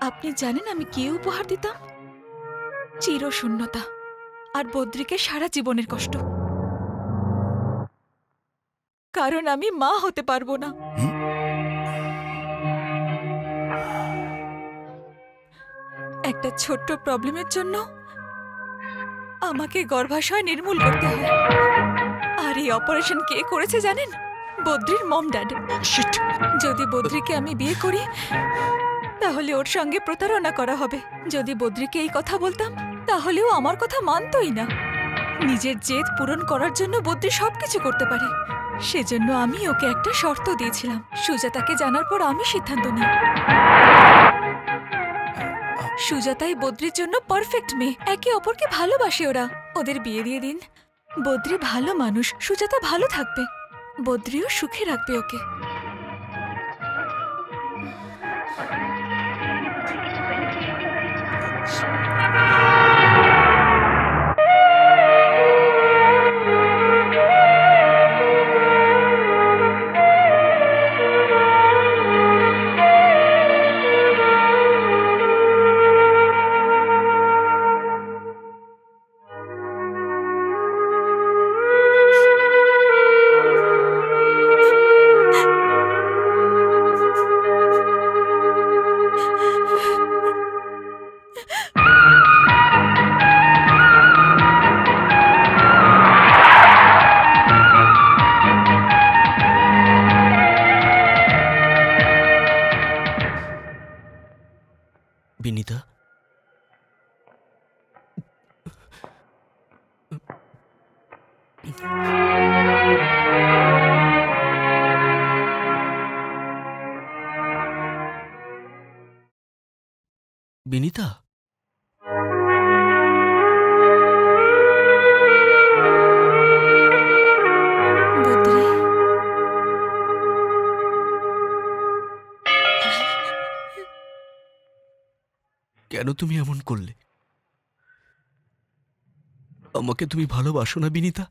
আপনি জানেন আমি কি উপহার দিতাম? চিরশূন্যতা, আর বদ্রিকে সারা জীবনের কষ্ট। কারণ আমি মা হতে পারবো না। একটা ছোট্ট প্রবলেমের জন্য আমাকে গর্ভাশয় নির্মূল করতে হয়, আর এই অপারেশন কে করেছে জানেন? বদ্রির মম ড্যাড। যদি বদ্রিকে আমি বিয়ে করি, তাহলে ওর সঙ্গে প্রতারণা করা হবে। যদি বদ্রিকে এই কথা বলতাম, তাহলেও আমার কথা মানতই না। নিজের জেদ পূরণ করার জন্য বদ্রি সবকিছু করতে পারে। সেজন্য আমি ওকে একটা শর্ত দিয়েছিলাম। সুজাতাকে জানার পর আমি সিদ্ধান্ত নিই। সুজাতাই বদ্রির জন্য পারফেক্ট মেয়ে। একে অপরকে ভালোবাসে ওরা। ওদের বিয়ে দিয়ে দিন। বদ্রি ভালো মানুষ, সুজাতা ভালো থাকবে, বদ্রিও সুখে রাখবে ওকে। বিনীতা, বিনীতা, বদ্রি, কেন তুমি এমন করলে? আমাকে তুমি ভালোবাসো না বিনীতা?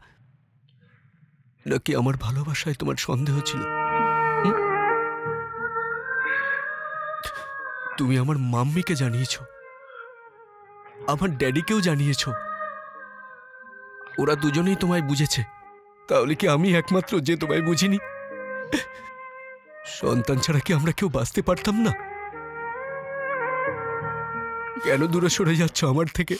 নাকি আমার ভালোবাসায় তোমার সন্দেহ ছিল? তুমি আমার মাম্মিকে জানিয়েছ, আমার ড্যাডিকেও জানিয়েছ। ওরা দুজনেই তোমায় বুঝেছে। তাহলে কি আমি একমাত্র যে তোমায় বুঝিনি? সন্তান ছাড়া কি আমরা কেউ বাঁচতে পারতাম না? কেন দূরে সরে যাচ্ছ আমার থেকে?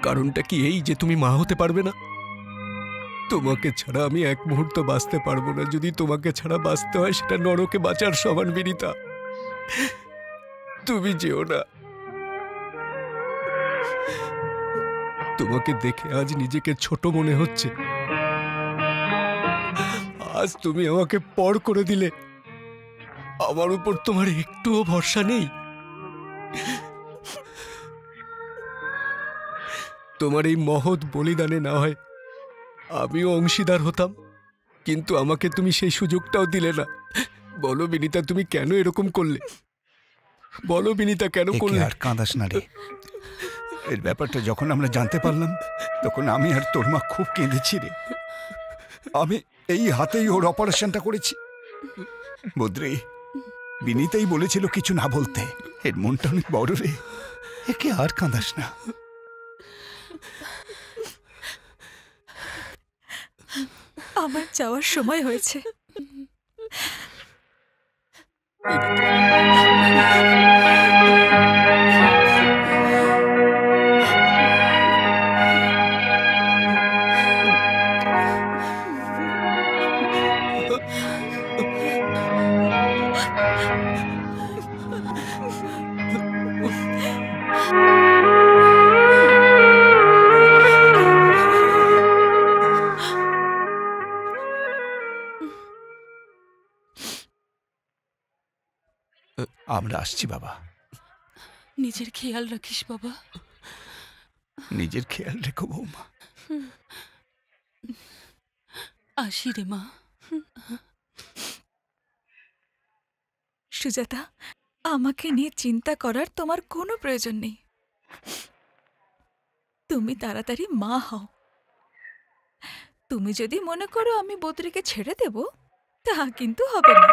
কারণটা কি এই যে তুমি মা হতে পারবে না? তোমাকে ছাড়া আমি এক মুহূর্ত বাঁচতে পারবো না। যদি তোমাকে ছাড়া বাঁচতে হয়, সেটা নরকে বাঁচার সমান বিনীতা। তুমি যেও না। তোমাকে দেখে আজ নিজেকে ছোট মনে হচ্ছে। আজ তুমি আমাকে পর করে দিলে। আমার উপর তোমার একটুও ভরসা নেই। তোমার এই মহৎ বলিদানে না হয় আমিও অংশীদার হতাম, কিন্তু আমাকে তুমি সেই সুযোগটাও দিলে না। বলো বিনীতা, তুমি কেন এরকম করলে? বলো বিনীতা, কেন করলে? আর কাঁদাস না রে। এর ব্যাপারটা যখন আমরা জানতে পারলাম, তখন আমি আর তোর মা খুব কেঁদেছি রে। আমি এই হাতেই ওর অপারেশনটা করেছি। বদ্রি, বিনীতাই বলেছিল কিছু না বলতে। এর মনটা অনেক বড় রে, একে আর কাঁদাস না। আমার যাওয়ার সময় হয়েছে। আমরা আসছি বাবা। নিজের খেয়াল রাখিস বাবা। নিজের খেয়াল রেখো বৌমা। আসি রে মা। সুজাতা, আমাকে নিয়ে চিন্তা করার তোমার কোনো প্রয়োজন নেই। তুমি তাড়াতাড়ি মা হও। তুমি যদি মনে করো আমি বদ্রীকে ছেড়ে দেব, তা কিন্তু হবে না।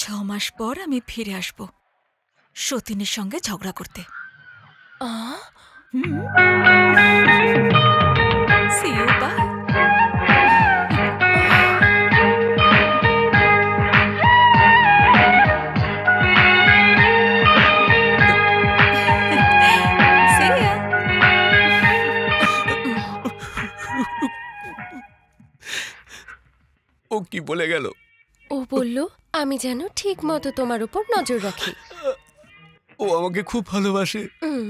6 মাস পর আমি ফিরে আসব সতীনের সঙ্গে ঝগড়া করতে। See you, bye. See ya. ও কি বলে গেল? ও বলল আমি যেন ঠিক মতো তোমার উপর নজর রাখি। ও আমাকে খুব ভালোবাসে। হুম।